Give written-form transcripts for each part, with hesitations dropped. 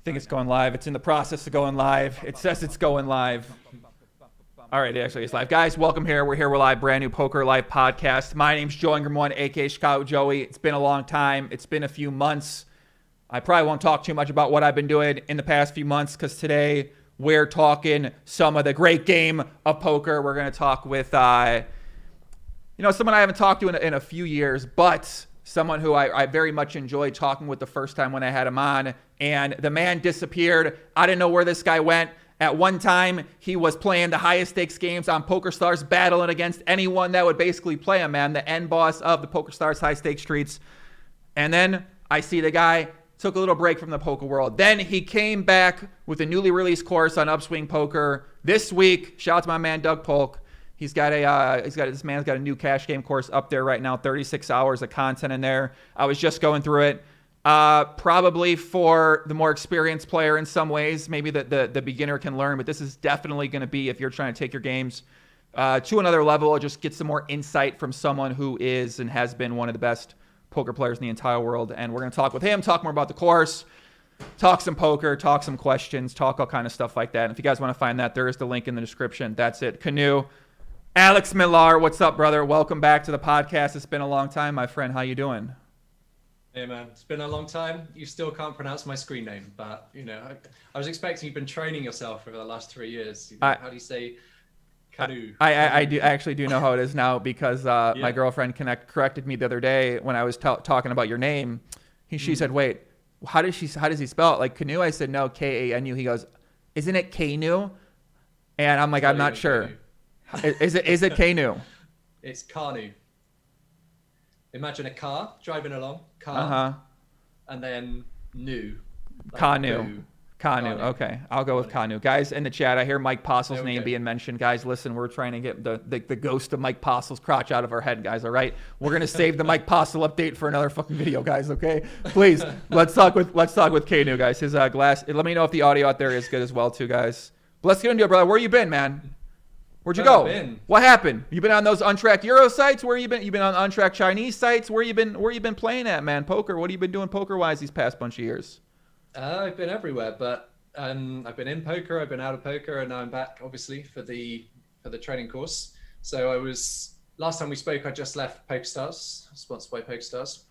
I think it's going live. It's in the process of going live. It says it's going live. All right, it actually is live. Guys, welcome here. We're live, brand new Poker Live podcast. My name's Joe Ingram1, aka Chicago Joey. It's been a long time. It's been a few months. I probably won't talk too much about what I've been doing in the past few months because today we're talking some of the great game of poker. We're going to talk with, someone I haven't talked to in a few years, but someone who I very much enjoyed talking with the first time when I had him on. And the man disappeared. I didn't know where this guy went. At one time, he was playing the highest stakes games on PokerStars, battling against anyone that would basically play him, man. The end boss of the PokerStars high stakes streets. And then I see the guy took a little break from the poker world. Then he came back with a newly released course on Upswing Poker this week. Shout out to my man, Doug Polk. This man's got a new cash game course up there right now, 36 hours of content in there. I was just going through it. Probably for the more experienced player in some ways, maybe the beginner can learn, but this is definitely going to be, if you're trying to take your games to another level, or just get some more insight from someone who is and has been one of the best poker players in the entire world. And we're going to talk with him, talk more about the course, talk some poker, talk some questions, talk all kind of stuff like that. And if you guys want to find that, there is the link in the description. That's it. Canoe. Alex Millar, what's up, brother? Welcome back to the podcast. It's been a long time, my friend. How you doing? Hey man, it's been a long time. You still can't pronounce my screen name, but I was expecting you've been training yourself over the last 3 years. How do you say canoe? I actually do know how it is now because my girlfriend corrected me the other day when I was talking about your name. She said, "Wait, how does he spell it? Like canoe?" I said, "No, Kanu." He goes, "Isn't it Kanu?" And I'm like, "I'm not sure. Is it Kanu?" It's Kanu. Imagine a car driving along, and then new. Like Kanu. Okay, I'll go with Kanu. Guys in the chat, I hear Mike Possel's name being mentioned. Guys, listen, we're trying to get the ghost of Mike Possel's crotch out of our head, guys, all right? We're going to save the Mike Possel update for another fucking video, guys, okay? Please, let's talk with Kanu, guys. His glass, let me know if the audio out there is good as well, too, guys. But let's get into it, brother. Where you been, man? Where'd you go? What happened? You been on those untracked Euro sites? Where you been? You been on untracked Chinese sites? Where you been playing at, man? Poker. What have you been doing poker-wise these past bunch of years? I've been everywhere, but I've been in poker, I've been out of poker, and now I'm back, obviously, for the training course. So last time we spoke, I just left PokerStars, sponsored by PokerStars,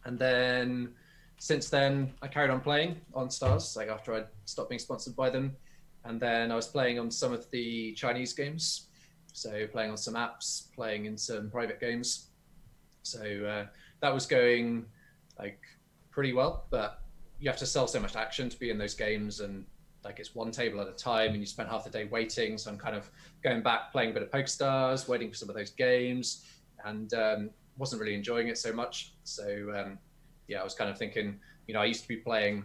and then since then I carried on playing on Stars, like after I stopped being sponsored by them. And then I was playing on some of the Chinese games. So playing on some apps, playing in some private games. So that was going like pretty well, but you have to sell so much action to be in those games, and like it's one table at a time and you spend half the day waiting. So I'm kind of going back, playing a bit of PokerStars, waiting for some of those games, and wasn't really enjoying it so much. So I was kind of thinking, I used to be playing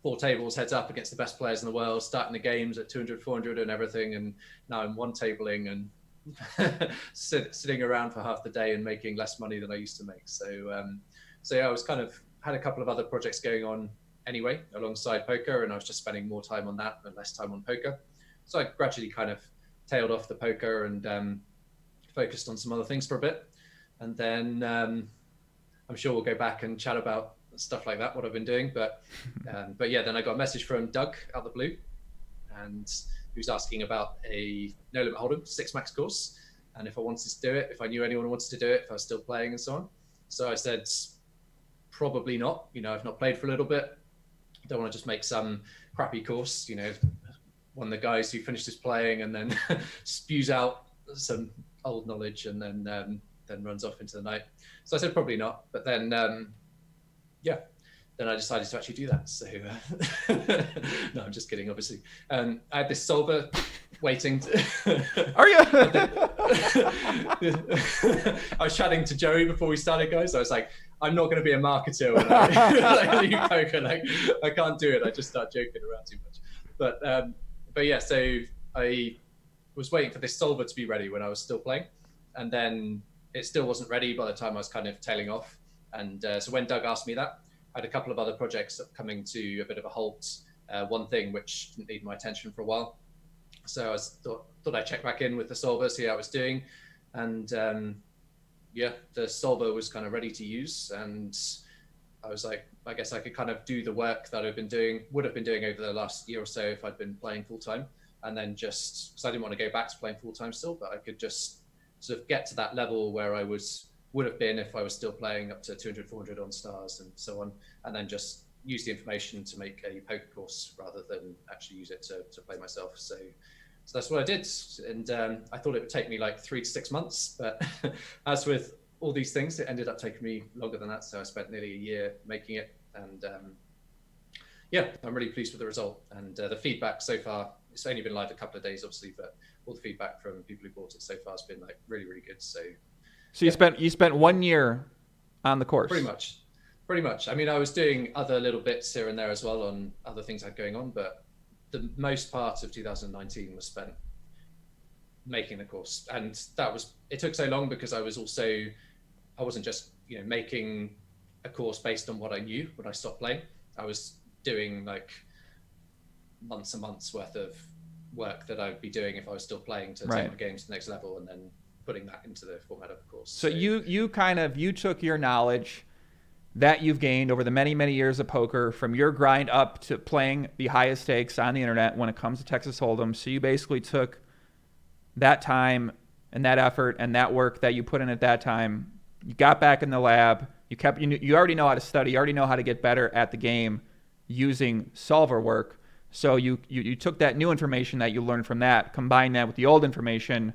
4 tables heads up against the best players in the world, starting the games at 200, 400 and everything. And now I'm one tabling and sitting around for half the day and making less money than I used to make. So I was kind of had a couple of other projects going on anyway, alongside poker. And I was just spending more time on that and less time on poker. So I gradually kind of tailed off the poker and focused on some other things for a bit. And then I'm sure we'll go back and chat about stuff like that, what I've been doing, but then I got a message from Doug out the blue, and he was asking about a no limit hold'em 6 max course, and if I wanted to do it, if I knew anyone who wanted to do it, if I was still playing and so on. So I said probably not. I've not played for a little bit, don't want to just make some crappy course, one of the guys who finishes playing and then spews out some old knowledge and then runs off into the night. So I said probably not, but then then I decided to actually do that. So no, I'm just kidding, obviously. I had this solver waiting. Are you? I was chatting to Joey before we started, guys. I was like, I'm not going to be a marketer when I leave poker. Like, I can't do it. I just start joking around too much. But yeah, so I was waiting for this solver to be ready when I was still playing. And then it still wasn't ready by the time I was kind of tailing off. And so when Doug asked me that, I had a couple of other projects coming to a bit of a halt. One thing which didn't need my attention for a while. So I thought I'd check back in with the solver, see how it was doing. And the solver was kind of ready to use. And I was like, I guess I could kind of do the work that would have been doing over the last year or so if I'd been playing full time. And then just, because I didn't want to go back to playing full time still, but I could just sort of get to that level where I would have been if I was still playing up to 200, 400 on stars and so on. And then just use the information to make a poker course rather than actually use it to play myself. So that's what I did. And I thought it would take me like 3 to 6 months, but as with all these things, it ended up taking me longer than that. So I spent nearly a year making it. And yeah, I'm really pleased with the result. And the feedback so far, it's only been live a couple of days, obviously, but all the feedback from people who bought it so far has been like really, really good. So you spent 1 year on the course. Pretty much. I mean, I was doing other little bits here and there as well on other things I had going on, but the most part of 2019 was spent making the course. And it took so long because I wasn't just, making a course based on what I knew when I stopped playing. I was doing like months and months worth of work that I'd be doing if I was still playing to take my game to the next level, and then putting that into the format of a course. So you took your knowledge that you've gained over the many, many years of poker from your grind up to playing the highest stakes on the internet when it comes to Texas Hold'em. So you basically took that time and that effort and that work that you put in at that time, you got back in the lab, you already know how to study, you already know how to get better at the game using solver work. So you took that new information that you learned from that, combined that with the old information,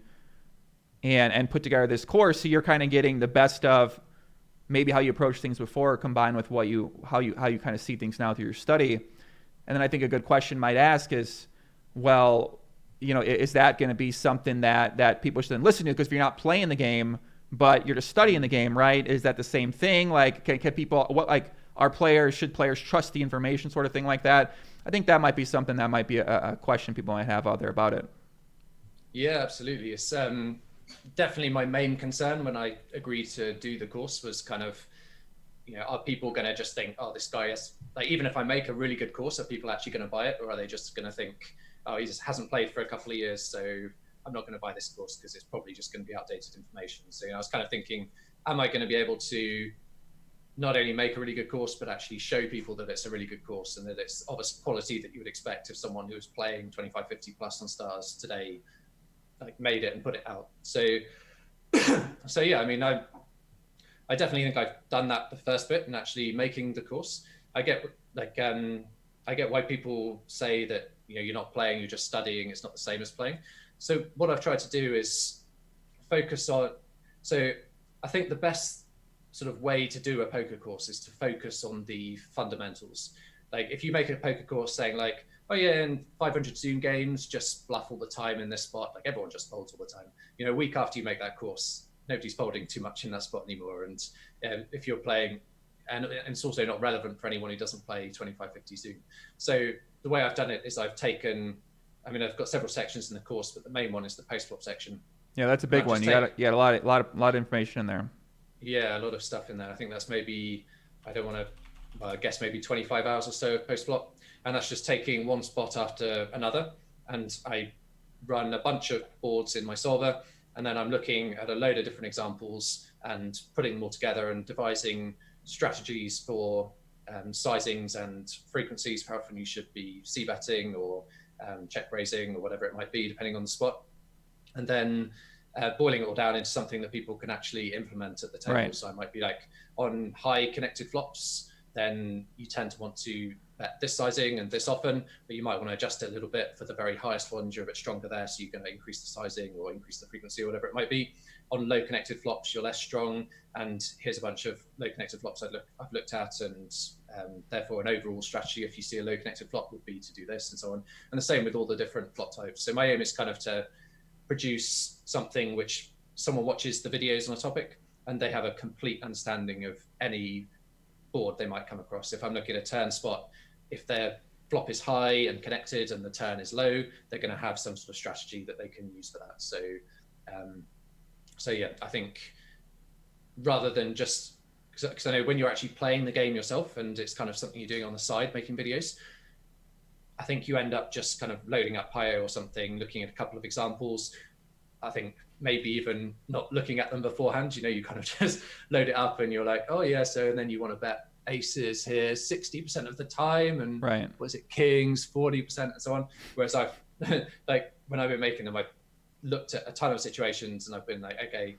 and put together this course. So you're kind of getting the best of maybe how you approach things before, combined with how you kind of see things now through your study. And then I think a good question might ask is, well, is that going to be something that people should then listen to? Because if you're not playing the game, but you're just studying the game, right? Is that the same thing? Like, can people, should players trust the information, sort of thing like that? I think that might be something that might be a question people might have out there about it. Yeah, absolutely. It's definitely my main concern when I agreed to do the course was kind of, are people going to just think, oh, this guy is, like, even if I make a really good course, are people actually going to buy it? Or are they just going to think, oh, he just hasn't played for a couple of years, so I'm not going to buy this course because it's probably just going to be outdated information. So I was kind of thinking, am I going to be able to not only make a really good course, but actually show people that it's a really good course and that it's of a quality that you would expect if someone who was playing 25, 50 plus on stars today like made it and put it out. So yeah, I mean, I definitely think I've done that the first bit and actually making the course. I get why people say that you're not playing, you're just studying. It's not the same as playing. So what I've tried to do is focus on. So I think the best sort of way to do a poker course is to focus on the fundamentals. Like if you make a poker course saying like, oh yeah, in 500 Zoom games, just bluff all the time in this spot. Like everyone just folds all the time. A week after you make that course, nobody's folding too much in that spot anymore. And if you're playing, and it's also not relevant for anyone who doesn't play 25, 50 Zoom. So the way I've done it is I've got several sections in the course, but the main one is the post-flop section. Yeah, that's a big one. You got a lot of information in there. Yeah, a lot of stuff in there. I think that's maybe, I don't want to guess, maybe 25 hours or so of post-flop. And that's just taking one spot after another. And I run a bunch of boards in my solver. And then I'm looking at a load of different examples and putting them all together and devising strategies for sizings and frequencies for how often you should be c-betting or check raising or whatever it might be, depending on the spot. And then boiling it all down into something that people can actually implement at the table. Right. So I might be like, on high connected flops, then you tend to want to bet this sizing and this often, but you might want to adjust it a little bit for the very highest ones. You're a bit stronger there, so you're going to increase the sizing or increase the frequency or whatever it might be. On low connected flops, you're less strong, and here's a bunch of low connected flops I've looked at, and therefore an overall strategy if you see a low connected flop would be to do this and so on. And the same with all the different flop types. So my aim is kind of to produce something which someone watches the videos on a topic and they have a complete understanding of any board they might come across. If I'm looking at a turn spot, if their flop is high and connected and the turn is low, they're going to have some sort of strategy that they can use for that. So yeah, I think rather than just, because I know when you're actually playing the game yourself and it's kind of something you're doing on the side, making videos, I think you end up just kind of loading up Pio or something, looking at a couple of examples. I think maybe even not looking at them beforehand, you kind of just load it up and you're like, oh yeah, so, and then you want to bet aces here 60% of the time, and right. was it kings 40% and so on. Whereas I've like when I've been making them, I've looked at a ton of situations and I've been like, okay,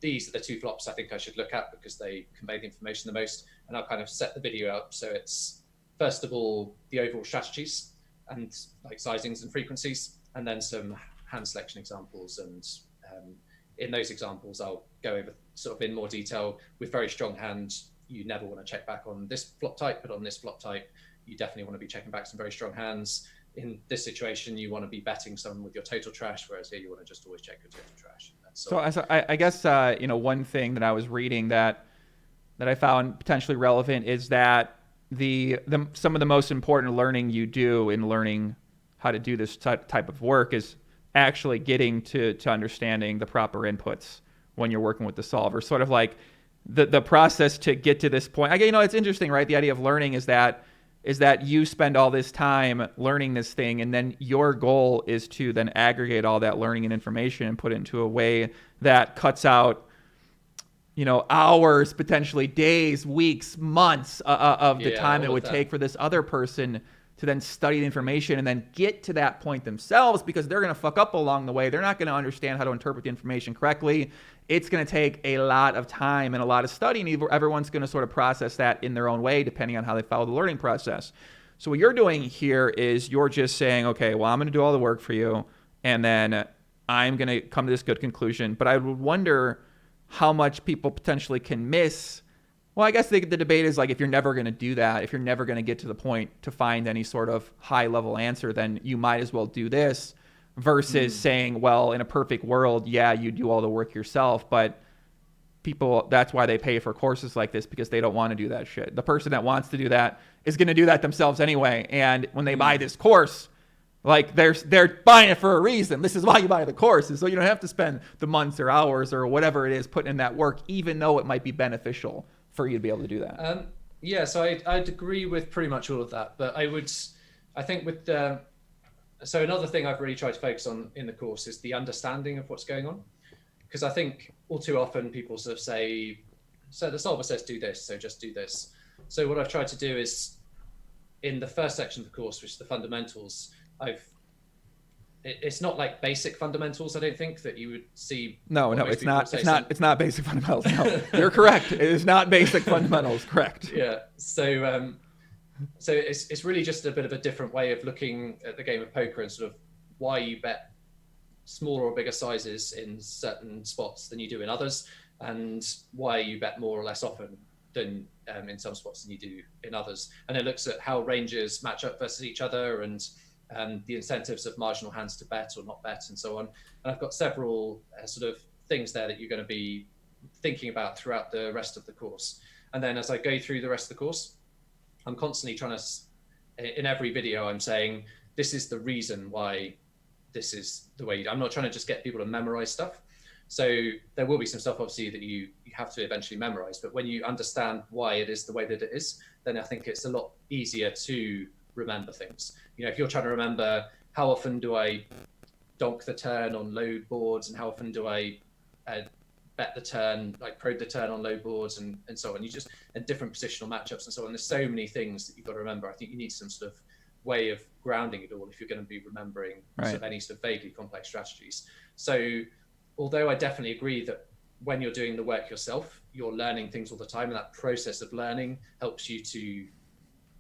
these are the two flops I think I should look at because they convey the information the most. And I'll kind of set the video up so it's first of all the overall strategies and like sizings and frequencies, and then some hand selection examples. And in those examples, I'll go over sort of in more detail with very strong hands. You never want to check back on this flop type, but on this flop type, you definitely want to be checking back some very strong hands. In this situation, you want to be betting someone with your total trash, whereas here you want to just always check your total trash. So I guess one thing that I was reading that I found potentially relevant is that some of the most important learning you do in learning how to do this type of work is actually getting to understanding the proper inputs when you're working with the solver. Sort of like the process to get to this point. It's interesting, right? The idea of learning is that you spend all this time learning this thing, and then your goal is to then aggregate all that learning and information and put it into a way that cuts out, hours, potentially days, weeks, months of the time it would take for this other person to then study the information and then get to that point themselves, because they're going to fuck up along the way. They're not going to understand how to interpret the information correctly. It's going to take a lot of time and a lot of studying. Everyone's going to sort of process that in their own way, depending on how they follow the learning process. So what you're doing here is you're just saying, okay, well, I'm going to do all the work for you, and then I'm going to come to this good conclusion. But I would wonder how much people potentially can miss. Well, I guess the debate is like, if you're never going to do that, if you're never going to get to the point to find any sort of high-level answer, then you might as well do this, versus saying, well, in a perfect world, yeah, you do all the work yourself, but people, that's why they pay for courses like this, because they don't want to do that shit. The person that wants to do that is going to do that themselves anyway. And when they buy this course, like they're buying it for a reason. This is why you buy the course, is so you don't have to spend the months or hours or whatever it is putting in that work, even though it might be beneficial for you to be able to do that. So I'd agree with pretty much all of that, but I think with so another thing I've really tried to focus on in the course is the understanding of what's going on, because I think all too often people sort of say, so the solver says do this, so just do this. So what I've tried to do is, in the first section of the course, which is the fundamentals, it's not like basic fundamentals, I don't think, that you would see. No, it's not. It's not basic fundamentals. No, you're correct. It is not basic fundamentals. Correct. Yeah. So it's really just a bit of a different way of looking at the game of poker, and sort of why you bet smaller or bigger sizes in certain spots than you do in others, and why you bet more or less often than in some spots than you do in others. And it looks at how ranges match up versus each other, and the incentives of marginal hands to bet or not bet, and so on. And I've got several sort of things there that you're going to be thinking about throughout the rest of the course. And then as I go through the rest of the course, I'm constantly trying to, in every video, I'm saying, this is the reason why this is the way I'm not trying to just get people to memorize stuff. So there will be some stuff, obviously, that you have to eventually memorize. But when you understand why it is the way that it is, then I think it's a lot easier to remember things. If you're trying to remember how often do I donk the turn on low boards, and how often do I bet the turn, like probe the turn on low boards, and so on, and different positional matchups and so on. There's so many things that you've got to remember. I think you need some sort of way of grounding it all if you're going to be remembering sort of any sort of vaguely complex strategies. So although I definitely agree that when you're doing the work yourself, you're learning things all the time, and that process of learning helps you to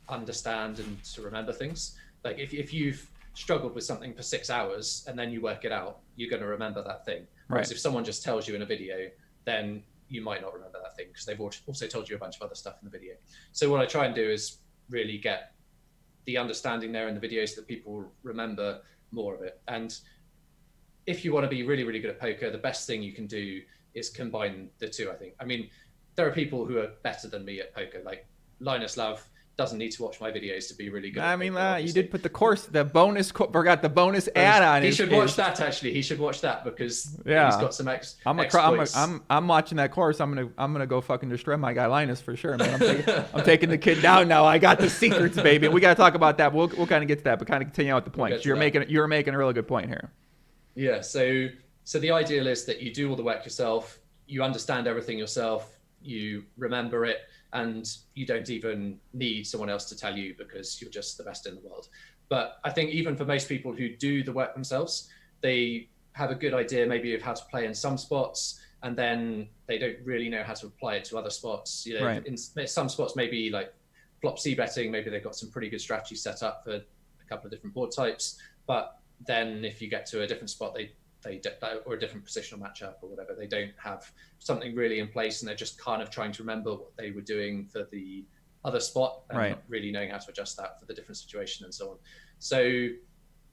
understand and to remember things. Like if you've struggled with something for 6 hours and then you work it out, you're going to remember that thing. Whereas if someone just tells you in a video, then you might not remember that thing, because they've also told you a bunch of other stuff in the video. So what I try and do is really get the understanding there in the videos so that people remember more of it. And if you want to be really, really good at poker, the best thing you can do is combine the two, I think. I mean, there are people who are better than me at poker, like Linus Love doesn't need to watch my videos to be really good. You did put the bonus add on. He should watch that, actually. He should watch that, because he's got some exploits. I'm watching that course. I'm gonna go fucking destroy my guy Linus for sure, man. I'm taking the kid down now. I got the secrets, baby. We gotta talk about that. We'll kind of get to that, but kind of continue out the point. You're making a really good point here. Yeah. So the ideal is that you do all the work yourself. You understand everything yourself. You remember it. and you don't even need someone else to tell you because you're just the best in the world. But I think even for most people who do the work themselves, they have a good idea maybe of how to play in some spots, and then they don't really know how to apply it to other spots. You know, Right. in some spots, maybe like flop C betting, maybe they've got some pretty good strategies set up for a couple of different board types. But then if you get to a different spot, or a different positional matchup or whatever, they don't have something really in place, and they're just kind of trying to remember what they were doing for the other spot and Right. not really knowing how to adjust that for the different situation and so on. So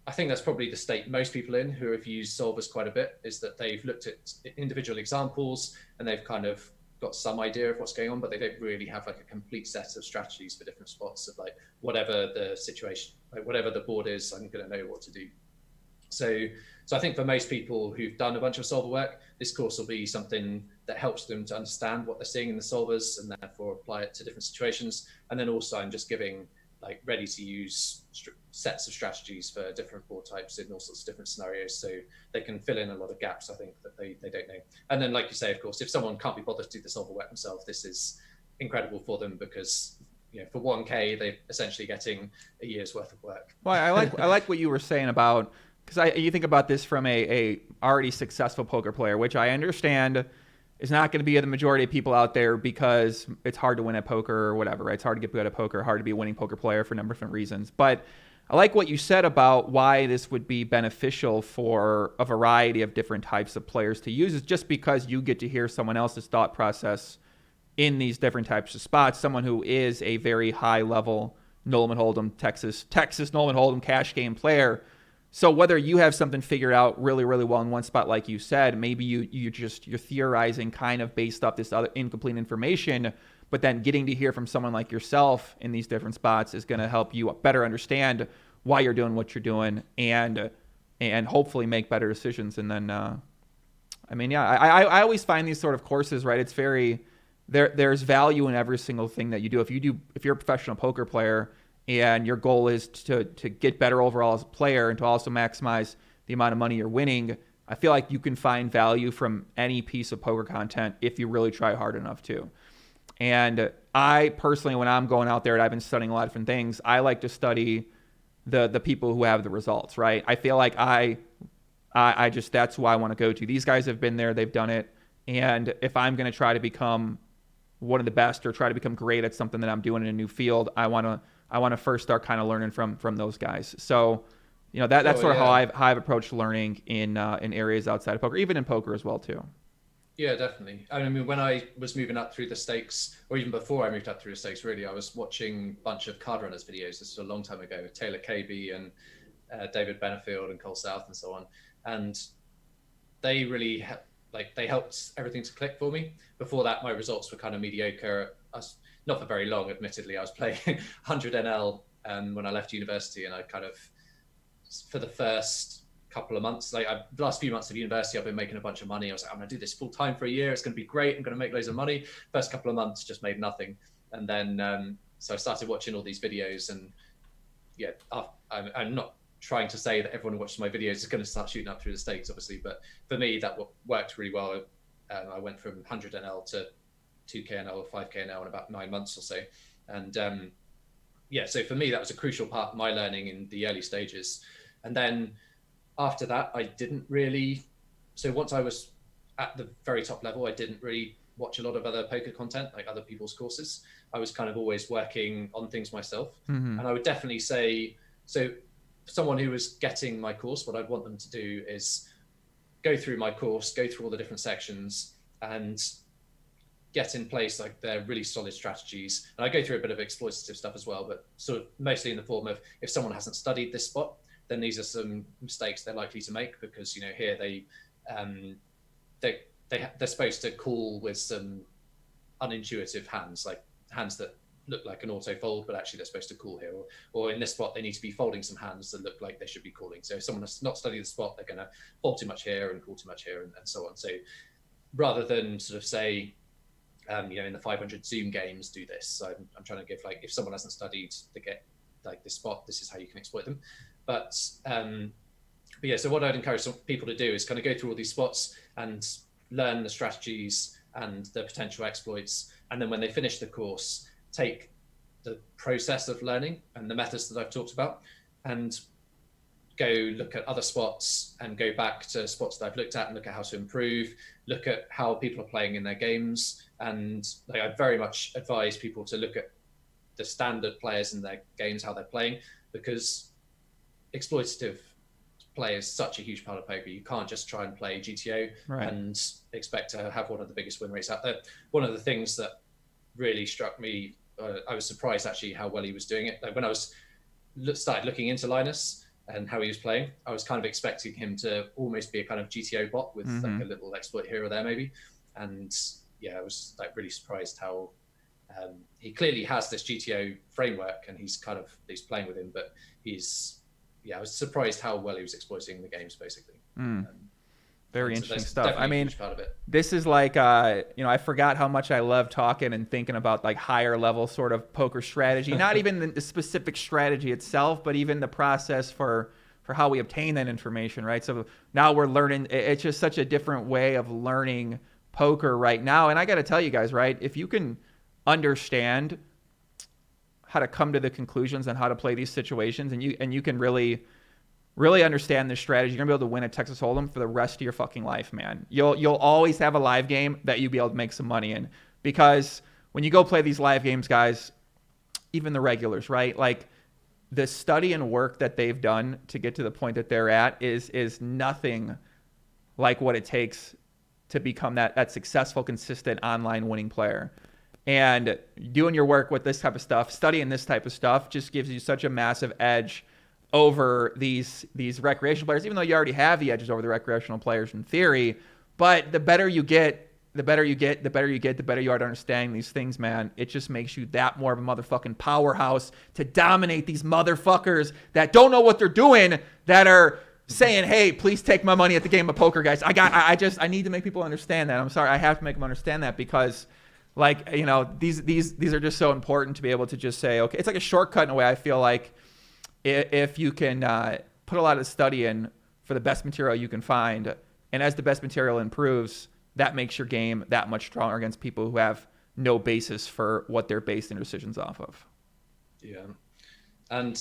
I think that's probably the state most people in who have used solvers quite a bit, is that they've looked at individual examples and they've kind of got some idea of what's going on, but they don't really have like a complete set of strategies for different spots of like whatever the situation, like whatever the board is, I'm going to know what to do. So I think for most people who've done a bunch of solver work, this course will be something that helps them to understand what they're seeing in the solvers and therefore apply it to different situations. And then also I'm just giving like ready to use sets of strategies for different board types in all sorts of different scenarios, so they can fill in a lot of gaps, I think, that they don't know. And then, like you say, of course, if someone can't be bothered to do the solver work themselves, this is incredible for them, because for 1K they're essentially getting a year's worth of work. Well, I like what you were saying about, because you think about this from a already successful poker player, which I understand is not going to be the majority of people out there, because it's hard to win at poker or whatever, right? It's hard to get good at poker, hard to be a winning poker player for a number of different reasons. But I like what you said about why this would be beneficial for a variety of different types of players to use, is just because you get to hear someone else's thought process in these different types of spots. Someone who is a very high level Nolan Hold'em, Texas Nolan Hold'em cash game player. So whether you have something figured out really, really well in one spot, like you said, maybe you're theorizing kind of based off this other incomplete information, but then getting to hear from someone like yourself in these different spots is going to help you better understand why you're doing what you're doing, and hopefully make better decisions. And then, I always find these sort of courses, right? It's there's value in every single thing that you do. If you're a professional poker player, and your goal is to get better overall as a player and to also maximize the amount of money you're winning, I feel like you can find value from any piece of poker content if you really try hard enough to. And I personally, when I'm going out there and I've been studying a lot of different things, I like to study the people who have the results, right? I feel like I just, that's who I want to go to. These guys have been there, they've done it. And if I'm going to try to become one of the best or try to become great at something that I'm doing in a new field, I want to first start kind of learning from those guys. So, that's sort of how I've approached learning in areas outside of poker, even in poker as well too. Yeah, definitely. I mean, when I was moving up through the stakes, or even before I moved up through the stakes, really, I was watching a bunch of card runners videos. This was a long time ago, with Taylor KB and David Benefield and Cole South and so on. And they really they helped everything to click for me. Before that, my results were kind of mediocre. Not for very long, admittedly. I was playing 100 NL when I left university, and I kind of, for the first couple of months, the last few months of university, I've been making a bunch of money. I was like, I'm going to do this full time for a year. It's going to be great. I'm going to make loads of money. First couple of months, just made nothing. And then, so I started watching all these videos, and I'm not trying to say that everyone who watches my videos is going to start shooting up through the stakes, obviously, but for me, that worked really well. I went from 100 NL to 2K NL or 5K NL in about 9 months or so. And so for me, that was a crucial part of my learning in the early stages. And then after that, I didn't really, so once I was at the very top level, I didn't really watch a lot of other poker content, like other people's courses. I was kind of always working on things myself. Mm-hmm. And I would definitely say, so someone who was getting my course, what I'd want them to do is go through my course, go through all the different sections, and get in place like their really solid strategies. And I go through a bit of exploitative stuff as well, but sort of mostly in the form of, if someone hasn't studied this spot, then these are some mistakes they're likely to make, because here they're supposed to call with some unintuitive hands, like hands that look like an auto fold, but actually they're supposed to call here, or in this spot they need to be folding some hands that look like they should be calling. So if someone has not studied the spot, they're going to fold too much here and call too much here, and so on. So rather than sort of say, in the 500 Zoom games, do this. So I'm trying to give, like, if someone hasn't studied this spot, this is how you can exploit them. But yeah, so what I'd encourage some people to do is kind of go through all these spots and learn the strategies and the potential exploits. And then when they finish the course, take the process of learning and the methods that I've talked about and go look at other spots and go back to spots that I've looked at and look at how to improve, look at how people are playing in their games. And like, I very much advise people to look at the standard players in their games, how they're playing, because exploitative play is such a huge part of poker. You can't just try and play GTO and expect to have one of the biggest win rates out there. One of the things that really struck me, I was surprised actually how well he was doing it. Like when I started looking into Linus and how he was playing, I was kind of expecting him to almost be a kind of GTO bot with like a little exploit here or there maybe. And yeah, I was like really surprised how he clearly has this GTO framework and he's playing with him, but I was surprised how well he was exploiting the games basically. Very interesting stuff. I mean, part of it. This is like, I forgot how much I love talking and thinking about like higher level sort of poker strategy, not even the specific strategy itself, but even the process for how we obtain that information, right? So now we're learning, it's just such a different way of learning poker right now. And I got to tell you guys, right, if you can understand how to come to the conclusions and how to play these situations, and you can really understand this strategy, you're gonna be able to win at Texas Hold'em for the rest of your fucking life, man. You'll always have a live game that you'll be able to make some money in, because when you go play these live games, guys, even the regulars, right? Like the study and work that they've done to get to the point that they're at is nothing like what it takes to become that successful, consistent online winning player. And doing your work with this type of stuff, studying this type of stuff, just gives you such a massive edge over these recreational players, even though you already have the edges over the recreational players in theory. But the better you get, the better you are to understanding these things, man. It just makes you that more of a motherfucking powerhouse to dominate these motherfuckers that don't know what they're doing, that are saying, hey, please take my money at the game of poker, guys. I need to make people understand that. I'm sorry, I have to make them understand that, because like, these are just so important to be able to just say, okay, it's like a shortcut in a way. I feel like if you can put a lot of study in for the best material you can find, and as the best material improves, that makes your game that much stronger against people who have no basis for what they're basing their decisions off of. Yeah. And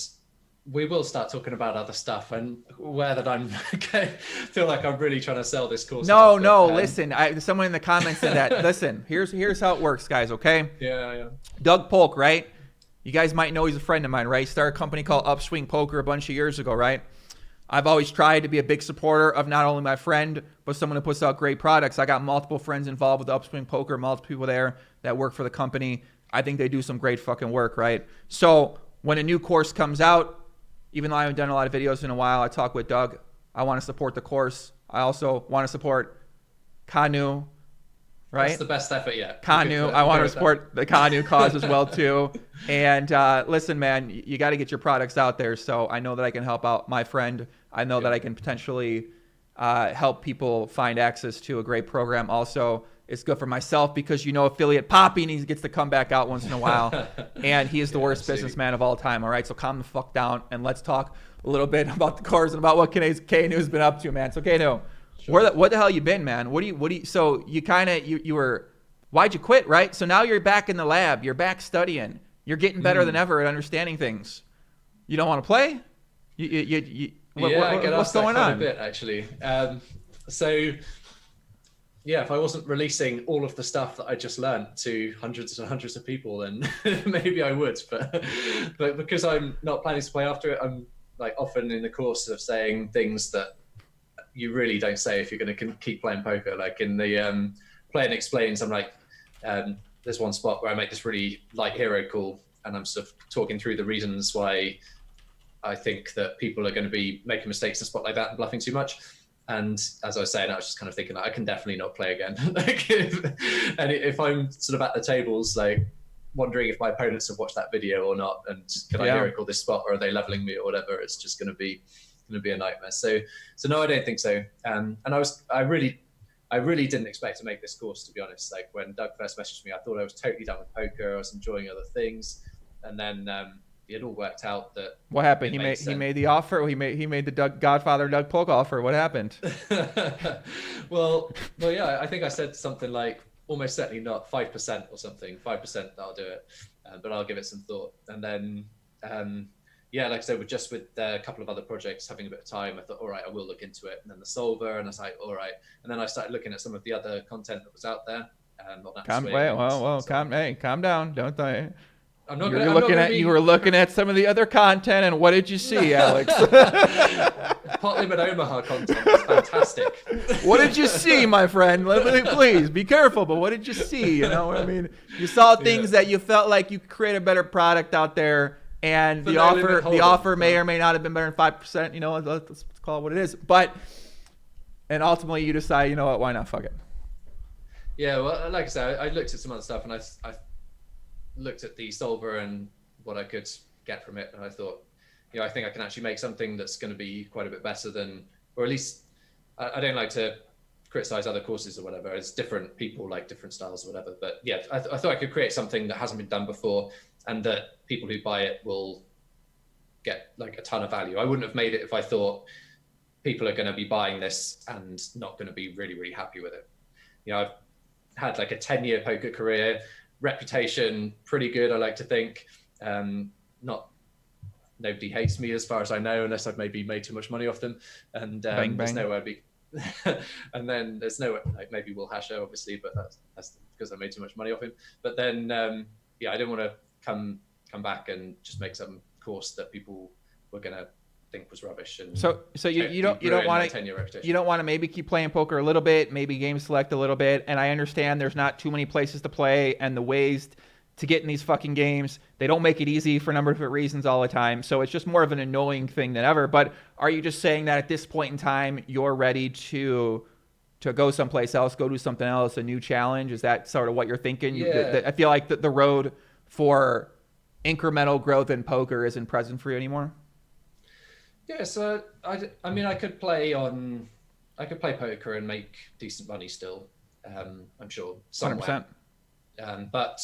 we will start talking about other stuff, and where that I'm feel like I'm really trying to sell this course. No, listen. Someone in the comments said that. Listen, here's how it works, guys. Okay. Yeah. Doug Polk, right? You guys might know he's a friend of mine, right? He started a company called Upswing Poker a bunch of years ago, right? I've always tried to be a big supporter of not only my friend, but someone who puts out great products. I got multiple friends involved with Upswing Poker, multiple people there that work for the company. I think they do some great fucking work, right? So when a new course comes out, even though I haven't done a lot of videos in a while, I talk with Doug. I want to support the course. I also want to support Kanu, right? That's the best effort yet. Kanu. I want to support the Kanu cause as well, too. And listen, man, you got to get your products out there. So I know that I can help out my friend. I know that I can potentially help people find access to a great program. Also, it's good for myself because, affiliate Poppy needs gets to come back out once in a while. And he is the worst businessman of all time. All right, so calm the fuck down and let's talk a little bit about the course and about what Kanu's been up to, man. So Kanu, what the hell you been, man? So you were, why'd you quit, right? So now you're back in the lab. You're back studying. You're getting better than ever at understanding things. You don't want to play? What's going on? A bit, actually. Yeah, if I wasn't releasing all of the stuff that I just learned to hundreds and hundreds of people, then maybe I would. But because I'm not planning to play after it, I'm like often in the course of saying things that you really don't say if you're going to keep playing poker. Like in the Play and Explains, I'm like, there's one spot where I make this really light hero call, and I'm sort of talking through the reasons why I think that people are going to be making mistakes in a spot like that and bluffing too much. And as I was saying, I was just kind of thinking, like, I can definitely not play again. And if I'm sort of at the tables, like wondering if my opponents have watched that video or not, and can I hero call this spot, or are they leveling me or whatever, it's just going to be a nightmare. So no, I don't think so. And I really didn't expect to make this course, to be honest. Like when Doug first messaged me, I thought I was totally done with poker. I was enjoying other things, and then it all worked out that. What happened? He made the offer. He made the Godfather Doug Polk offer. What happened? well, yeah. I think I said something like, almost certainly not 5% or something. 5% that'll do it, but I'll give it some thought. And then, yeah, like I said, with a couple of other projects, having a bit of time, I thought, all right, I will look into it. And then the solver, and I was like, all right. And then I started looking at some of the other content that was out there on Calm down. Don't think. I'm not You gonna. were I'm not looking gonna at be... you were looking at some of the other content, and what did you see, Alex? Pot Limit Omaha content is fantastic. What did you see, my friend? Please be careful. But what did you see? You know what I mean? You saw things that you felt like you could create a better product out there, and the offer may or may not have been better than 5%. You know, let's call it what it is. And ultimately, you decide, you know what? Why not? Fuck it. Yeah, well, like I said, I looked at some other stuff, and I looked at the solver and what I could get from it, and I thought, you know, I think I can actually make something that's going to be quite a bit better than, or at least, I don't like to criticize other courses or whatever. It's different people like different styles or whatever. But yeah, I thought I could create something that hasn't been done before, and that people who buy it will get like a ton of value. I wouldn't have made it if I thought people are going to be buying this and not going to be really, really happy with it. You know, I've had like a 10-year poker career, reputation pretty good, I like to think. Nobody hates me as far as I know, unless I've maybe made too much money off them. And bang, there's bang. nowhere to be. And then there's nowhere, like maybe Will Hasher, obviously, but that's because I made too much money off him. But then, yeah, I didn't want to come back and just make some course that people were going to think was rubbish. And so you don't want to maybe keep playing poker a little bit, maybe game select a little bit. And I understand there's not too many places to play, and the ways to get in these fucking games, they don't make it easy for a number of different reasons all the time. So it's just more of an annoying thing than ever. But are you just saying that at this point in time, you're ready to go someplace else, go do something else, a new challenge? Is that sort of what you're thinking? Yeah. I feel like the road for incremental growth in poker isn't present for you anymore. Yeah, so I mean, I could play poker and make decent money still. I'm sure somewhere. 100%. But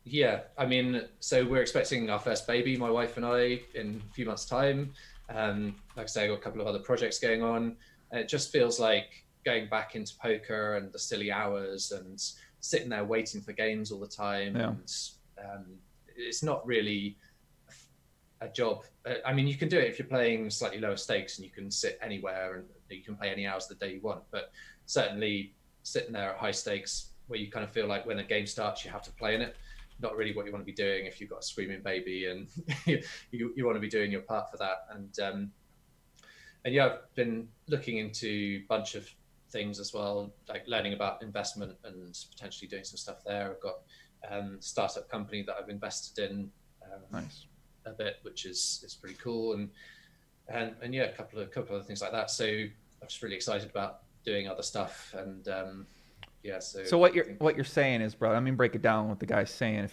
yeah, I mean, so we're expecting our first baby, my wife and I, in a few months' time. Like I say, I got a couple of other projects going on. And it just feels like going back into poker and the silly hours and sitting there waiting for games all the time. Yeah. And it's not really a job. I mean, you can do it if you're playing slightly lower stakes and you can sit anywhere and you can play any hours of the day you want. But certainly sitting there at high stakes where you kind of feel like when a game starts, you have to play in it. Not really what you want to be doing if you've got a screaming baby and you want to be doing your part for that. And yeah, I've been looking into a bunch of things as well, like learning about investment and potentially doing some stuff there. I've got a startup company that I've invested in Nice. a bit, which is pretty cool. And yeah, a couple of other things like that. So I'm just really excited about doing other stuff. And yeah, so what you're saying is, bro, let me break it down what the guy's saying.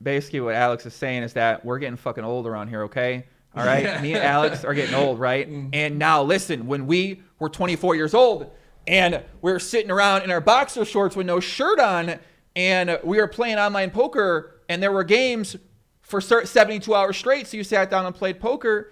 Basically what Alex is saying is that we're getting fucking old around here, okay? All right? Me and Alex are getting old, right? And now listen, when we were 24 years old and we were sitting around in our boxer shorts with no shirt on and we were playing online poker and there were games for 72 hours straight, so you sat down and played poker.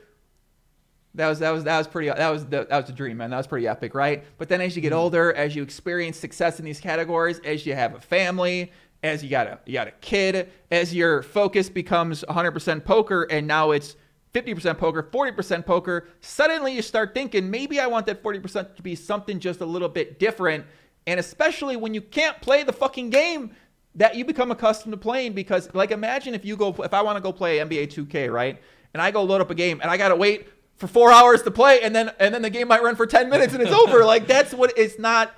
That was the dream, man. That was pretty epic, right? But then as you get older, as you experience success in these categories, as you have a family, as you got a kid, as your focus becomes 100% poker, and now it's 50% poker, 40% poker, suddenly you start thinking, maybe I want that 40% to be something just a little bit different. And especially when you can't play the fucking game that you become accustomed to playing, because like imagine if I want to go play NBA 2K, right? And I go load up a game and I got to wait for 4 hours to play, and then the game might run for 10 minutes and it's over. Like that's what it's not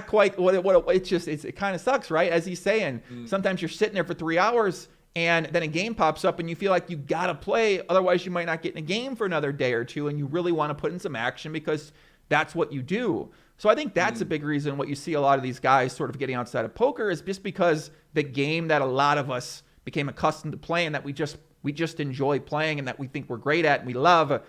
quite what it kind of sucks, right? As he's saying, sometimes you're sitting there for 3 hours and then a game pops up and you feel like you got to play. Otherwise you might not get in a game for another day or two. And you really want to put in some action because that's what you do. So I think that's a big reason what you see a lot of these guys sort of getting outside of poker is just because the game that a lot of us became accustomed to playing, that we just enjoy playing and that we think we're great at and we love,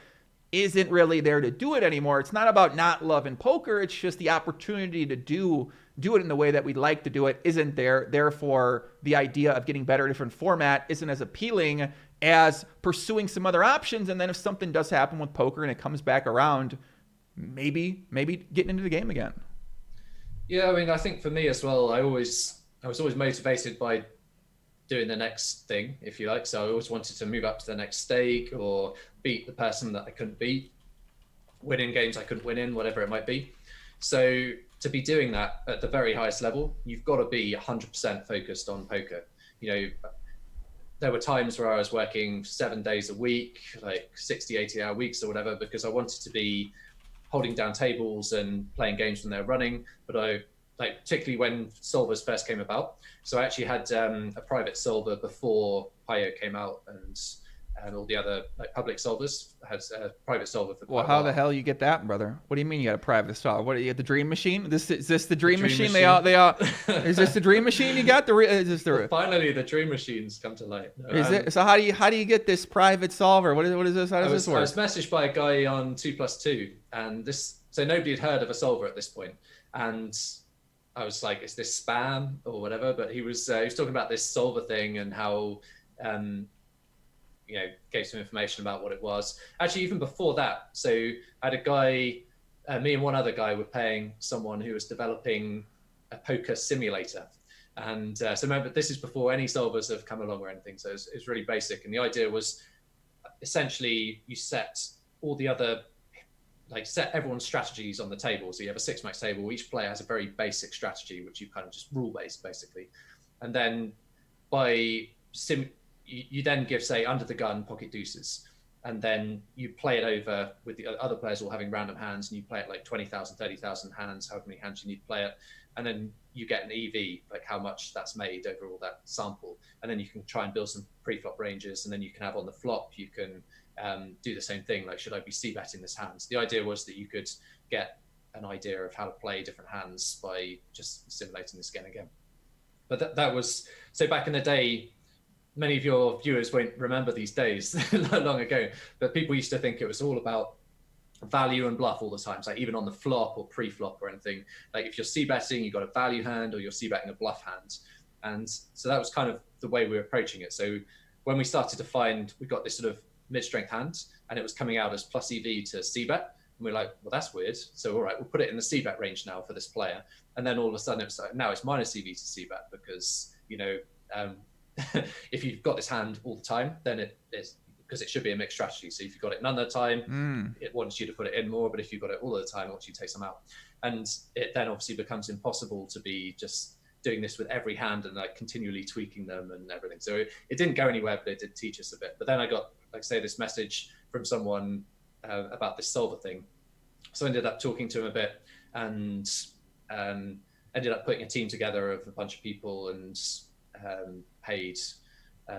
isn't really there to do it anymore. It's not about not loving poker. It's just the opportunity to do it in the way that we'd like to do it isn't there. Therefore, the idea of getting better at a different format isn't as appealing as pursuing some other options. And then if something does happen with poker and it comes back around, maybe getting into the game again. Yeah, I mean, I think for me as well, I was always motivated by doing the next thing, if you like. So I always wanted to move up to the next stake or beat the person that I couldn't beat, win in games I couldn't win in, whatever it might be. So to be doing that at the very highest level, you've got to be 100% focused on poker. You know, there were times where I was working 7 days a week, like 60, 80-hour weeks or whatever, because I wanted to be holding down tables and playing games when they're running. But I, like, particularly when solvers first came about. So I actually had a private solver before Pio came out, and all the other like public solvers had a private solver for Well, quite a how the while. hell you get that, brother? What do you mean you got a private solver? What, you get the dream machine? Is this the The dream dream machine? machine. Is this the dream machine you got? Is this the Finally, the dream machines come to light. No, is it? So how do you get this private solver? What is this? How does this I work? was messaged by a guy on 2+2, and so nobody had heard of a solver at this point, and I was like, "Is this spam or whatever?" But he was talking about this solver thing and how um, gave some information about what it was. Actually, even before that, so I had a guy, me and one other guy were paying someone who was developing a poker simulator. And so remember, this is before any solvers have come along or anything. So it's really basic. And the idea was essentially you set all the other, like set everyone's strategies on the table. So you have a six max table. Each player has a very basic strategy, which you kind of just rule based basically. And then by you then give, say, under the gun pocket deuces, and then you play it over with the other players all having random hands, and you play it like 20,000, 30,000 hands, however many hands you need to play it, and then you get an EV, like how much that's made over all that sample, and then you can try and build some pre-flop ranges, and then you can have on the flop, you can do the same thing, like should I be c-betting this hand? So the idea was that you could get an idea of how to play different hands by just simulating this again and again. But that was, so back in the day, many of your viewers won't remember these days long ago, but people used to think it was all about value and bluff all the time. So like even on the flop or pre-flop or anything, like if you're c-betting, you've got a value hand, or you're c-betting a bluff hand. And so that was kind of the way we were approaching it. So when we started to find, we got this sort of mid-strength hand, and it was coming out as plus EV to c-bet. And we're like, well, that's weird. So all right, we'll put it in the c-bet range now for this player. And then all of a sudden it was like, now it's minus EV to c-bet because, if you've got this hand all the time, then it is, because it should be a mixed strategy. So if you've got it none of the time, it wants you to put it in more. But if you've got it all of the time, it wants you to take some out. And it then obviously becomes impossible to be just doing this with every hand and like continually tweaking them and everything. So it didn't go anywhere, but it did teach us a bit. But then I got, like say, this message from someone about this solver thing. So I ended up talking to him a bit, and ended up putting a team together of a bunch of people, and paid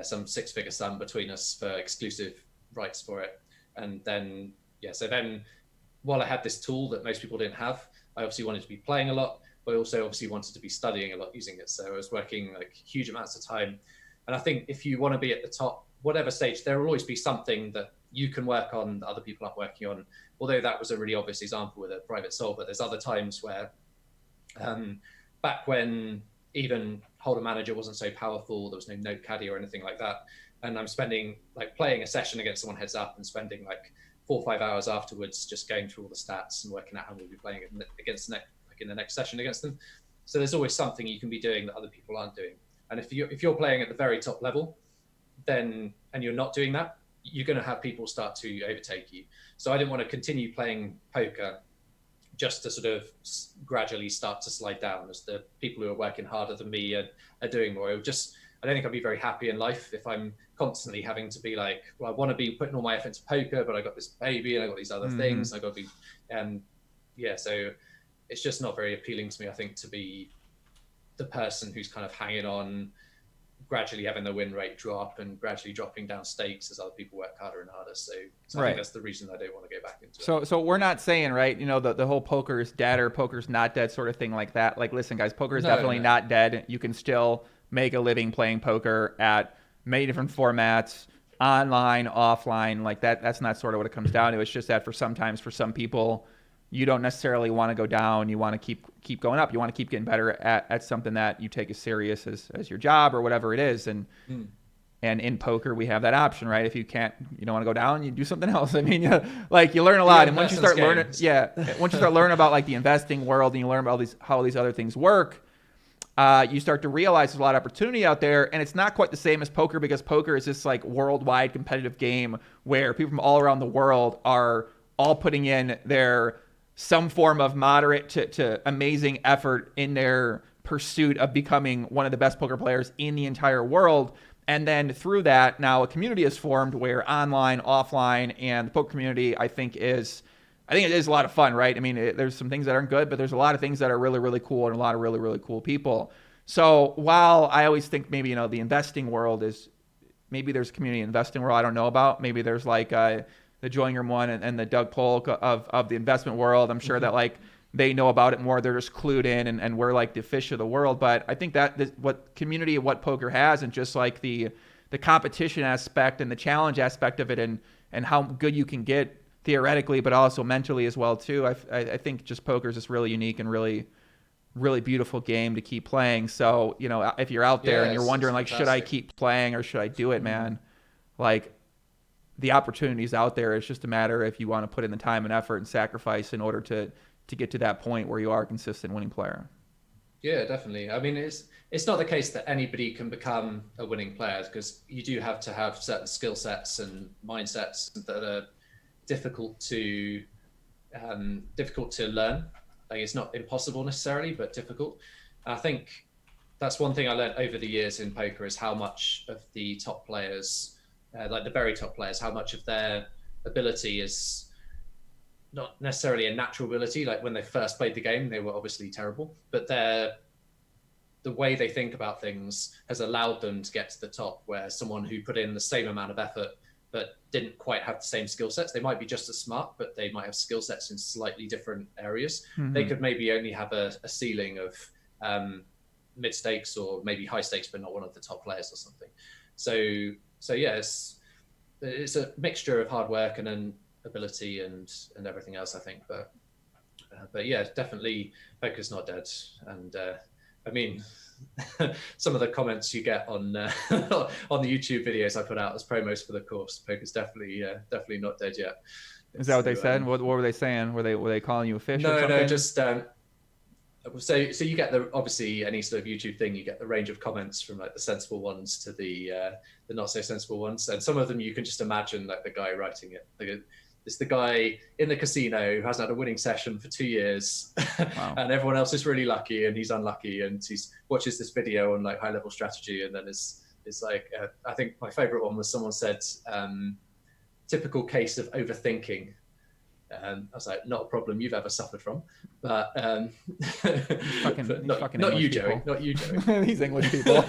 some six-figure sum between us for exclusive rights for it. And then, so then while I had this tool that most people didn't have, I obviously wanted to be playing a lot, but I also obviously wanted to be studying a lot using it. So I was working like huge amounts of time. And I think if you want to be at the top, whatever stage, there will always be something that you can work on that other people aren't working on. Although that was a really obvious example with a private solver, there's other times where back when even Holder Manager wasn't so powerful, there was no note caddy or anything like that, and I'm spending like playing a session against someone heads up and spending like 4 or 5 hours afterwards just going through all the stats and working out how we'll be playing against in the next session against them. So there's always something you can be doing that other people aren't doing. And if you're playing at the very top level, then and you're not doing that, you're going to have people start to overtake you. So I didn't want to continue playing poker just to sort of gradually start to slide down as the people who are working harder than me are doing more. I don't think I'd be very happy in life if I'm constantly having to be like, well, I want to be putting all my effort into poker, but I got this baby and I got these other things. I got to be, so it's just not very appealing to me, I think, to be the person who's kind of hanging on, gradually having the win rate drop and gradually dropping down stakes as other people work harder and harder. So I think that's the reason I don't want to go back into it. So we're not saying, right, the whole poker is dead or poker's not dead sort of thing like that. Like, listen, guys, poker is definitely not dead. You can still make a living playing poker at many different formats, online, offline, like that. That's not sort of what it comes down to. It's just that for some people, you don't necessarily want to go down. You want to keep going up. You want to keep getting better at something that you take as serious as your job or whatever it is. And And in poker, we have that option, right? If you don't want to go down, you do something else. I mean, like you learn a lot. And once you start learning, once you start learning about like the investing world and you learn about how these other things work, you start to realize there's a lot of opportunity out there. And it's not quite the same as poker, because poker is this like worldwide competitive game where people from all around the world are all putting in some form of moderate to amazing effort in their pursuit of becoming one of the best poker players in the entire world. And then through that, now a community is formed where online, offline, and the poker community, I think it is a lot of fun, right? I mean, there's some things that aren't good, but there's a lot of things that are really, really cool, and a lot of really, really cool people. So while I always think maybe, the investing world maybe there's a community investing world I don't know about. Maybe there's like the Join Room one and the Doug Polk of the investment world. I'm sure that like they know about it more. They're just clued in, and we're like the fish of the world. But I think that what community of what poker has, and just like the competition aspect and the challenge aspect of it, and how good you can get theoretically, but also mentally as well too. I think just poker is just really unique and really, really beautiful game to keep playing. So, if you're out there and you're wondering like, should I keep playing or should I do it, man? Like the opportunity's out there. It's just a matter if you want to put in the time and effort and sacrifice in order to get to that point where you are a consistent winning player. Yeah, definitely. I mean, it's not the case that anybody can become a winning player, because you do have to have certain skill sets and mindsets that are difficult to learn. Like, it's not impossible necessarily, but difficult. I think that's one thing I learned over the years in poker, is how much of the top players, like the very top players, how much of their ability is not necessarily a natural ability. Like when they first played the game, they were obviously terrible, but the way they think about things has allowed them to get to the top, where someone who put in the same amount of effort but didn't quite have the same skill sets, they might be just as smart, but they might have skill sets in slightly different areas. Mm-hmm. They could maybe only have a ceiling of mid stakes, or maybe high stakes, but not one of the top players or something. So yeah, it's a mixture of hard work and then ability and everything else, I think. But yeah, definitely poker's not dead. And I mean, some of the comments you get on the YouTube videos I put out as promos for the course, poker's definitely not dead yet. Is that what they said? What were they saying? Were they calling you a fish? No, or something? No, just so you get obviously any sort of YouTube thing, you get the range of comments from like the sensible ones to the not so sensible ones, and some of them you can just imagine like the guy writing it. Like, it's the guy in the casino who hasn't had a winning session for 2 years. Wow. And everyone else is really lucky and he's unlucky, and he watches this video on like high level strategy, and then it's like I think my favorite one was someone said typical case of overthinking. I was like, not a problem you've ever suffered from, but not you, Joey. Not you, Joey. These English people.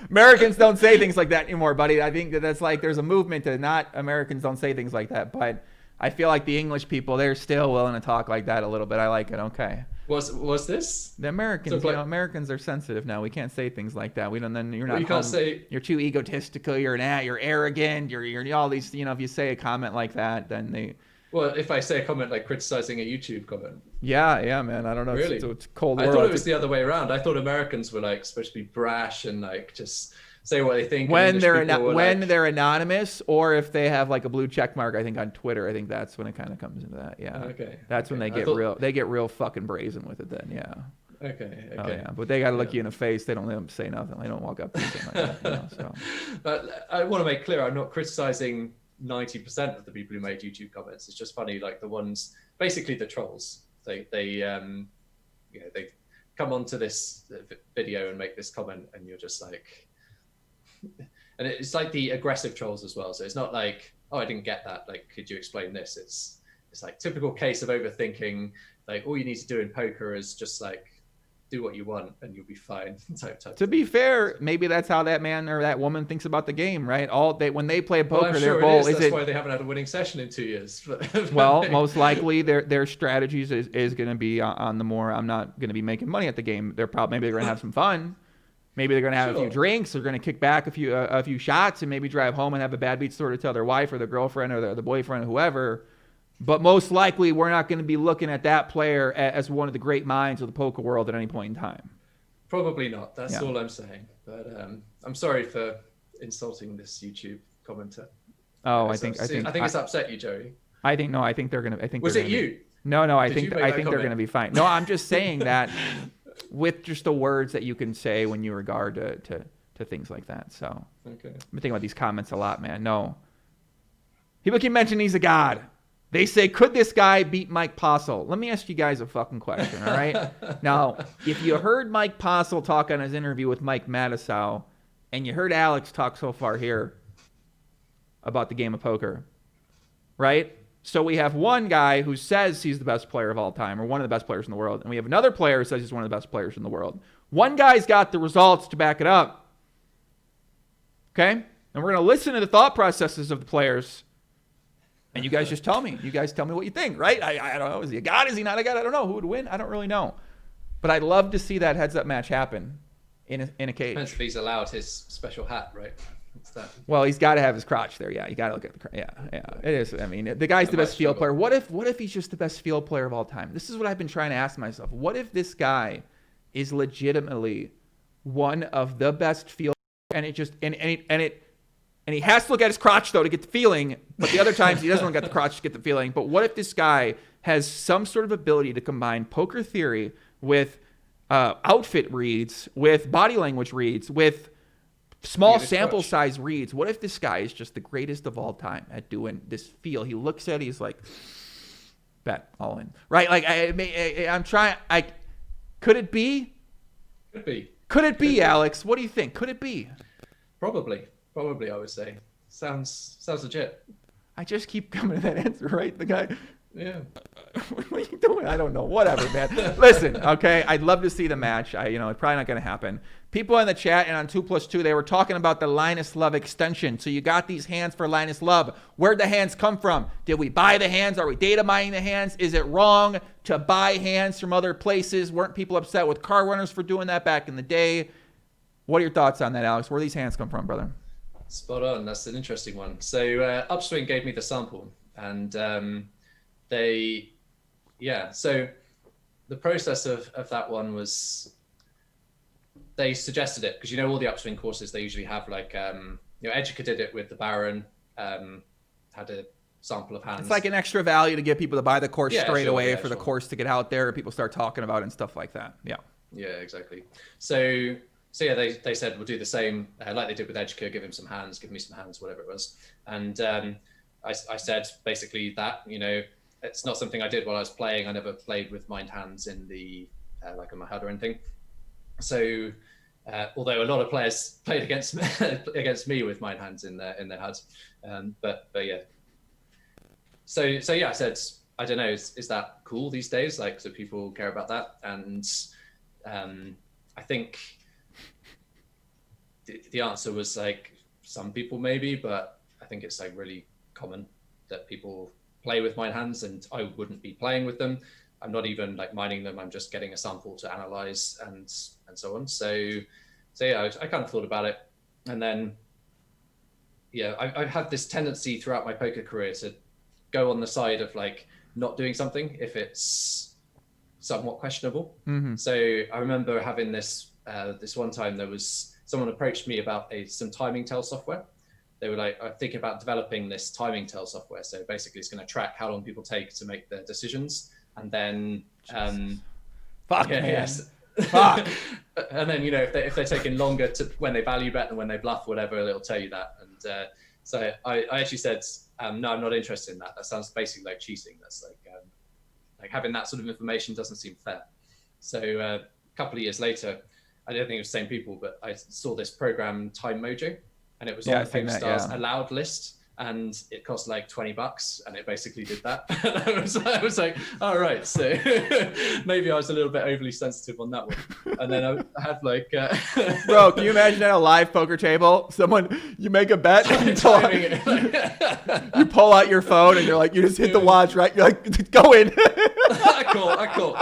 Americans don't say things like that anymore, buddy. I think that's like there's a movement to not Americans don't say things like that, but I feel like the English people, they're still willing to talk like that a little bit. I like it. Okay. Was this the Americans? So Americans are sensitive now. We can't say things like that. We don't. Then you're not. You can't say you're too egotistical. You're arrogant. You're all these. If you say a comment like that, then they. Well, if I say a comment like criticizing a YouTube comment. Yeah, man. I don't know. Really? It's cold world. I thought it was the other way around. I thought Americans were like supposed to be brash and like just say what they think. When they're anonymous, or if they have like a blue check mark, I think on Twitter, I think that's when it kind of comes into that. Yeah. Okay. That's when they get real. They get real fucking brazen with it. Then yeah. Okay. Oh, yeah. But they got to look you in the face. They don't say nothing. They don't walk up to you like that. So. But I want to make clear, I'm not criticizing 90% of the people who made YouTube comments. It's just funny, like the ones, basically the trolls. They come onto this video and make this comment, and you're just like, and it's like the aggressive trolls as well. So it's not like, oh, I didn't get that. Like, could you explain this? It's like typical case of overthinking. Like all you need to do in poker is just like do what you want and you'll be fine. To be fair, maybe that's how that man or that woman thinks about the game, right? When they play poker, well, their goal is that's why they haven't had a winning session in 2 years. Well, most likely their strategies is going to be on the more, I'm not going to be making money at the game. Maybe they're going to have some fun. Maybe they're going to have a few drinks. They're going to kick back a few shots and maybe drive home and have a bad beat story to tell their wife or their girlfriend or the boyfriend or whoever. But most likely, we're not going to be looking at that player as one of the great minds of the poker world at any point in time. Probably not. That's all I'm saying. But I'm sorry for insulting this YouTube commenter. Oh, I So think I think it's upset you, Joey. I think no. I think they're gonna. I think Was they're it gonna you? Be, no. I Did think you make I that think they're comment? gonna be fine. No, I'm just saying that with just the words that you can say when you regard to things like that. So Okay. I've been thinking about these comments a lot, man. No, people keep mentioning he's a god. They say, could this guy beat Mike Postle? Let me ask you guys a fucking question, all right? Now, if you heard Mike Postle talk on his interview with Mike Matusow, and you heard Alex talk so far here about the game of poker, right? So we have one guy who says he's the best player of all time, or one of the best players in the world, and we have another player who says he's one of the best players in the world. One guy's got the results to back it up, okay? And we're going to listen to the thought processes of the players. And you guys just tell me. You guys tell me what you think, right? I don't know. Is he a god? Is he not a god? I don't know. Who would win? I don't really know. But I'd love to see that heads-up match happen in a cage. Depends if he's allowed his special hat, right? What's that? Well, he's got to have his crotch there. Yeah, you got to look at the crotch. Yeah. It is. I mean, the guy's the best field player. What if he's just the best field player of all time? This is what I've been trying to ask myself. What if this guy is legitimately one of the best field, and he has to look at his crotch, though, to get the feeling. But the other times, he doesn't look at the crotch to get the feeling. But what if this guy has some sort of ability to combine poker theory with outfit reads, with body language reads, with small sample size reads? What if this guy is just the greatest of all time at doing this feel? He looks at it, he's like, bet, all in. Right? Like, I'm trying. Could it be? Could it be, Alex? What do you think? Could it be? Probably, I would say. Sounds legit. I just keep coming to that answer, right? The guy, Yeah. what are you doing? I don't know. Whatever, man. Listen, okay, I'd love to see the match. It's probably not going to happen. People in the chat and on 2+2, they were talking about the Linus Love extension. So you got these hands for Linus Love. Where'd the hands come from? Did we buy the hands? Are we data mining the hands? Is it wrong to buy hands from other places? Weren't people upset with car runners for doing that back in the day? What are your thoughts on that, Alex? Where do these hands come from, brother? Spot on. That's an interesting one. So Upswing gave me the sample, and so the process of that one was they suggested it because all the Upswing courses, they usually have like Educa did it with the Baron, had a sample of hands. It's like an extra value to get people to buy the course straight away for the sure. course to get out there. People start talking about it and stuff like that. Yeah. Yeah, exactly. So they said we'll do the same like they did with Educa, give him some hands, give me some hands, whatever it was. And I said basically that, it's not something I did while I was playing. I never played with mind hands in the like on my HUD or anything. So although a lot of players played against me with mind hands in their HUDs, but yeah. So yeah, I said I don't know, is that cool these days? Like, so people care about that, and I think the answer was like some people maybe, but I think it's like really common that people play with mind hands, and I wouldn't be playing with them. I'm not even like mining them. I'm just getting a sample to analyze and so on. So yeah, I kind of thought about it, and then yeah, I've had this tendency throughout my poker career to go on the side of like not doing something if it's somewhat questionable. Mm-hmm. So I remember having this one time there was someone approached me about some timing tell software. They were like, I'm thinking about developing this timing tell software. So basically it's going to track how long people take to make their decisions. And then, fuck, yeah, man. Yes. Fuck. And then, if they're taking longer to when they value bet than when they bluff, whatever, it'll tell you that. And so I actually said, no, I'm not interested in that. That sounds basically like cheating. That's like having that sort of information doesn't seem fair. So a couple of years later, I don't think it was the same people, but I saw this program Time Mojo, and it was on the PokerStars allowed list, and it cost like $20, and it basically did that. And I was like, all right, so maybe I was a little bit overly sensitive on that one. And then I had like, bro, can you imagine at a live poker table, you make a bet, and you pull out your phone, and you're like, you just hit the watch, right? You're like, go in. I call.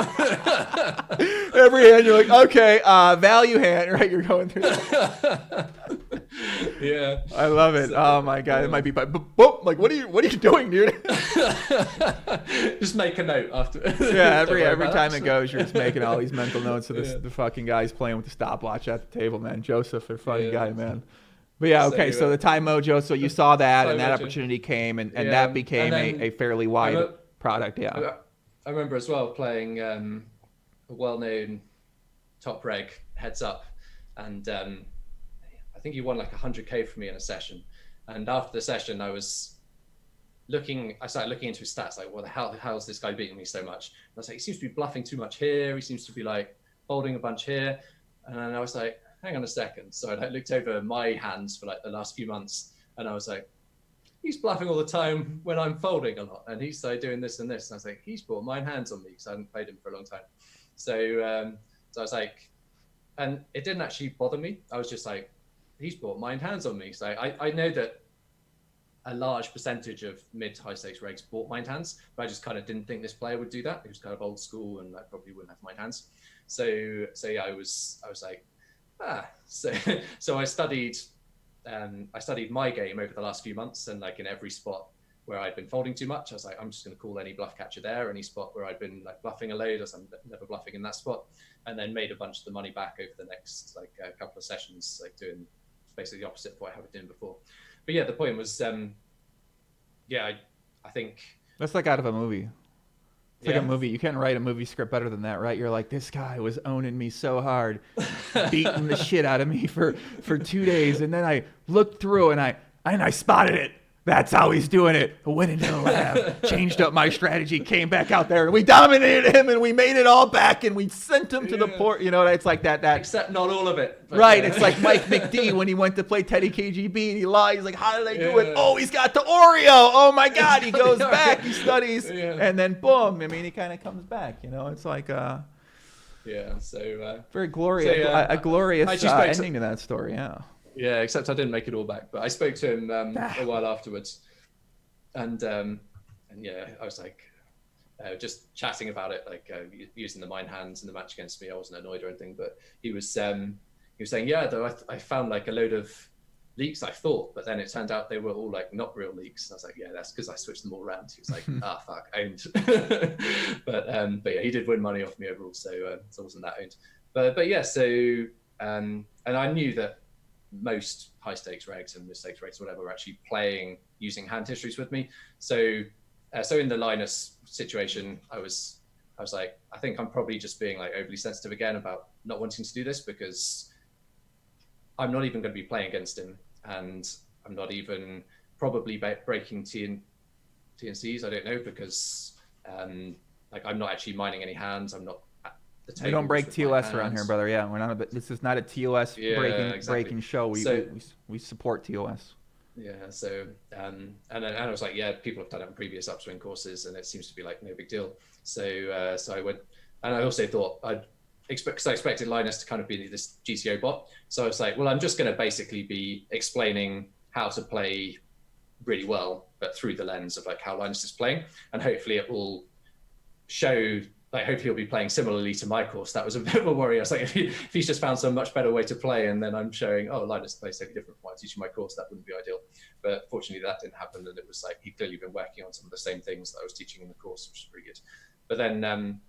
Every hand, you're like, okay, value hand, right? You're going through. Yeah, I love it. Oh my god, it might be, but like, what are you doing, dude? Just make a note after. Yeah, every time it goes, you're just making all these mental notes of the fucking guys playing with the stopwatch at the table, man. Joseph, a funny guy, man. But yeah, okay. So the Time Mojo. So you saw that, and that Mojo. opportunity came, and Yeah, that became and then a fairly wide product. Yeah. I remember as well playing a well-known top reg Heads Up, and I think he won like 100K for me in a session. And after the session, I started looking into his stats, like, what the hell is this guy beating me so much? And I was like, he seems to be bluffing too much here. He seems to be like folding a bunch here. And then I was like, hang on a second. So I like, looked over my hands for like the last few months, and I was like, he's bluffing all the time when I'm folding a lot, and he's started doing this and this. And I was like, he's brought mine hands on me because I hadn't played him for a long time. So I was like, and it didn't actually bother me. I was just like, he's brought mine hands on me. So I know that a large percentage of mid to high stakes regs bought mind hands, but I just kind of didn't think this player would do that. He was kind of old school, and I probably wouldn't have mind hands. So yeah, I was like, so I studied my game over the last few months, and like in every spot where I'd been folding too much, I was like, I'm just going to call any bluff catcher there. Any spot where I'd been like bluffing a load, I'm never bluffing in that spot, and then made a bunch of the money back over the next like a couple of sessions, like doing basically the opposite of what I had been doing before. But yeah, the point was, I think that's like out of a movie. It's like a movie. You can't write a movie script better than that, right? You're like, this guy was owning me so hard, beating the shit out of me for 2 days, and then I looked through and I spotted it. That's how he's doing it. I went into the lab, changed up my strategy, came back out there, and we dominated him, and we made it all back, and we sent him to the port. You know, it's like that. Except not all of it. Right. Yeah. It's like Mike McD when he went to play Teddy KGB, and he lied. He's like, how did I do it? Oh, he's got the Oreo. Oh, my God. He goes back. He studies. And then, boom. I mean, he kind of comes back. You know, it's like very glorious, a glorious ending to that story. Yeah. Yeah, except I didn't make it all back. But I spoke to him a while afterwards, and yeah, I was like, just chatting about it, like using the mind hands in the match against me. I wasn't annoyed or anything, but he was saying, yeah, though I found like a load of leaks, I thought, but then it turned out they were all like not real leaks. And I was like, yeah, that's because I switched them all around. He was like, fuck, owned. but yeah, he did win money off me overall, so it wasn't that owned. But yeah, so and I knew that most high stakes regs and mid stakes regs, whatever, were actually playing using hand histories with me. So in the Linus situation, I was like, I think I'm probably just being like overly sensitive again about not wanting to do this, because I'm not even going to be playing against him, and I'm not even probably breaking TNCs. I don't know, because like I'm not actually mining any hands. I'm not. We don't break TOS around here, brother. Yeah, we're not. This is not a TOS breaking show. We support TOS. Yeah. So and I was like, yeah, people have done it on previous upswing courses, and it seems to be like no big deal. So I went, and I also thought because I expected Linus to kind of be this GTO bot. So I was like, well, I'm just going to basically be explaining how to play really well, but through the lens of like how Linus is playing, and hopefully it will show. Like, hopefully he'll be playing similarly to my course. That was a bit of a worry. I was like, if he's just found some much better way to play, and then I'm showing, oh, Linus plays totally different from what I'm teaching my course, that wouldn't be ideal. But fortunately, that didn't happen, and it was like he'd clearly been working on some of the same things that I was teaching in the course, which is pretty good. But then,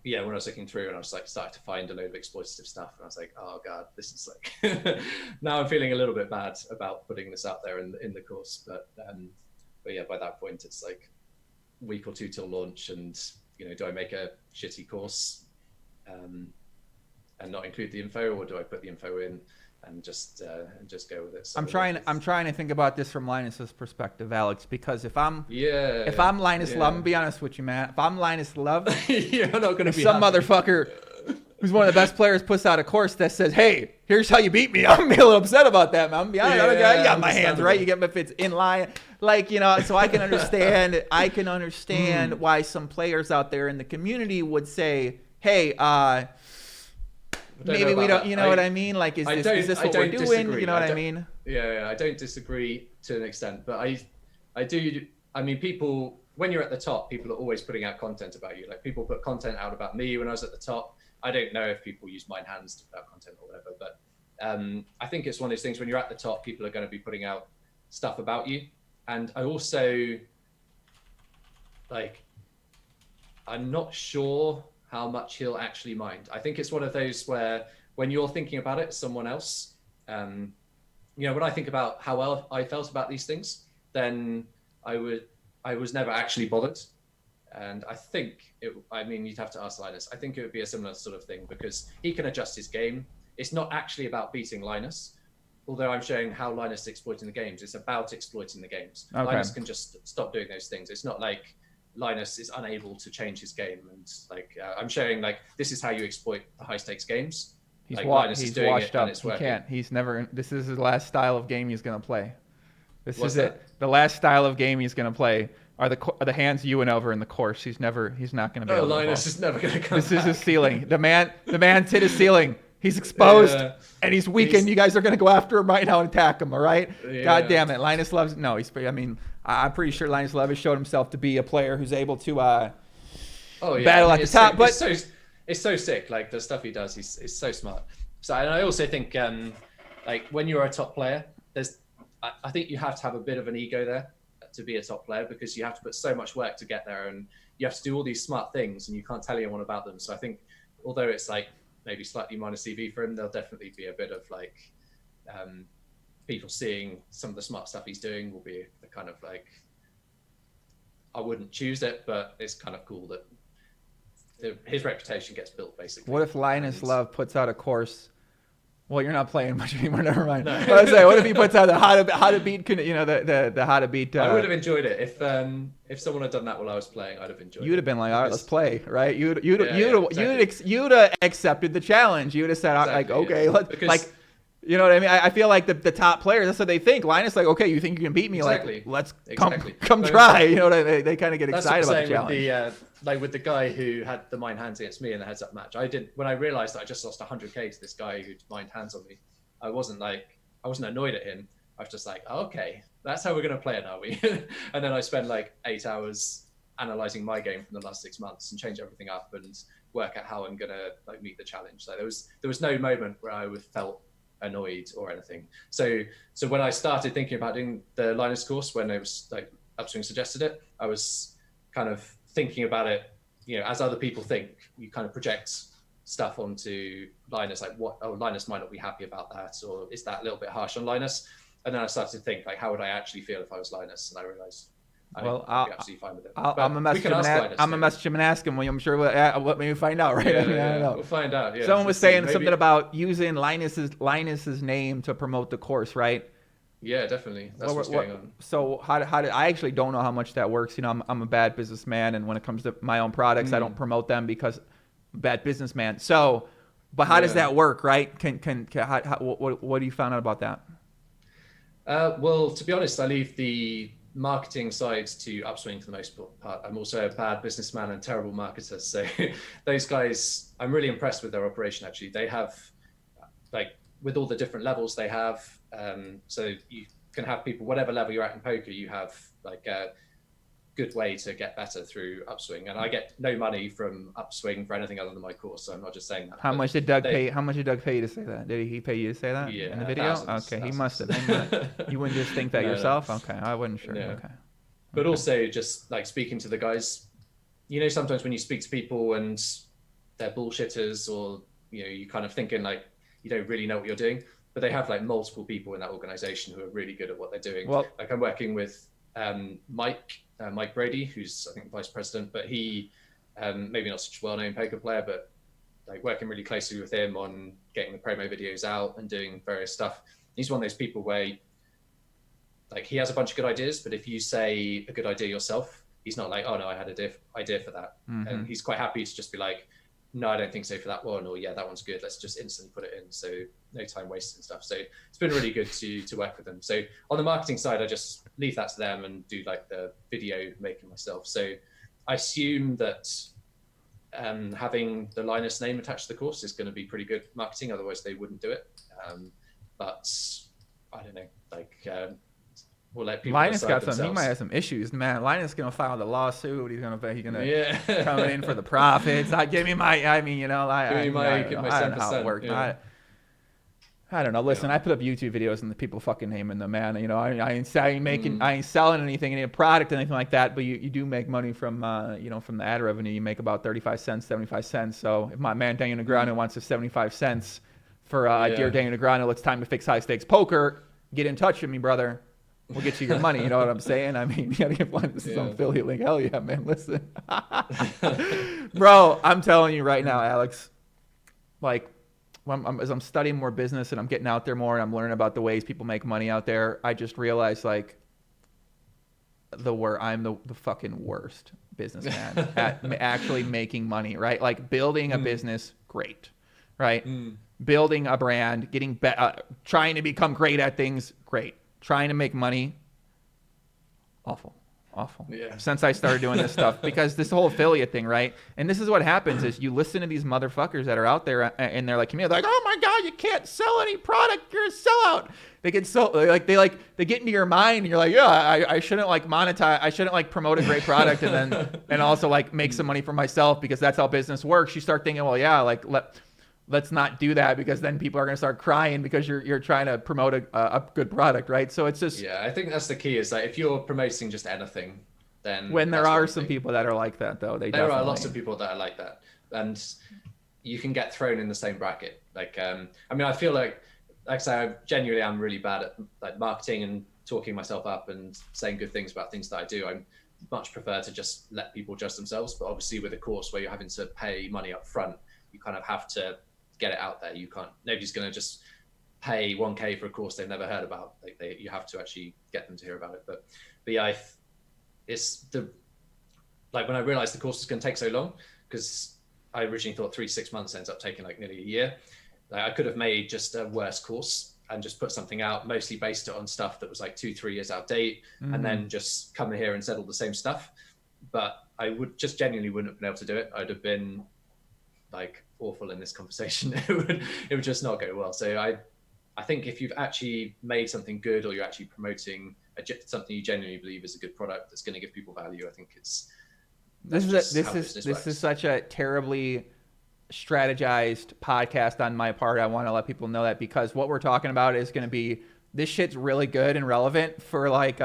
yeah, when I was looking through, and I was like, starting to find a load of exploitative stuff, and I was like, oh God, this is like, now I'm feeling a little bit bad about putting this out there in the course. But yeah, by that point, it's like a week or two till launch, and you know, do I make a shitty course and not include the info, or do I put the info in and just go with it? So I'm trying to think about this from Linus's perspective, Alex, because if I'm Linus Love, I'm gonna be honest with you, man. If I'm Linus Love, you're not gonna be some motherfucker who's one of the best players puts out a course that says, hey, here's how you beat me. I'm gonna be a little upset about that, man. I'm gonna be honest. I got my hands right. You get me if it's in line. Like, you know, so I can understand why some players out there in the community would say, hey, maybe we don't, you know what I mean? Like, is this what we're doing? You know what I mean? Yeah, I don't disagree to an extent, but I do. I mean, people, when you're at the top, people are always putting out content about you. Like, people put content out about me when I was at the top. I don't know if people use mind hands to put out content or whatever, but I think it's one of those things when you're at the top, people are going to be putting out stuff about you. And I also, like, I'm not sure how much he'll actually mind. I think it's one of those where when you're thinking about it, someone else, when I think about how well I felt about these things, then I was never actually bothered. And I think you'd have to ask Linus. I think it would be a similar sort of thing because he can adjust his game. It's not actually about beating Linus, although I'm showing how Linus is exploiting the games. It's about exploiting the games. Okay. Linus can just stop doing those things. It's not like Linus is unable to change his game. And I'm showing this is how you exploit the high stakes games. He's Linus is doing washed it up. and it's He working. can't. He's never. This is his last style of game he's gonna play. This What's is that? it. The last style of game he's gonna play are the hands you went over in the course. He's not gonna be able to Linus fall. is never going to come This back. is his ceiling. The man's hit his ceiling. He's exposed and he's weakened. You guys are going to go after him right now and attack him. All right. Yeah. God damn it. Linus Love's no. I'm pretty sure Linus Love has showed himself to be a player who's able to battle at the top. But it's so sick. Like the stuff he does, he's so smart. So and I also think when you're a top player, I think you have to have a bit of an ego there to be a top player because you have to put so much work to get there and you have to do all these smart things and you can't tell anyone about them. So I think although it's maybe slightly minus CV for him, there'll definitely be a bit of people seeing some of the smart stuff he's doing will be the kind of I wouldn't choose it, but it's kind of cool that his reputation gets built basically. What if Linus Love puts out a course? Well, you're not playing much anymore. Never mind. No. What if he puts out the how to beat? The how to beat. I would have enjoyed it if someone had done that while I was playing. I'd have enjoyed it. You'd have been like, all right, let's play, right? You'd Exactly. have accepted the challenge. You'd have said, Exactly, okay, yeah. let's you know what I mean? I feel like the top players, that's what they think. Linus, okay, you think you can beat me? Exactly. Let's Exactly. come try. You know what I mean? They kind of get That's excited what I'm about the saying challenge. with the guy who had the mind hands against me in the heads up match. When I realized that I just lost 100k to this guy who'd mind hands on me, I wasn't annoyed at him. I was just like, oh, okay, that's how we're going to play it, are we? And then I spent 8 hours analyzing my game from the last 6 months and change everything up and work out how I'm going to meet the challenge. So there was no moment where I felt annoyed or anything. So when I started thinking about doing the Linus course, when it was Upswing suggested it, I was kind of thinking about it, as other people think, you kind of project stuff onto Linus, Linus might not be happy about that, or is that a little bit harsh on Linus? And then I started to think how would I actually feel if I was Linus? And I realized I'd be absolutely fine with it. I'm gonna message him and ask him. I'm sure what maybe find out, right? Yeah, I don't know. We'll find out. Yeah. Someone was saying something about using Linus's name to promote the course, right? Yeah, definitely. That's what's going on. So how did I actually don't know how much that works. I'm a bad businessman, and when it comes to my own products, I don't promote them because I'm a bad businessman. So, but how does that work, right? What do you find out about that? Well, to be honest, I leave the marketing side to Upswing for the most part. I'm also a bad businessman and terrible marketer. So those guys, I'm really impressed with their operation. Actually, they have with all the different levels they have. So you can have people, whatever level you're at in poker, you have a good way to get better through Upswing. And I get no money from Upswing for anything other than my course. So I'm not just saying that. How much did Doug pay? How much did Doug pay you to say that? Did he pay you to say that in the video? Thousands. He must have. You wouldn't just think that yourself? Okay, I wasn't sure. No. Okay. But also just speaking to the guys, sometimes when you speak to people and they're bullshitters or, you kind of thinking you don't really know what you're doing, but they have multiple people in that organization who are really good at what they're doing. Well, I'm working with Mike Brady, who's I think vice president, but he maybe not such a well-known poker player, but working really closely with him on getting the promo videos out and doing various stuff. He's one of those people where he has a bunch of good ideas, but if you say a good idea yourself, he's not oh no, I had an idea for that. Mm-hmm. And he's quite happy to just be no, I don't think so for that one, or yeah, that one's good, let's just instantly put it in. So no time wasted and stuff. So it's been really good to work with them. So on the marketing side, I just leave that to them and do the video making myself. So I assume that having the Linus name attached to the course is going to be pretty good marketing, otherwise they wouldn't do it. But I don't know, we'll let people Linus got themselves. he might have some issues, man. Linus gonna file the lawsuit. He's gonna yeah. come in for the profits. Give me my. I mean, I don't know how it works. Yeah. I don't know. Listen, I put up YouTube videos and the people fucking naming them, man. I ain't selling anything, any product, anything like that. But you do make money from from the ad revenue. You make about 35 cents, 75 cents. So if my man Daniel Negreanu wants a 75 cents for Dear Daniel Negreanu, it's time to fix high stakes poker. get in touch with me, brother. We'll get you your money. You know what I'm saying? I mean, yeah, this is some affiliate link. Hell yeah, man. Listen. Bro, I'm telling you right now, Alex, like, as I'm studying more business and I'm getting out there more and I'm learning about the ways people make money out there, I just realized, like, I'm the fucking worst businessman at actually making money, right? Like, building a business, great, right? Building a brand, trying to become great at things, great. Trying to make money, awful. Yeah. Since I started doing this stuff, because this whole affiliate thing, right? And this is what happens is you listen to these motherfuckers that are out there and they're like, oh my God, you can't sell any product. You're a sellout. They get they get into your mind and you're like, yeah, I shouldn't like monetize. I shouldn't like promote a great product and also like make some money for myself because that's how business works. You start thinking, well, yeah, like let's not do that because then people are going to start crying because you're trying to promote a good product, right? So it's just... Yeah, I think that's the key is that if you're promoting just anything, then... When there are some people that are like that, though. There are lots of people that are like that. And you can get thrown in the same bracket. Like, I mean, I feel like I say, I genuinely am really bad at like marketing and talking myself up and saying good things about things that I do. I much prefer to just let people judge themselves. But obviously with a course where you're having to pay money up front, you kind of have to get it out there. Nobody's going to just pay 1K for a course they've never heard about. You have to actually get them to hear about it. But yeah, when I realized the course was going to take so long, because I originally thought 3 to 6 months, ends up taking like nearly a year. Like, I could have made just a worse course and just put something out, mostly based it on stuff that was like 2-3 years out of date, and then just come here and said all the same stuff. But I genuinely wouldn't have been able to do it. I'd have been like awful in this conversation. It would just not go well. So I think if you've actually made something good, or you're actually promoting something you genuinely believe is a good product that's going to give people value, I think this is such a terribly strategized podcast on my part. I want to let people know that, because what we're talking about is going to be, this shit's really good and relevant for like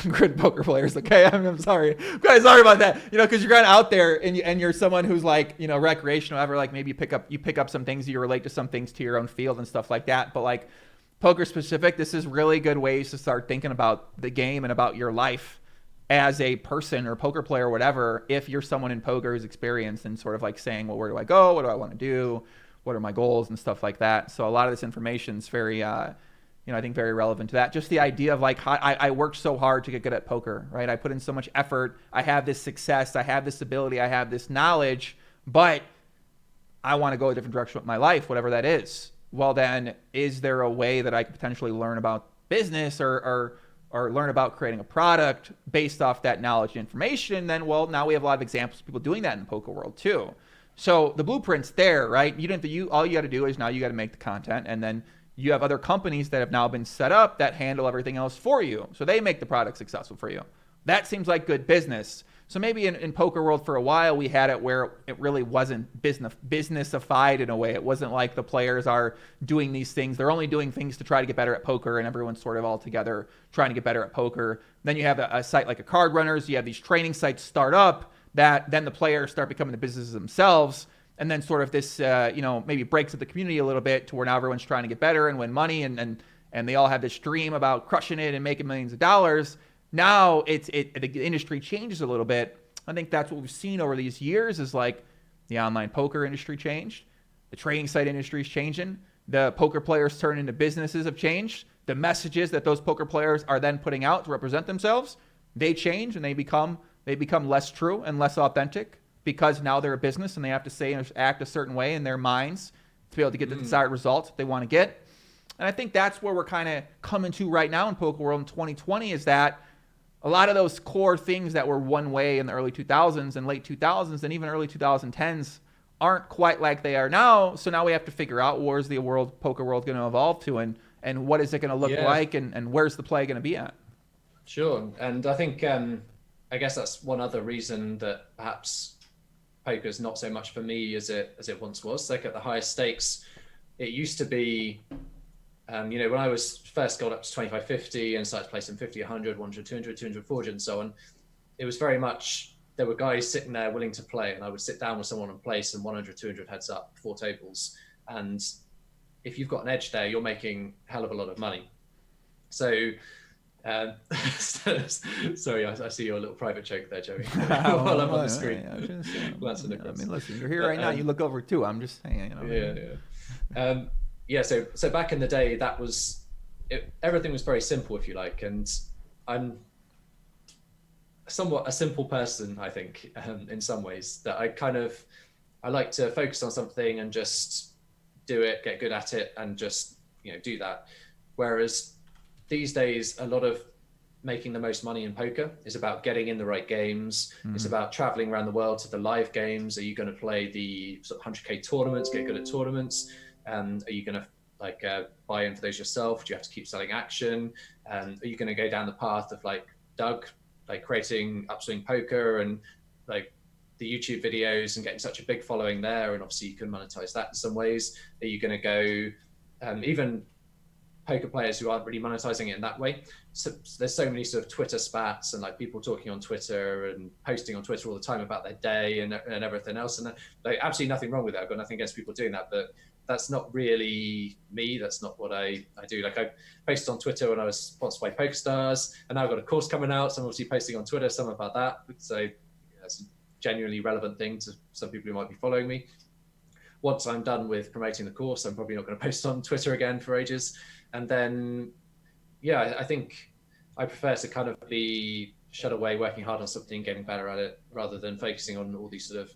good poker players. Okay, I'm sorry. I'm kind of sorry about that. You know, because you're kind of out there and you're someone who's like, you know, recreational, whatever. Like maybe you pick up some things, you relate to some things to your own field and stuff like that. But like poker specific, this is really good ways to start thinking about the game and about your life as a person or poker player or whatever. If you're someone in poker who's experienced and sort of like saying, well, where do I go? What do I want to do? What are my goals and stuff like that? So a lot of this information is very, I think very relevant to that. Just the idea of like, how I worked so hard to get good at poker, right? I put in so much effort. I have this success. I have this ability. I have this knowledge, but I want to go a different direction with my life, whatever that is. Well, then is there a way that I could potentially learn about business or learn about creating a product based off that knowledge and information? Then, well, now we have a lot of examples of people doing that in the poker world too. So the blueprint's there, right? All you got to do is now you got to make the content, and then you have other companies that have now been set up that handle everything else for you. So they make the product successful for you. That seems like good business. So maybe in poker world for a while, we had it where it really wasn't businessified in a way. It wasn't like the players are doing these things. They're only doing things to try to get better at poker, and everyone's sort of all together trying to get better at poker. Then you have a site like a Card Runners. You have these training sites start up that then the players start becoming the businesses themselves. And then sort of this, maybe breaks up the community a little bit to where now everyone's trying to get better and win money, and they all have this dream about crushing it and making millions of dollars. Now the industry changes a little bit. I think that's what we've seen over these years is like the online poker industry changed. The trading site industry is changing. The poker players turn into businesses have changed. The messages that those poker players are then putting out to represent themselves, they change and they become less true and less authentic, because now they're a business and they have to say and act a certain way in their minds to be able to get the desired results that they want to get. And I think that's where we're kind of coming to right now in poker world in 2020, is that a lot of those core things that were one way in the early 2000s and late 2000s and even early 2010s aren't quite like they are now. So now we have to figure out, where's the poker world going to evolve to, and what is it going to look like, and where's the play going to be at? Sure. And I think, I guess that's one other reason that perhaps poker is not so much for me as it once was. Like at the highest stakes, it used to be, when I was first got up to 25, 50 and started to play some 50, 100, 100, 200, 200, 400 and so on, it was very much, there were guys sitting there willing to play, and I would sit down with someone and play some 100, 200 heads up, 4 tables. And if you've got an edge there, you're making a hell of a lot of money. So, um, sorry, I see your little private joke there, Joey, Oh, while I'm on well, the screen. I was gonna say, Glancing I across. mean, listen, you're here But, right now. You look over too. I'm just saying, yeah, yeah. Yeah, so back in the day, that was it, everything was very simple, if you like, and I'm somewhat a simple person, I think, in some ways. That I like to focus on something and just do it, get good at it, and just do that. Whereas these days, a lot of making the most money in poker is about getting in the right games. It's about traveling around the world to the live games. Are you going to play the sort of 100K tournaments, get good at tournaments? And are you going to buy in for those yourself? Do you have to keep selling action? Are you going to go down the path of like Doug, like creating upswing poker and like the YouTube videos and getting such a big following there? And obviously you can monetize that in some ways. Are you going to go even poker players who aren't really monetizing it in that way? So there's so many sort of Twitter spats and like people talking on Twitter and posting on Twitter all the time about their day and everything else. And like absolutely nothing wrong with that. I've got nothing against people doing that, but that's not really me. That's not what I do. Like I posted on Twitter when I was sponsored by PokerStars, and now I've got a course coming out. So I'm obviously posting on Twitter some about that. So that's a genuinely relevant thing to some people who might be following me. Once I'm done with promoting the course, I'm probably not going to post on Twitter again for ages. And then, yeah, I think I prefer to kind of be shut away, working hard on something, getting better at it, rather than focusing on all these sort of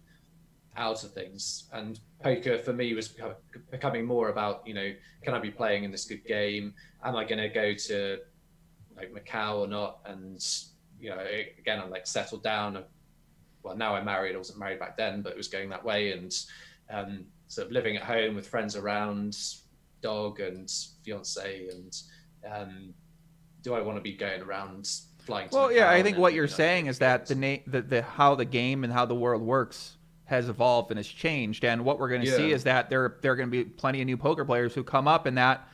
outer things. And poker for me was becoming more about, can I be playing in this good game? Am I going to go to like Macau or not? And, again, I'm like settled down. Well, now I'm married. I wasn't married back then, but it was going that way. And sort of living at home with friends around, dog and fiance, and do I want to be going around flying to well, Macau? yeah, I think what you're like, saying is that the how the game and how the world works has evolved and has changed, and what we're going to see is that there are going to be plenty of new poker players who come up, and that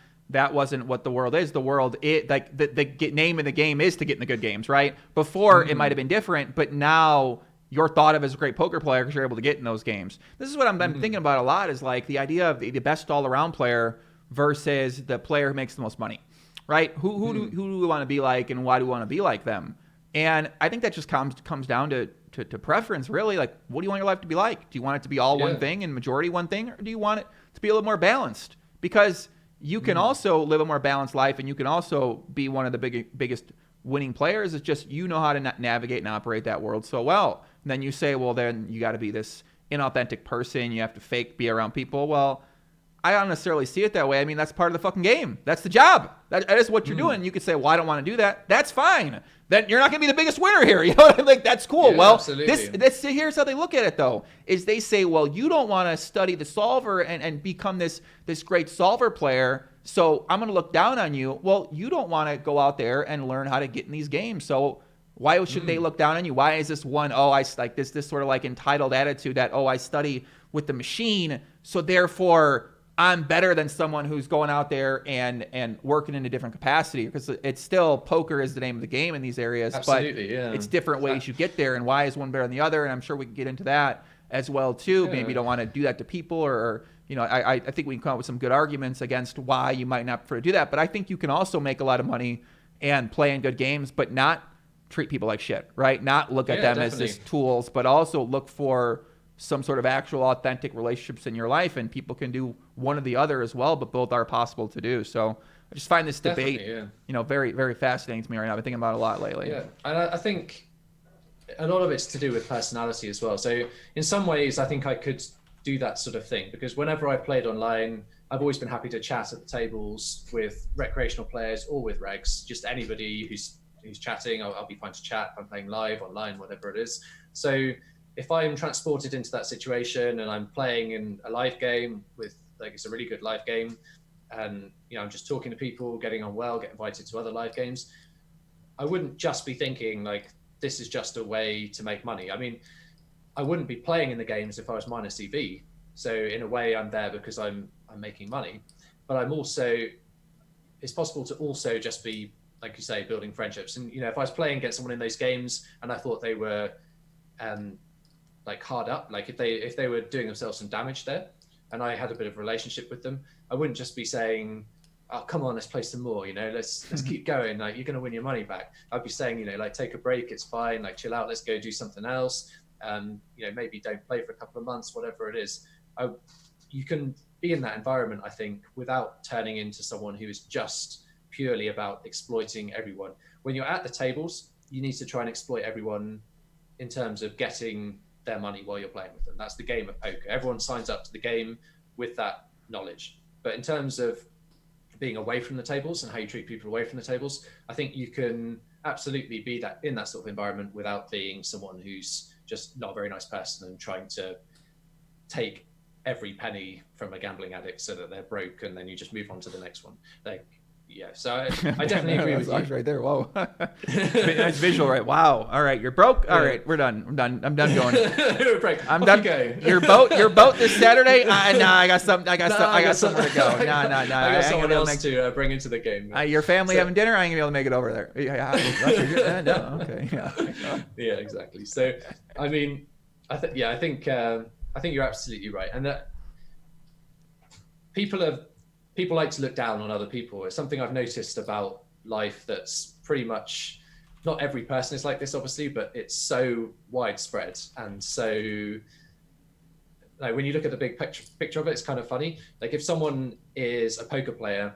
wasn't what the world is. The world, like the name of the game is to get in the good games, right? Before it might have been different, but now you're thought of as a great poker player because you're able to get in those games. This is what I'm thinking about a lot, is like the idea of the best all-around player versus the player who makes the most money, right? Who do we want to be like, and why do we want to be like them? And I think that just comes down to preference, really. Like, what do you want your life to be like? Do you want it to be all one thing and majority one thing, or do you want it to be a little more balanced? Because you can also live a more balanced life, and you can also be one of the biggest winning players. It's just you know how to navigate and operate that world so well. And then you say, well, then you got to be this inauthentic person. You have to be around people. Well, I don't necessarily see it that way. I mean, that's part of the fucking game. That's the job. That is what you're doing. You could say, well, I don't want to do that. That's fine. Then you're not going to be the biggest winner here. You know what I mean? Like, that's cool. Yeah, well, absolutely. here's how they look at it, though, is they say, well, you don't want to study the solver and become this great solver player, so I'm going to look down on you. Well, you don't want to go out there and learn how to get in these games. So why should they look down on you? Why is this one, I like this sort of like entitled attitude that, I study with the machine, so therefore I'm better than someone who's going out there and working in a different capacity? Because it's still, poker is the name of the game in these areas. Absolutely, but yeah. It's different ways you get there, and why is one better than the other? And I'm sure we can get into that as well too. Maybe you don't want to do that to people, or I think we can come up with some good arguments against why you might not prefer to do that. But I think you can also make a lot of money and play in good games, but not treat people like shit, right? Not look at them definitely. as just tools, but also look for some sort of actual authentic relationships in your life, and people can do one or the other as well, but both are possible to do. So I just find this debate, very, very fascinating to me right now. I've been thinking about it a lot lately. Yeah, and I think a lot of it's to do with personality as well. So in some ways, I think I could do that sort of thing, because whenever I played online, I've always been happy to chat at the tables with recreational players or with regs, just anybody who's chatting. I'll be fine to chat if I'm playing live, online, whatever it is. So if I'm transported into that situation and I'm playing in a live game with, like, it's a really good live game, and I'm just talking to people, getting on well, get invited to other live games, I wouldn't just be thinking like, this is just a way to make money. I mean, I wouldn't be playing in the games if I was minus EV. So in a way, I'm there because I'm making money, but I'm also, it's possible to also just be, like you say, building friendships. And if I was playing against someone in those games and I thought they were like hard up, like if they were doing themselves some damage there, and I had a bit of a relationship with them, I wouldn't just be saying, oh, come on, let's play some more, let's keep going, like you're going to win your money back. I'd be saying, like take a break, it's fine, like chill out, let's go do something else. Maybe don't play for a couple of months, whatever it is. You can be in that environment, I think, without turning into someone who is just purely about exploiting everyone. When you're at the tables, you need to try and exploit everyone in terms of getting their money while you're playing with them. That's the game of poker. Everyone signs up to the game with that knowledge. But in terms of being away from the tables and how you treat people away from the tables, I think you can absolutely be that in that sort of environment without being someone who's just not a very nice person and trying to take every penny from a gambling addict so that they're broke and then you just move on to the next one. So I definitely agree with you. Right there. Whoa. Nice visual, right? Wow. All right. You're broke. All right. We're done. I'm done going. I'm done. Your boat this Saturday. I got somewhere to go. I got someone else to bring into the game. Your family having dinner. I ain't gonna be able to make it over there. Okay. Yeah, exactly. So, I mean, I think you're absolutely right. And that people like to look down on other people. It's something I've noticed about life that's pretty much, not every person is like this, obviously, but it's so widespread. And so like, when you look at the big picture of it, it's kind of funny. Like if someone is a poker player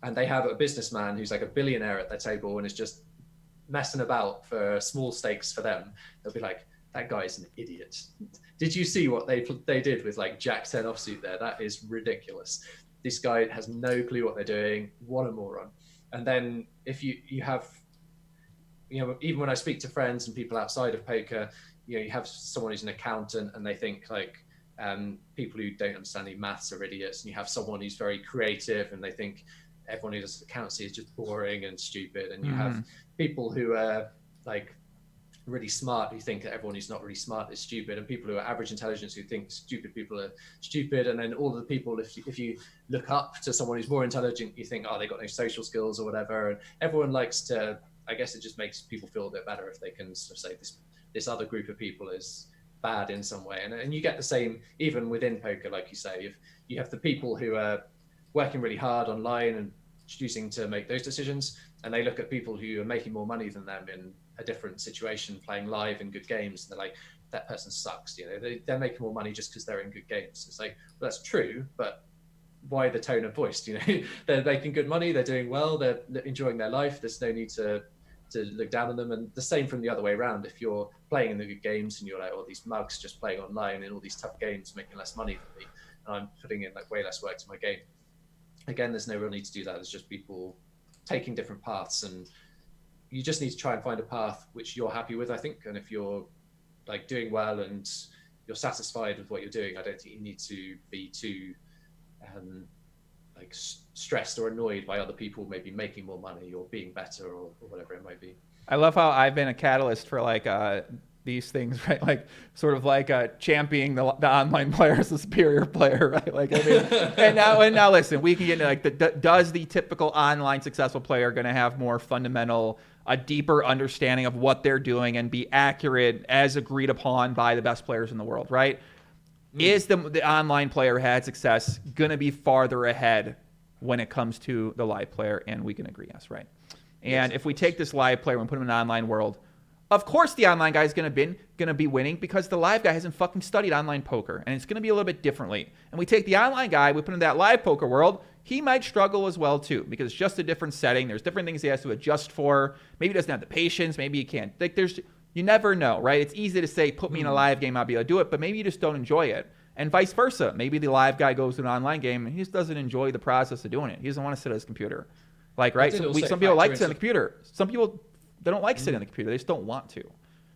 and they have a businessman who's like a billionaire at their table and is just messing about for small stakes for them, they'll be like, that guy's an idiot. Did you see what they did with like Jack 10 offsuit there? That is ridiculous. This guy has no clue what they're doing. What a moron. And then if you have, even when I speak to friends and people outside of poker, you have someone who's an accountant and they think like people who don't understand any maths are idiots. And you have someone who's very creative and they think everyone who does accountancy is just boring and stupid. And you have people who are like really smart who think that everyone who's not really smart is stupid, and people who are average intelligence who think stupid people are stupid. And then all of the people, if you look up to someone who's more intelligent, you think, oh, they got no social skills or whatever. And everyone likes to, I guess it just makes people feel a bit better if they can sort of say this other group of people is bad in some way. And you get the same even within poker, like you say. If you have the people who are working really hard online and choosing to make those decisions, and they look at people who are making more money than them in a different situation, playing live in good games, and they're like, that person sucks. They're making more money just because they're in good games. It's like, well, that's true, but why the tone of voice? They're making good money, they're doing well, they're enjoying their life. There's no need to look down on them. And the same from the other way around. If you're playing in the good games and you're like, oh, these mugs just playing online in all these tough games, making less money than me, and I'm putting in like way less work to my game. Again, there's no real need to do that. There's just people taking different paths, and you just need to try and find a path which you're happy with, I think. And if you're like doing well and you're satisfied with what you're doing, I don't think you need to be too like stressed or annoyed by other people maybe making more money or being better or whatever it might be. I love how I've been a catalyst for like these things, right? Like sort of like championing the online player as the superior player, right? Like, I mean, and now listen, we can get into like does the typical online successful player going to have more fundamental, a deeper understanding of what they're doing and be accurate as agreed upon by the best players in the world, right? Is the online player who had success going to be farther ahead when it comes to the live player? And we can agree, yes, right? And if we take this live player and put him in an online world, of course the online guy is going to be winning because the live guy hasn't fucking studied online poker, and it's going to be a little bit differently. And we take the online guy, we put him in that live poker world, he might struggle as well too because it's just a different setting. There's different things he has to adjust for. Maybe he doesn't have the patience. Maybe he can't. Like you never know, right? It's easy to say, put me in a live game, I'll be able to do it, but maybe you just don't enjoy it. And vice versa. Maybe the live guy goes to an online game and he just doesn't enjoy the process of doing it. He doesn't want to sit at his computer. Like, right? Some people like to sit on the computer. Some people, they don't like sitting on the computer. They just don't want to.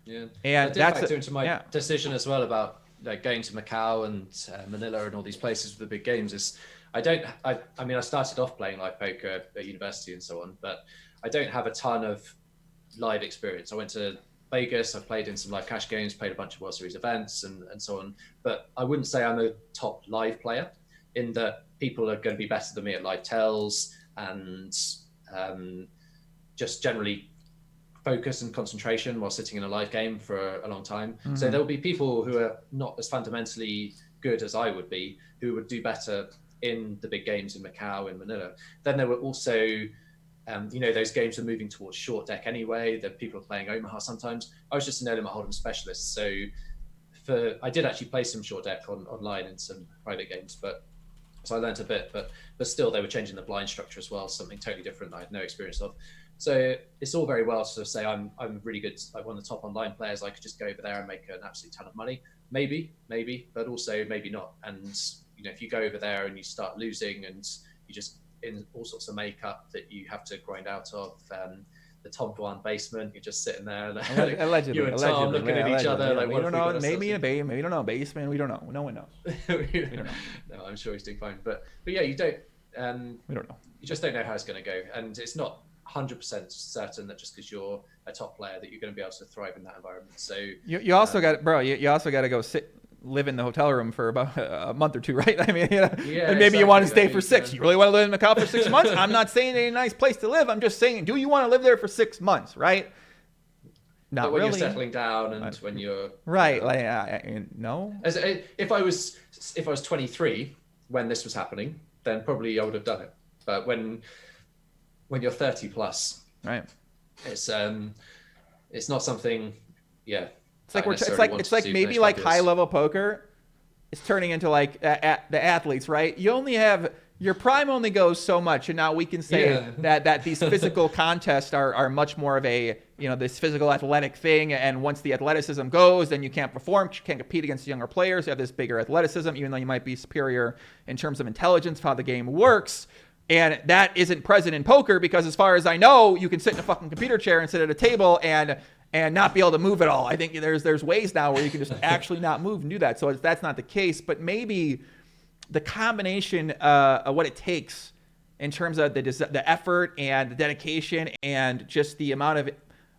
Yeah. And that's factor into my decision as well about like going to Macau and Manila and all these places with the big games is I started off playing live poker at university and so on, but I don't have a ton of live experience. I went to Vegas, I played in some live cash games, played a bunch of World Series events and so on, but I wouldn't say I'm a top live player in that people are going to be better than me at live tells and just generally focus and concentration while sitting in a live game for a long time. Mm-hmm. So there'll be people who are not as fundamentally good as I would be, who would do better in the big games in Macau and Manila. Then there were also those games were moving towards short deck anyway. The people are playing Omaha sometimes. I was just an element hold'em specialist, so I did actually play some short deck online in some private games, so I learned a bit. But still, they were changing the blind structure as well, something totally different that I had no experience of. So it's all very well to sort of say I'm really good, like one of the top online players. I could just go over there and make an absolute ton of money. Maybe, but also maybe not. And if you go over there and you start losing, and you just in all sorts of makeup that you have to grind out of the Tom Dwan basement, you're just sitting there, allegedly, you and Tom looking at each other, like, we what don't have we know, got maybe ourselves in a maybe don't know basement, we don't know, no one knows. we don't know. No, I'm sure he's doing fine, but yeah, you don't. We don't know. You just don't know how it's going to go, and it's not 100% certain that just because you're a top player that you're going to be able to thrive in that environment. So you also got, bro, you also got to go live in the hotel room for about a month or two, right? I mean, and maybe exactly. You want to stay for 6. You really want to live in Macau for 6 months? I'm not saying it's a nice place to live. I'm just saying, do you want to live there for 6 months, right? Not but when really. You're settling down and when you're right, no. If I was 23 when this was happening, then probably I would have done it. But when you're 30 plus, right, it's not something. Yeah. It's like maybe like high level poker is turning into like the athletes, right? You only have your prime only goes so much, and now we can say that these physical contests are much more of a this physical athletic thing, and once the athleticism goes, then you can't perform, you can't compete against younger players. You have this bigger athleticism, even though you might be superior in terms of intelligence, how the game works. And that isn't present in poker because, as far as I know, you can sit in a fucking computer chair and sit at a table and not be able to move at all. I think there's ways now where you can just actually not move and do that. So that's not the case, but maybe the combination of what it takes in terms of the effort and the dedication and just the amount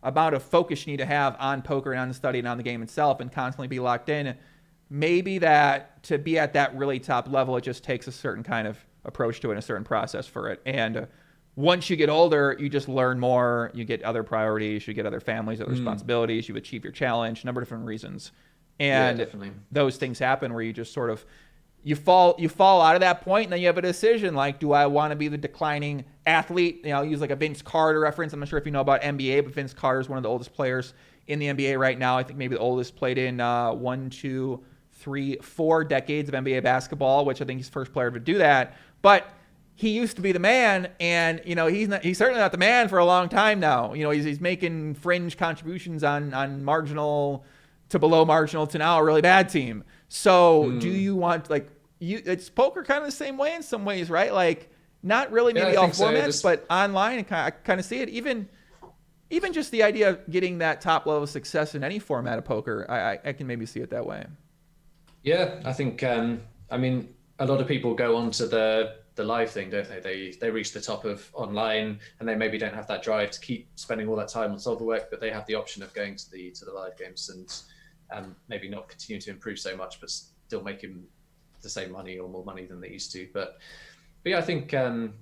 of focus you need to have on poker and on the study and on the game itself and constantly be locked in. Maybe that to be at that really top level, it just takes a certain kind of approach to it, a certain process for it. And once you get older, you just learn more. You get other priorities. You get other families, other responsibilities. You achieve your challenge, a number of different reasons. And those things happen where you just sort of, you fall out of that point, and then you have a decision like, do I want to be the declining athlete? I'll use like a Vince Carter reference. I'm not sure if you know about NBA, but Vince Carter is one of the oldest players in the NBA right now. I think maybe the oldest, played in 1, 2, 3, 4 decades of NBA basketball, which I think he's the first player to do that. But he used to be the man, and he's certainly not the man for a long time now. He's making fringe contributions on marginal to below marginal to now a really bad team. So do you want it's poker kind of the same way in some ways, right? Like not really maybe all formats, but online, and I kind of see it. Even just the idea of getting that top level of success in any format of poker, I can maybe see it that way. Yeah, I think a lot of people go on to the live thing, don't they? They reach the top of online, and they maybe don't have that drive to keep spending all that time on solver work, but they have the option of going to the live games and maybe not continue to improve so much, but still making the same money or more money than they used to. But yeah, I think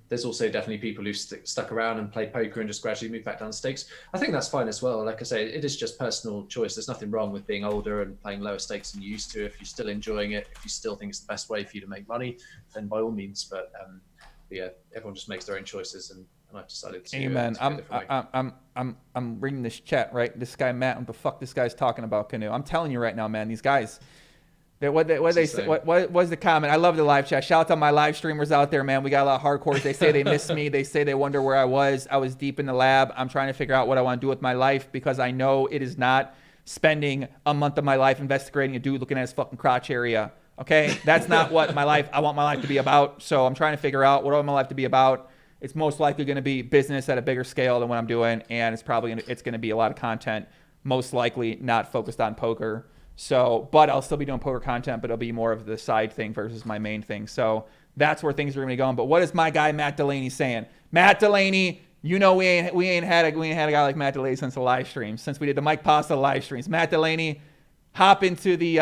there's also definitely people who stuck around and play poker and just gradually move back down the stakes. I think that's fine as well. Like I say, it is just personal choice. There's nothing wrong with being older and playing lower stakes than you used to. If you're still enjoying it, if you still think it's the best way for you to make money, then by all means. But yeah, everyone just makes their own choises, and I've decided to. Amen. I'm reading this chat, right? This guy Matt, what the fuck this guy's talking about canoe? I'm telling you right now, man. These guys. What was the comment? I love the live chat. Shout out to my live streamers out there, man. We got a lot of hardcores. They say they miss me. They say they wonder where I was. I was deep in the lab. I'm trying to figure out what I want to do with my life because I know it is not spending a month of my life investigating a dude looking at his fucking crotch area. Okay? That's not what I want my life to be about. So I'm trying to figure out what I want my life to be about. It's most likely going to be business at a bigger scale than what I'm doing, and it's going to be a lot of content, most likely not focused on poker. So, but I'll still be doing poker content, but it'll be more of the side thing versus my main thing. So that's where things are going to be going. But what is my guy Matt Delaney saying? Matt Delaney, we ain't had a guy like Matt Delaney since the live streams, since we did the Mike Pasta live streams. Matt Delaney, hop into the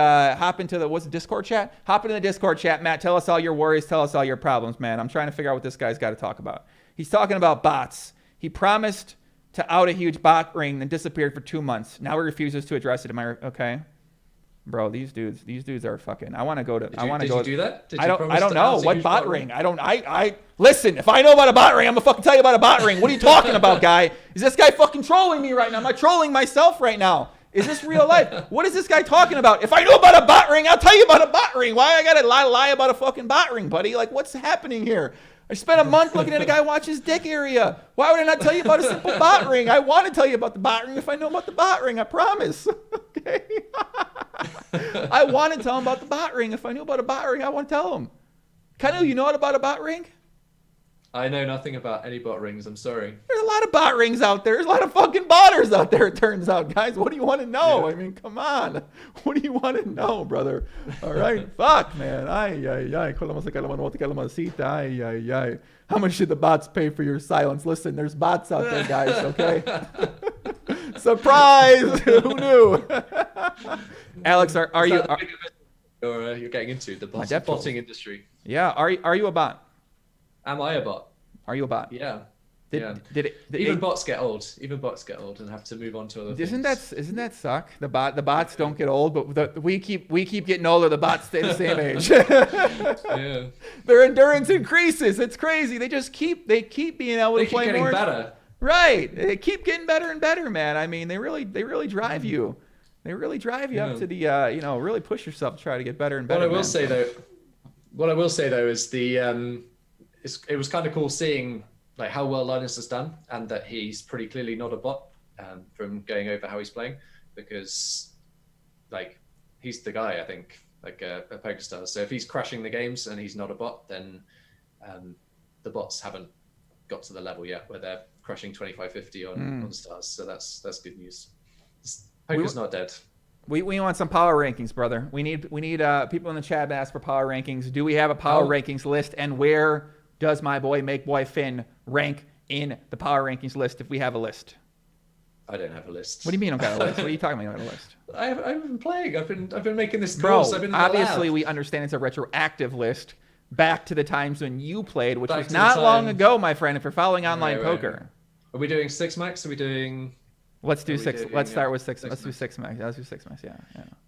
what's the Discord chat? Hop into the Discord chat, Matt. Tell us all your worries. Tell us all your problems, man. I'm trying to figure out what this guy's got to talk about. He's talking about bots. He promised to out a huge bot ring, then disappeared for 2 months. Now he refuses to address it. Am I okay? Bro, these dudes are fucking. I want to go to. Did I want to you go. do that? I don't know what bot ring. I listen. If I know about a bot ring, I'm gonna fucking tell you about a bot ring. What are you talking about, guy? Is this guy fucking trolling me right now? Am I trolling myself right now? Is this real life? What is this guy talking about? If I know about a bot ring, I'll tell you about a bot ring. Why I gotta lie about a fucking bot ring, buddy? Like, what's happening here? I spent a month looking at a guy watch his dick area. Why would I not tell you about a simple bot ring? I want to tell you about the bot ring if I know about the bot ring. I promise. Okay. I want to tell him about the bot ring. If I knew about a bot ring, I want to tell him. Kanu, you know what about a bot ring? I know nothing about any bot rings. I'm sorry. There's a lot of bot rings out there. There's a lot of fucking botters out there, it turns out, guys. What do you want to know? Yeah. I mean, come on. What do you want to know, brother? All right. Fuck, man. How much should the bots pay for your silence? Listen, there's bots out there, guys, okay? Surprise! Who knew? Alex, are you... You're getting into the botting industry. Yeah. Are you a bot? Am I a bot? Are you a bot? Yeah. Even bots get old. Even bots get old and have to move on to other things. Isn't that suck? The bots don't get old, but we keep getting older. The bots stay the same age. Yeah. Their endurance increases. It's crazy. They keep being able to play more. They keep getting better. Right. They keep getting better and better, man. I mean, they really drive you. They really drive you up to the really push yourself to try to get better and better. What I will say though is it was kind of cool seeing like how well Linus has done, and that he's pretty clearly not a bot from going over how he's playing, because like he's the guy, I think, like a PokerStars. So if he's crashing the games and he's not a bot, then the bots haven't got to the level yet where they're crushing 25-50 on stars. So that's good news. Poker's not dead. We want some power rankings, brother. We need people in the chat to ask for power rankings. Do we have a power rankings list, and where does my boy Make Boy Finn rank in the power rankings list if we have a list? I don't have a list. What do you mean you don't got a list? What are you talking about? You don't have a list? I've been playing. I've been making this course. Bro, I've been obviously we understand it's a retroactive list back to the times when you played, which Back was to not the long time- ago, my friend, if you're following online Right. poker. Are we doing 6 max? Are we doing Let's do six. doing, Let's start with six. six Let's do max? 6 max. Let's do 6 max. Yeah.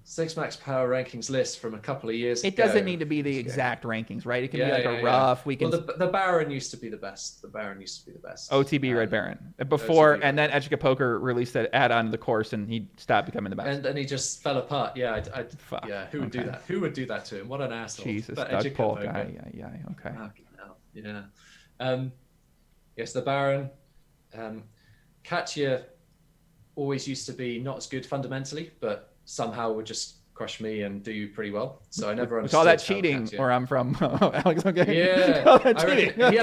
6 max power rankings list from a couple of years ago? It doesn't need to be the exact rankings, right? It can be like a yeah. rough. We can Well, the Baron used to be the best. The Baron used to be the best. OTB Red Baron before, OTB and then Educa Poker released an add-on to the course, and he stopped becoming the best. And then he just fell apart. Yeah, Fuck. yeah. Who would do that? Who would do that to him? What an asshole! Jesus, But Doug Educa Polk Poker. guy. Yeah. Okay. Fucking hell. Yeah. Yes, the Baron. Katya always used to be not as good fundamentally, but somehow would just crush me and do pretty well. So I never We understood. call that how cheating Katya- where I'm from. Alex, okay? Yeah, We call that I reckon cheating. he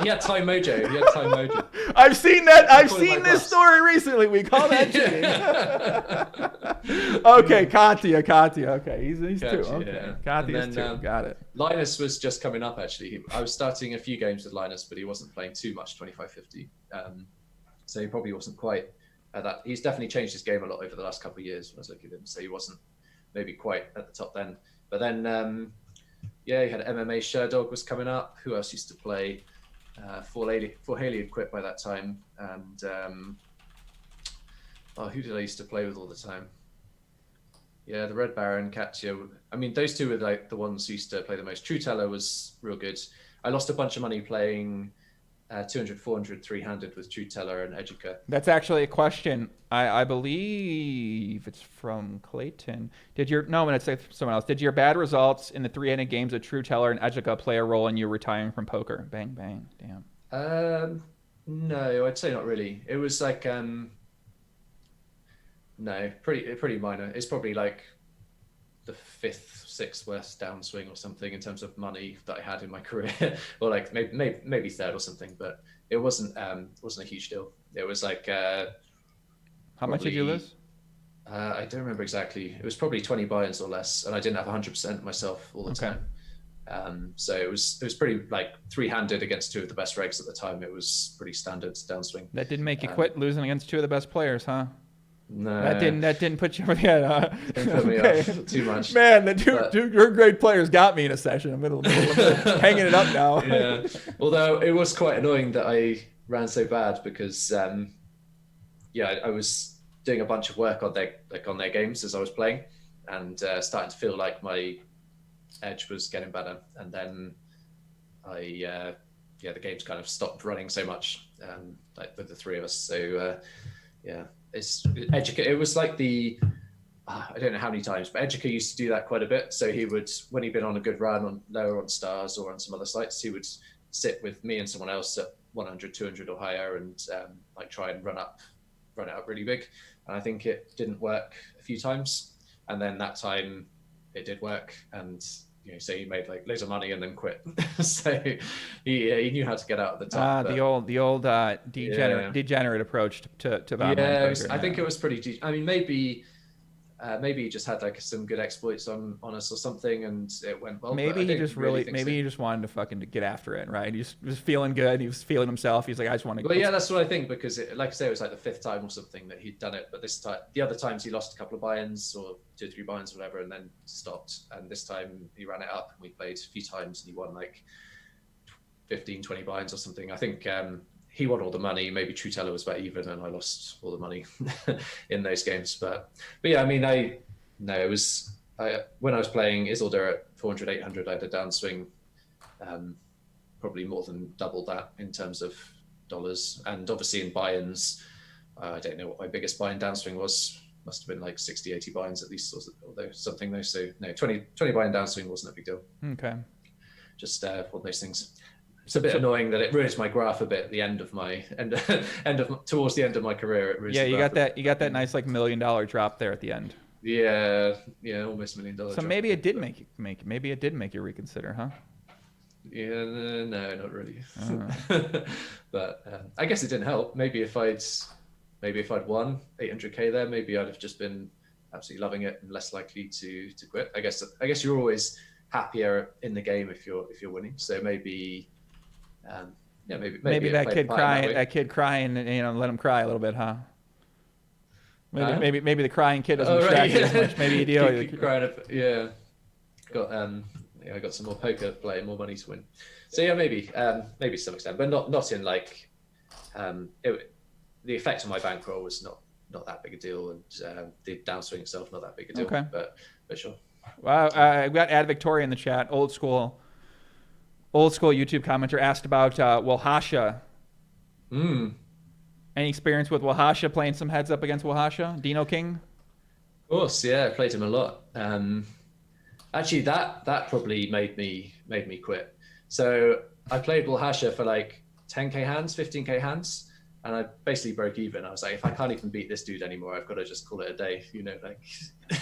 had time mojo. He had time mojo. I've seen that. I've Call it seen my this boss. story recently. We call that cheating. Okay, Katya. Okay, he's two. Katya, Okay, yeah. Katya's And two. then, Got it. Linus was just coming up actually. I was starting a few games with Linus, but he wasn't playing too much 25-50. So he probably wasn't quite at that. He's definitely changed his game a lot over the last couple of years when I was looking at him. So he wasn't maybe quite at the top then. But then, he had MMA Sherdog was coming up. Who else used to play? Haley had quit by that time. And who did I used to play with all the time? Yeah, the Red Baron, Katya. I mean, those two were like the ones who used to play the most. True Teller was real good. I lost a bunch of money playing 200, 400, 300 with True Teller and Educa. That's actually a question. I believe it's from Clayton. It's from someone else. Did your bad results in the 3-inning games of True Teller and Educa play a role in you retiring from poker? Bang, bang. Damn. No, I'd say not really. It was like, no, pretty minor. It's probably like the 5th, 6th worst downswing or something in terms of money that I had in my career, or like maybe 3rd or something. But it wasn't a huge deal. It was like How much did you lose? I don't remember exactly. It was probably 20 buy-ins or less, and I didn't have 100% myself all the time. So it was pretty like 3-handed against 2 of the best regs at the time. It was pretty standard downswing. That didn't make you quit losing against 2 of the best players, huh? No, That didn't put you over the head, huh? Didn't put me off too much. Man, the two great players got me in a session. I'm hanging it up now. Yeah. Although it was quite annoying that I ran so bad because, I was doing a bunch of work on their games as I was playing, and starting to feel like my edge was getting better. And then the games kind of stopped running so much, like with the three of us. So it was like I don't know how many times, but Educa used to do that quite a bit. So he would, when he'd been on a good run on lower on Stars or on some other sites, he would sit with me and someone else at 100, 200 or higher, and like try and run it up really big. And I think it didn't work a few times, and then that time it did work, and so he made like loads of money and then quit. So he knew how to get out of the top. The old degenerate approach to online poker. I think it was pretty. I mean, maybe he just had like some good exploits on us or something, and it went well. Maybe he just wanted to fucking get after it, right? He just was feeling good. He was feeling himself. He's like, I just want to. Well, yeah, that's what I think, because like I say, it was like the fifth time or something that he'd done it. But this time, the other times he lost a couple of buy-ins or 2 or 3 buy-ins or whatever, and then stopped. And this time he ran it up, and we played a few times, and he won like 15, 20 buy-ins or something. I think he won all the money. Maybe Truteller was about even, and I lost all the money in those games. But yeah, I mean, it was when I was playing Isildur at 400, 800, I had a downswing, probably more than double that in terms of dollars. And obviously in buy-ins, I don't know what my biggest buy-in downswing was. Must have been like 60, 80 buy-ins at least, although something though. So no, 20 buy-in downswing wasn't a big deal. Okay. Just one of those things. It's a bit annoying that it ruins my graph a bit at the end of my towards the end of my career. It ruins you got that nice like $1 million drop there at the end. Yeah, almost $1 million. So maybe it did maybe it did make you reconsider, huh? Yeah, no, not really. But I guess it didn't help. Maybe if I'd won 800k there, maybe I'd have just been absolutely loving it and less likely to quit. I guess you're always happier in the game if you're winning. So maybe. Maybe that kid crying, let him cry a little bit, huh? Maybe the crying kid doesn't distract you as much. Maybe you do. Keep crying up, yeah. I got some more poker play, more money to win. So yeah, maybe to some extent, but not in like the effect on my bankroll was not that big a deal, and the downswing itself not that big a deal. Okay, but sure. Well, I got Ad Victoria in the chat, old school YouTube commenter, asked about Walhasha. Any experience with Walhasha, playing some heads up against Walhasha? Dino King? Of course, yeah, I played him a lot. Actually, that probably made me quit. So I played Walhasha for like 10k hands, 15k hands, and I basically broke even. I was like, if I can't even beat this dude anymore, I've got to just call it a day. Like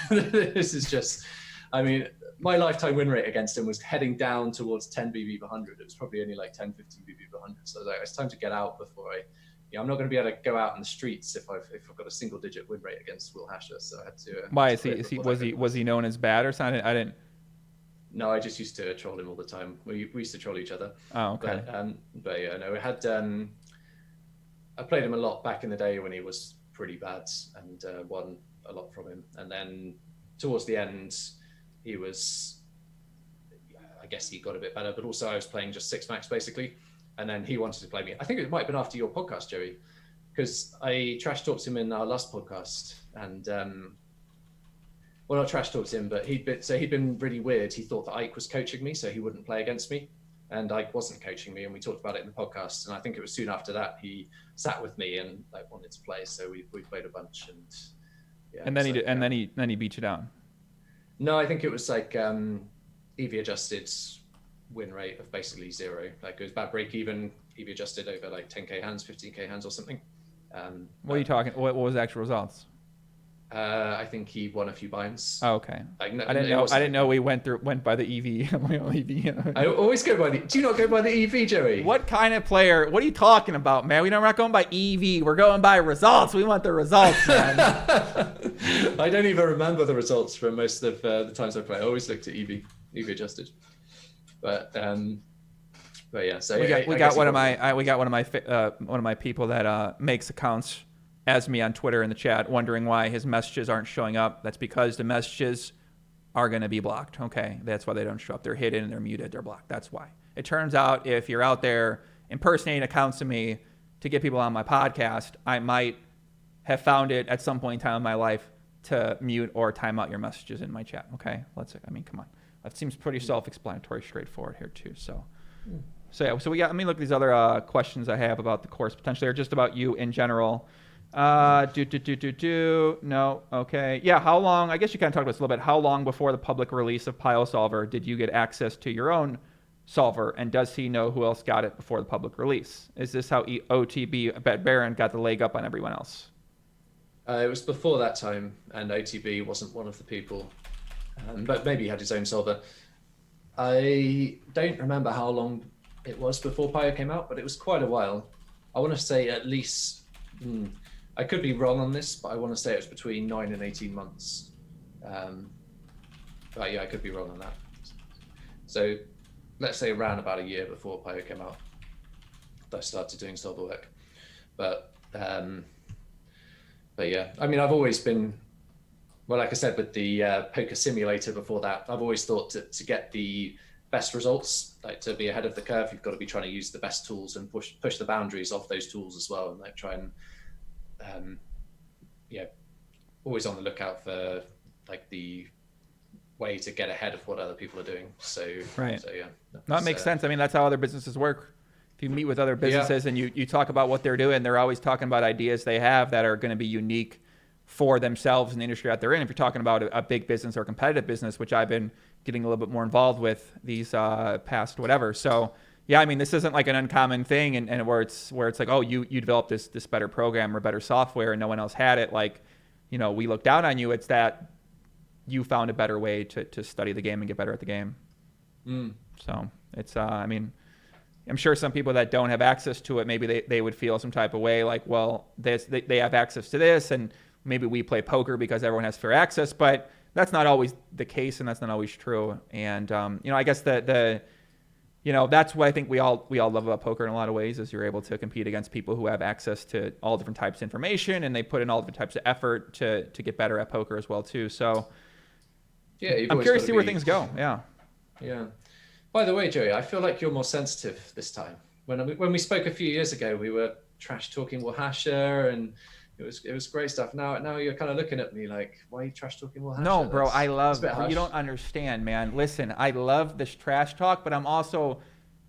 this is just. I mean, my lifetime win rate against him was heading down towards 10 BB per 100. It was probably only like 10, 15 BB per 100. So I was like, it's time to get out before I'm not going to be able to go out in the streets if I've got a single digit win rate against Walhasha. So I had to. Why was he known as bad or something? I didn't. No, I just used to troll him all the time. We used to troll each other. Oh, okay. But yeah, no, we had. I played him a lot back in the day when he was pretty bad, and won a lot from him. And then towards the end, he was, I guess he got a bit better, but also I was playing just 6 max basically. And then he wanted to play me. I think it might have been after your podcast, Joey, because I trash talked him in our last podcast, and well, not trash talked him, but he'd been really weird. He thought that Ike was coaching me, so he wouldn't play against me, and Ike wasn't coaching me, and we talked about it in the podcast. And I think it was soon after that he sat with me and like wanted to play, so we played a bunch, and yeah. And then he beat you down. No, I think it was like EV adjusted win rate of basically 0. Like it was about break even, EV adjusted over like 10k hands, 15k hands or something. What are you talking? What was the actual results? I think he won a few buy-ins. Oh, okay. Like, I didn't know we went by the EV. I always go by the. Do you not go by the EV, Joey? What kind of player? What are you talking about, man? We're not going by EV. We're going by results. We want the results, man. I don't even remember the results from most of the times I play. I always looked at EV adjusted. But yeah. So we got one of my people that makes accounts as me on Twitter in the chat, wondering why his messages aren't showing up. That's because the messages are going to be blocked. Okay, that's why they don't show up. They're hidden, they're muted, they're blocked. That's why. It turns out if you're out there impersonating accounts of me to get people on my podcast, I might have found it at some point in time in my life to mute or time out your messages in my chat. Okay, come on. That seems pretty self-explanatory, straightforward here too. So we got. Let me look at these other questions I have about the course potentially, or just about you in general. No. Okay. Yeah. How long? I guess you kind of talked about this a little bit. How long before the public release of Pile Solver did you get access to your own solver, and does he know who else got it before the public release? Is this how OTB Baron got the leg up on everyone else? It was before that time, and OTB wasn't one of the people, but maybe he had his own solver. I don't remember how long it was before Pio came out, but it was quite a while. I want to say at least, I could be wrong on this, but I want to say it was between 9 and 18 months. But yeah, I could be wrong on that. So let's say around about a year before Pio came out, I started doing solver work. But yeah, I mean, I've always been, well, like I said, with the poker simulator before that, I've always thought to get the best results, like to be ahead of the curve, you've got to be trying to use the best tools and push the boundaries of those tools as well, and like try and always on the lookout for like the way to get ahead of what other people are doing. So right. So yeah, that makes sense. I mean, that's how other businesses work. If you meet with other businesses and you talk about what they're doing, they're always talking about ideas they have that are going to be unique for themselves and the industry that they're in. If you're talking about a big business or a competitive business, which I've been getting a little bit more involved with these past whatever. So yeah, I mean, this isn't like an uncommon thing, and where it's like, oh, you developed this better program or better software and no one else had it. Like, you know, we look down on you. It's that you found a better way to study the game and get better at the game. So it's, I mean, I'm sure some people that don't have access to it, maybe they would feel some type of way like, well, they have access to this, and maybe we play poker because everyone has fair access, but that's not always the case, and that's not always true. And I guess that's what I think we all love about poker in a lot of ways, is you're able to compete against people who have access to all different types of information, and they put in all different types of effort to get better at poker as well too. So yeah, I'm curious to see where things go. Yeah. By the way, Joey, I feel like you're more sensitive this time. When we spoke a few years ago, we were trash talking Wahasha, and it was great stuff. Now you're kind of looking at me like, why are you trash talking Wahasha? No, bro, I love. You don't understand, man. Listen, I love this trash talk, but I'm also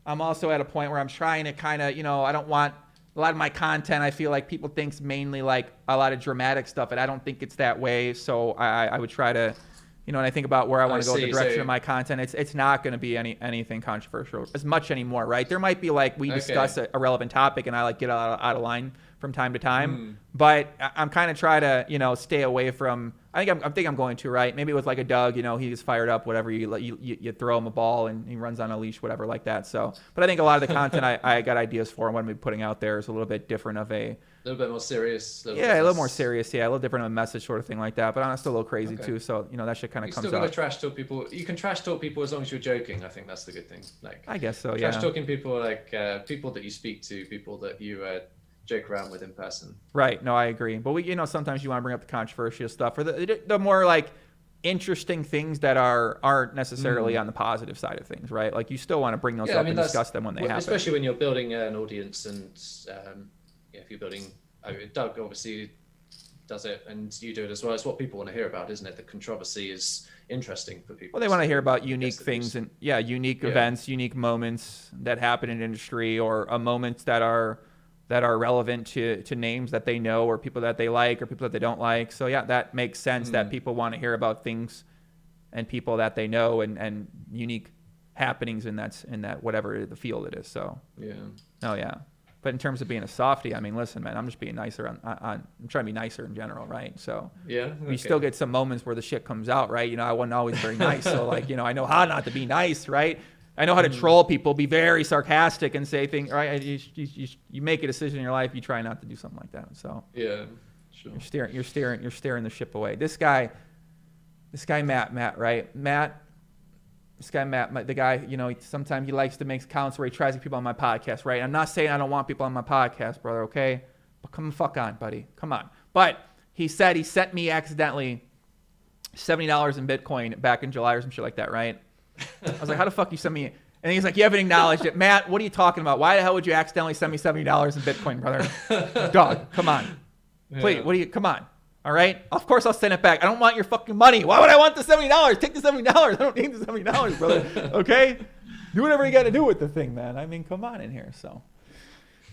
at a point where I'm trying to kind of, I don't want a lot of my content. I feel like people think's mainly like a lot of dramatic stuff, and I don't think it's that way. So I would try to. And I think about where I want to go in the direction of my content. It's not going to be anything controversial as much anymore, right? There might be like we discuss a relevant topic and I like get out of line from time to time, but I'm kind of trying to stay away from. I think I'm going to, right? Maybe with like a Doug, he's fired up, whatever. You throw him a ball and he runs on a leash, whatever, like that. So, but I think a lot of the content I got ideas for and what I'm gonna be putting out there is a little bit different of a little bit more serious. A little more serious. Yeah, a little different of a message sort of thing like that. But I'm still a little crazy too. So that shit kind of comes out. You still got to trash talk people. You can trash talk people as long as you're joking. I think that's the good thing. Like I guess so. Trash talking people like people that you speak to, people that you joke around with in person. Right. No, I agree. But we, sometimes you want to bring up the controversial stuff or the more like interesting things that aren't necessarily on the positive side of things, right? Like you still want to bring those up and discuss them when they happen. Especially when you're building an audience, and if you're building, Doug obviously does it, and you do it as well. It's what people want to hear about, isn't it? The controversy is interesting for people. Well, they want to hear about unique things and unique events, unique moments that happen in industry, or moments that are relevant to names that they know or people that they like or people that they don't like. So yeah, that makes sense that people want to hear about things and people that they know and unique happenings in that whatever the field it is. So yeah. But in terms of being a softie, I mean, listen, man, I'm just being nicer I'm trying to be nicer in general, right? So you still get some moments where the shit comes out, right? I wasn't always very nice. So like, I know how not to be nice, right? I know how to troll people, be very sarcastic and say things, right? You make a decision in your life, you try not to do something like that. So yeah, sure. You're steering the ship away. This guy Matt, right? This guy Matt, the guy, sometimes he likes to make accounts where he tries to get people on my podcast, right? I'm not saying I don't want people on my podcast, brother, okay? But come the fuck on, buddy. Come on. But he said he sent me accidentally $70 in Bitcoin back in July or some shit like that, right? I was like, how the fuck you send me? And he's like, you haven't acknowledged it. Matt, what are you talking about? Why the hell would you accidentally send me $70 in Bitcoin, brother? Dog, come on. Please, come on. All right. Of course I'll send it back. I don't want your fucking money. Why would I want the $70? Take the $70. I don't need the $70, brother. Okay. Do whatever you got to do with the thing, man. I mean, come on in here. So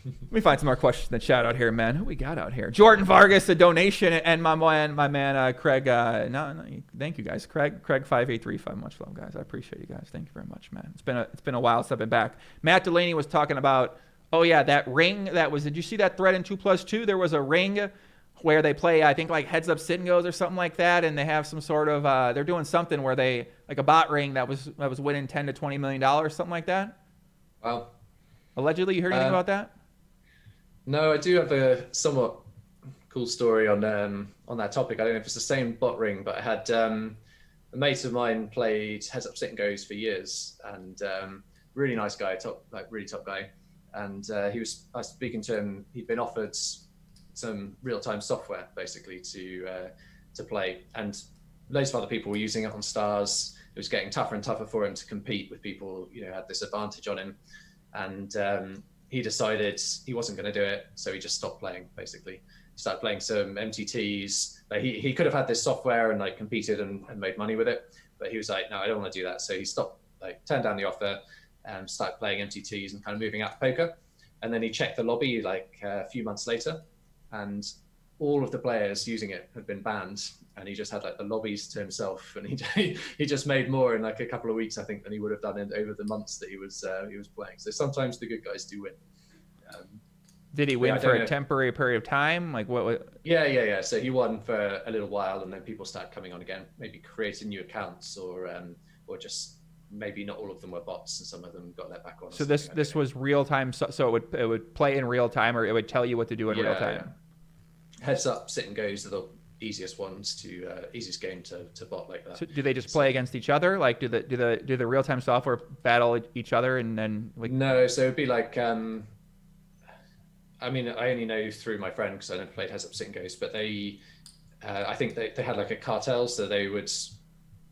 let me find some more questions in the chat out here, man. Who we got out here? Jordan Vargas, a donation, and my man Craig. No, thank you guys. Craig 5835. Much love, guys. I appreciate you guys. Thank you very much, man. It's been a while since I've been back. Matt Delaney was talking about, oh yeah, that ring that was. Did you see that thread in 2+2? There was a ring where they play, I think, like heads up, sit and goes or something like that, and they have some sort of they're doing something where they like a bot ring that was winning $10 to $20 million, something like that. Wow. Allegedly, you heard anything about that? No, I do have a somewhat cool story on that topic. I don't know if it's the same bot ring, but I had a mate of mine played heads up, sit and goes for years, and really nice guy, really top guy, and I was speaking to him. He'd been offered some real-time software basically to play, and loads of other people were using it on stars. It was getting tougher and tougher for him to compete with people, had this advantage on him, and he decided he wasn't going to do it, so he just stopped playing. Basically, he started playing some MTTs. He could have had this software and like competed and made money with it, but he was like, no, I don't want to do that. So he stopped, turned down the offer, and started playing MTTs and kind of moving out to poker. And then he checked the lobby a few months later, and all of the players using it had been banned, and he just had the lobbies to himself, and he just made more in a couple of weeks, I think, than he would have done over the months that he was playing. So sometimes the good guys do win. Did he win for a temporary period of time? Like what? Yeah. So he won for a little while, and then people started coming on again, maybe creating new accounts, or just maybe not all of them were bots, and some of them got let back on. So this was real time. So it would play in real time, or it would tell you what to do in real time. Yeah. Heads up, sit and goes are the easiest ones easiest game to bot like that. So do they just play against each other? Like do the real time software battle each other and then like? No, so it'd be like I mean, I only know through my friend because I never played heads up, sit and goes, but I think they had a Cartels, so they would,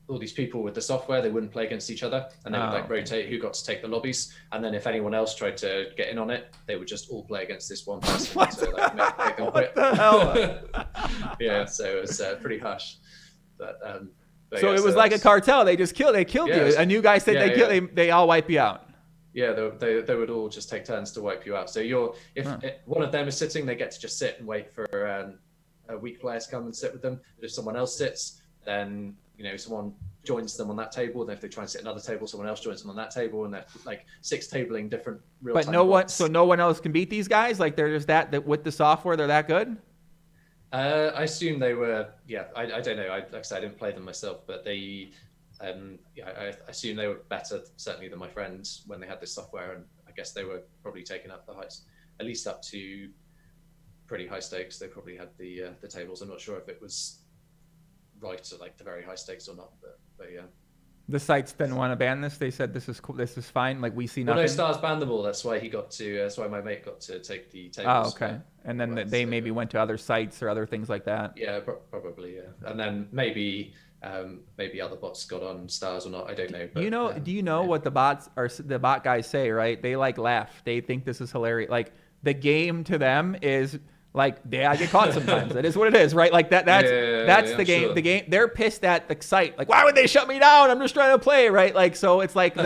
all these people with the software, they wouldn't play against each other, and they would rotate who got to take the lobbies, and then if anyone else tried to get in on it, they would just all play against this one person to make them quit. What the hell? Yeah, so it was pretty harsh. But so it was like a cartel. They killed you. A new guy said they all wipe you out. Yeah, they would all just take turns to wipe you out. So if one of them is sitting, they get to just sit and wait for a weak player to come and sit with them. But if someone else sits, then someone joins them on that table. Then if they try and sit at another table, someone else joins them on that table, and they're like 6 tabling different real-time. But no one else can beat these guys. Like they're just that with the software, they're that good. I assume they were. Yeah, I don't know. Like I said, I didn't play them myself, but they. I assume they were better, certainly, than my friends when they had this software, and I guess they were probably taking up the heights, at least up to pretty high stakes. They probably had the tables. I'm not sure if it was right at the very high stakes or not, but yeah. The sites didn't want to ban this. They said this is cool. This is fine. Like we see nothing. Well, no, Stars banned them all. That's why he got to. That's why my mate got to take the tables. Oh, okay. And then they maybe went to other sites or other things like that. Yeah, probably. Yeah, and then maybe other bots got on Stars or not. I don't know. But, do you know what the bot guys say? Right? They laugh. They think this is hilarious. Like the game to them is. Like I get caught sometimes. That is what it is, right? Like that's the game. Sure. The game. They're pissed at the site. Like, why would they shut me down? I'm just trying to play, right? Like, so it's like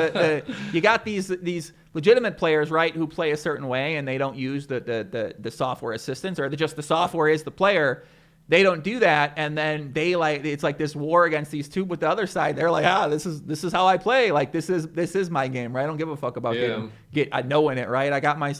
you got these legitimate players, right, who play a certain way and they don't use the software assistance, or just the software is the player. They don't do that, and then it's like this war against these two. With the other side, they're like, this is how I play. Like this is my game, right? I don't give a fuck about knowing it, right? I got my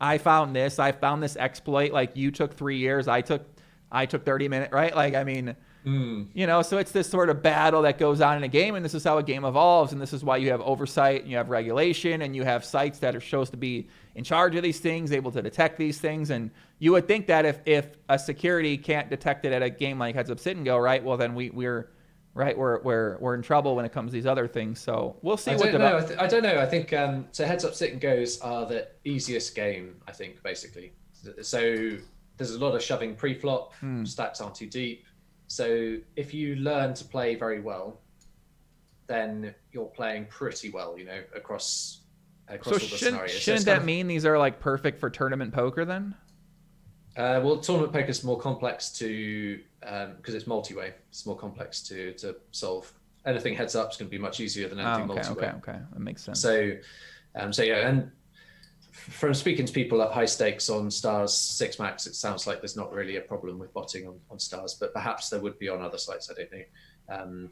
I found this exploit. Like you took 3 years, I took 30 minutes, right? Like, I mean, so it's this sort of battle that goes on in a game, and this is how a game evolves, and this is why you have oversight, and you have regulation, and you have sites that are supposed to be in charge of these things, able to detect these things, and you would think that if a security can't detect it at a game like Heads Up Sit and Go, right? Well, then we're in trouble when it comes to these other things. So we'll see. I don't know. I think so. Heads Up, Sit and Goes are the easiest game, I think, basically. So there's a lot of shoving pre-flop. Stacks aren't too deep. So if you learn to play very well, then you're playing pretty well, across all the scenarios. Shouldn't that mean these are like perfect for tournament poker then? Well, tournament poker is more complex to because it's multi-way. It's more complex to solve. Anything heads up is going to be much easier than anything multi-way. Okay. That makes sense. So yeah, and from speaking to people at high stakes on Stars 6 Max, it sounds like there's not really a problem with botting on Stars, but perhaps there would be on other sites. I don't know.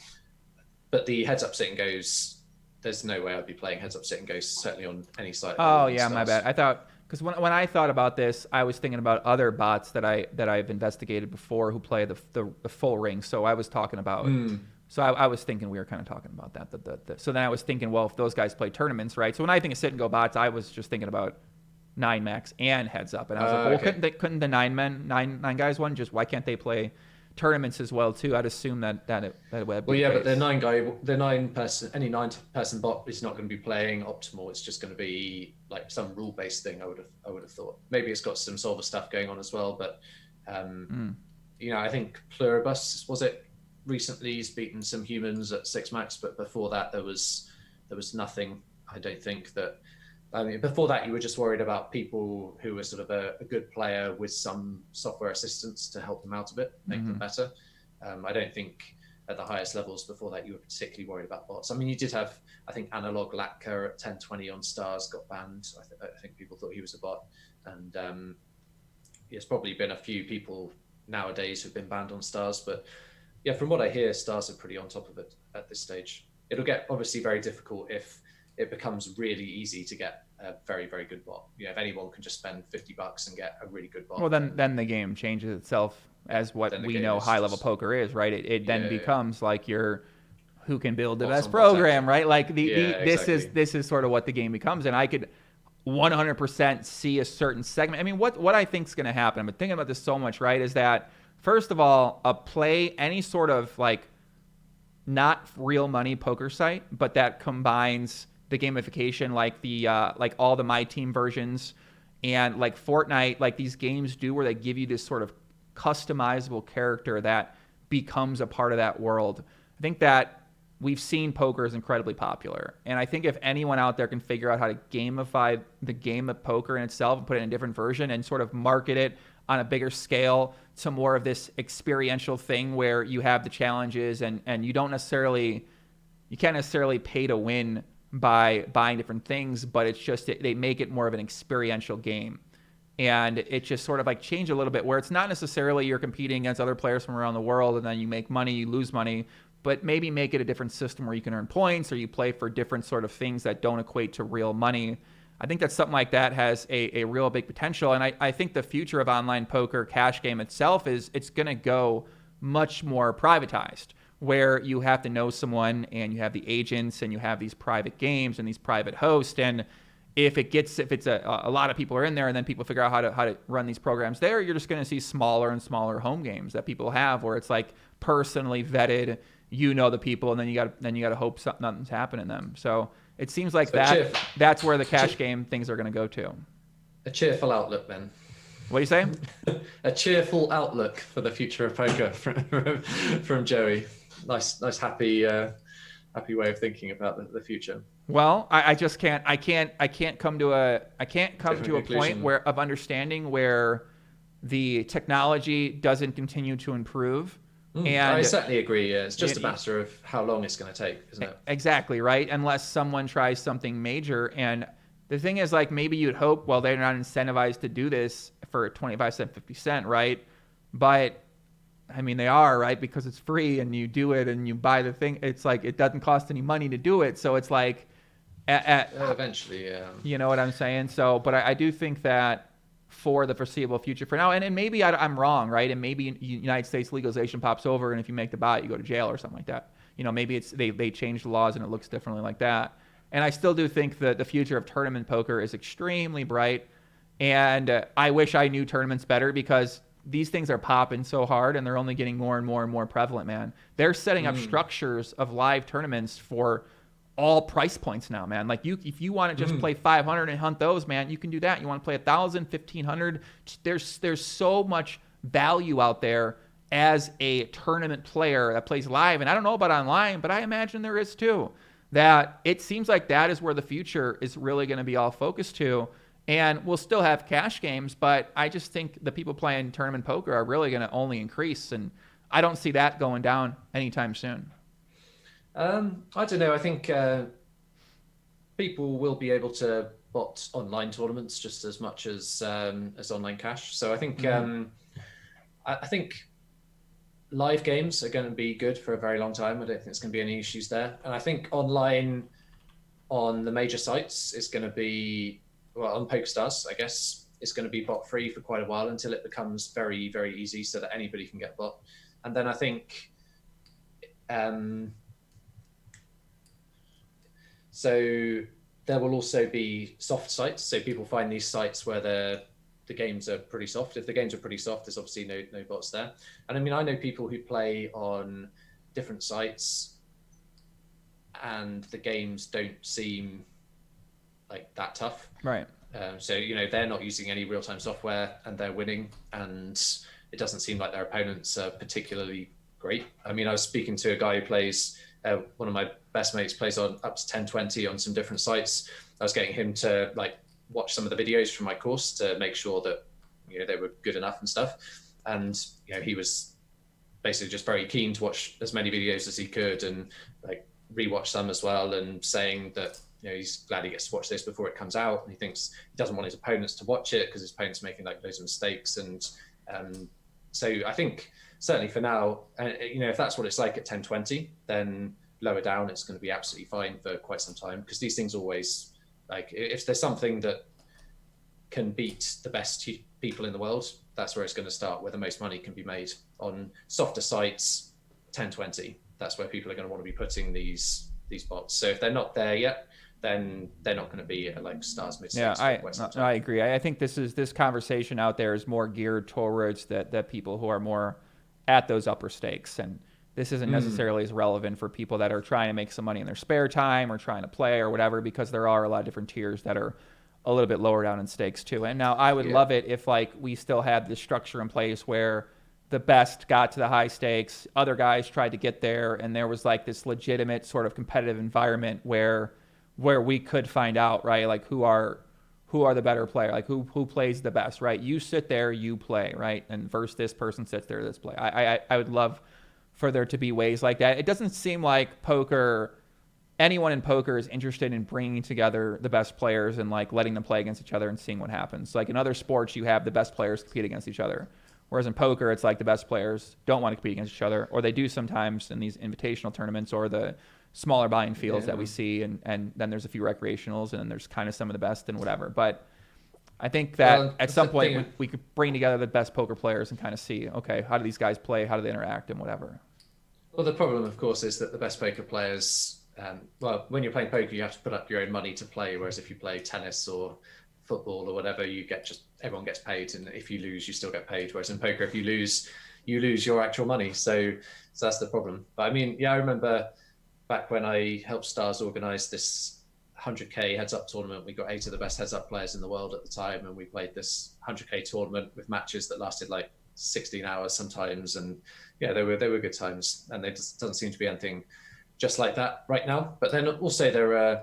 But the heads up sit and goes, there's no way I'd be playing heads up sit and goes certainly on any site. Oh yeah, my bad. I thought because when I thought about this, I was thinking about other bots that I've investigated before who play the full ring. So I was talking about. So I was thinking we were kind of talking about that. So then I was thinking, well, if those guys play tournaments, right? So when I think of sit and go bots, I was just thinking about 9 Max and heads up, and I was like, well, okay. couldn't the nine guys one just why can't they play tournaments as well too? I'd assume that would be Well, yeah, the but case. any 9-person bot is not going to be playing optimal. It's just going to be like some rule-based thing. I would have thought. Maybe it's got some solver stuff going on as well, but I think Pluribus was it recently. He's beaten some humans at 6 Max, but before that there was nothing. I don't think that. I mean, before that, you were just worried about people who were sort of a good player with some software assistance to help them out a bit, make them better. I don't think at the highest levels before that you were particularly worried about bots. I mean, you did have, I think, Analog Latka at 1020 on Stars got banned. I think people thought he was a bot. And there's probably been a few people nowadays who've been banned on Stars. But yeah, from what I hear, Stars are pretty on top of it at this stage. It'll get obviously very difficult if it becomes really easy to get a very, very good bot. If anyone can just spend $50 and get a really good bot. Well, then the game changes itself as what we know high level poker is, right? It then becomes like who can build the best program, right? Like this is sort of what the game becomes, and I could 100% see a certain segment. I mean, what I think is going to happen, I've been thinking about this so much, right? Is that first of all, any sort of like not real money poker site, but that combines the gamification, like like all the My Team versions and like Fortnite, like these games do where they give you this sort of customizable character that becomes a part of that world. I think that we've seen poker is incredibly popular. And I think if anyone out there can figure out how to gamify the game of poker in itself and put it in a different version and sort of market it on a bigger scale to more of this experiential thing where you have the challenges and you can't necessarily pay to win by buying different things, but it's just they make it more of an experiential game. And it just sort of like change a little bit where it's not necessarily you're competing against other players from around the world and then you make money, you lose money, but maybe make it a different system where you can earn points or you play for different sort of things that don't equate to real money. I think that something like that has a real big potential. And I think the future of online poker cash game itself it's going to go much more privatized, where you have to know someone and you have the agents and you have these private games and these private hosts. And if it's a lot of people are in there and then people figure out how to run these programs there, you're just going to see smaller and smaller home games that people have where it's like personally vetted, the people, and then you got to hope nothing's happening to them. So it seems like that's where the cash game things are going to go to. A cheerful outlook then. What do you say? A cheerful outlook for the future of poker from Joey. Nice, happy way of thinking about the future. Well, I just can't come to a point of understanding where the technology doesn't continue to improve. And I certainly agree. Yeah. It's just a matter of how long it's going to take, isn't it? Exactly, right? Unless someone tries something major. And the thing is, like, maybe you'd hope, well, they're not incentivized to do this for 25 cents, 50 cents, right? But I mean, they are, right? Because it's free and you do it and you buy the thing. It's like, it doesn't cost any money to do it. So it's like, eventually, yeah. You know what I'm saying? So, but I do think that for the foreseeable future for now, and maybe I'm wrong, right? And maybe United States legalization pops over and if you make the bot, you go to jail or something like that. Maybe they change the laws and it looks differently like that. And I still do think that the future of tournament poker is extremely bright. And I wish I knew tournaments better because these things are popping so hard and they're only getting more and more and more prevalent, man. They're setting up structures of live tournaments for all price points now, man. Like if you want to just play 500 and hunt those, man, you can do that. You want to play 1,000, 1,500. There's so much value out there as a tournament player that plays live. And I don't know about online, but I imagine there is too. That it seems like that is where the future is really going to be all focused to. And we'll still have cash games, but I just think the people playing tournament poker are really going to only increase. And I don't see that going down anytime soon. I don't know. I think people will be able to bot online tournaments just as much as online cash. So I think I think live games are going to be good for a very long time. I don't think there's going to be any issues there. And I think online on the major sites is going to be, well, on PokerStars, I guess, it's going to be bot free for quite a while until it becomes very, very easy so that anybody can get bot. And then I think, so there will also be soft sites. So people find these sites where the games are pretty soft. If the games are pretty soft, there's obviously no bots there. And I mean, I know people who play on different sites and the games don't seem like that tough. Right. So, you know, they're not using any real-time software and they're winning, and it doesn't seem like their opponents are particularly great. I mean, I was speaking to a guy who plays, one of my best mates plays on up to 1020 on some different sites. I was getting him to like watch some of the videos from my course to make sure that, you know, they were good enough and stuff. And, you know, he was basically just very keen to watch as many videos as he could and like rewatch some as well, and saying that, you know, he's glad he gets to watch this before it comes out, and he thinks he doesn't want his opponents to watch it because his opponent's making like loads of mistakes. And so I think certainly for now, you know, if that's what it's like at 1020, then lower down it's going to be absolutely fine for quite some time, because these things always, like, if there's something that can beat the best people in the world, that's where it's going to start, where the most money can be made. On softer sites, 1020, that's where people are going to want to be putting these bots. So if they're not there yet, then they're not going to be like stars mid. Yeah, I agree. I think this conversation out there is more geared towards that people who are more at those upper stakes, and this isn't necessarily as relevant for people that are trying to make some money in their spare time or trying to play or whatever, because there are a lot of different tiers that are a little bit lower down in stakes too. And now I would love it if like we still had this structure in place where the best got to the high stakes, other guys tried to get there, and there was like this legitimate sort of competitive environment where we could find out, right, like who are the better player, like who plays the best, right? You sit there, you play, right? And versus this person sits there, this play. I would love for there to be ways like that. It doesn't seem like anyone in poker is interested in bringing together the best players and like letting them play against each other and seeing what happens. Like in other sports, you have the best players compete against each other. Whereas in poker, it's like the best players don't want to compete against each other, or they do sometimes in these invitational tournaments or the smaller buy-in fields that we see, and then there's a few recreationals, and then there's kind of some of the best and whatever. But I think that at some point we could bring together the best poker players and kind of see, okay, how do these guys play? How do they interact and whatever? Well, the problem, of course, is that the best poker players, well, when you're playing poker, you have to put up your own money to play. Whereas if you play tennis or football or whatever, everyone gets paid. And if you lose, you still get paid. Whereas in poker, if you lose your actual money. So that's the problem. But I mean, yeah, I remember back when I helped Stars organize this 100K heads up tournament, we got 8 of the best heads up players in the world at the time. And we played this 100K tournament with matches that lasted like 16 hours sometimes. And yeah, they were good times. And there just doesn't seem to be anything just like that right now. But then also there are,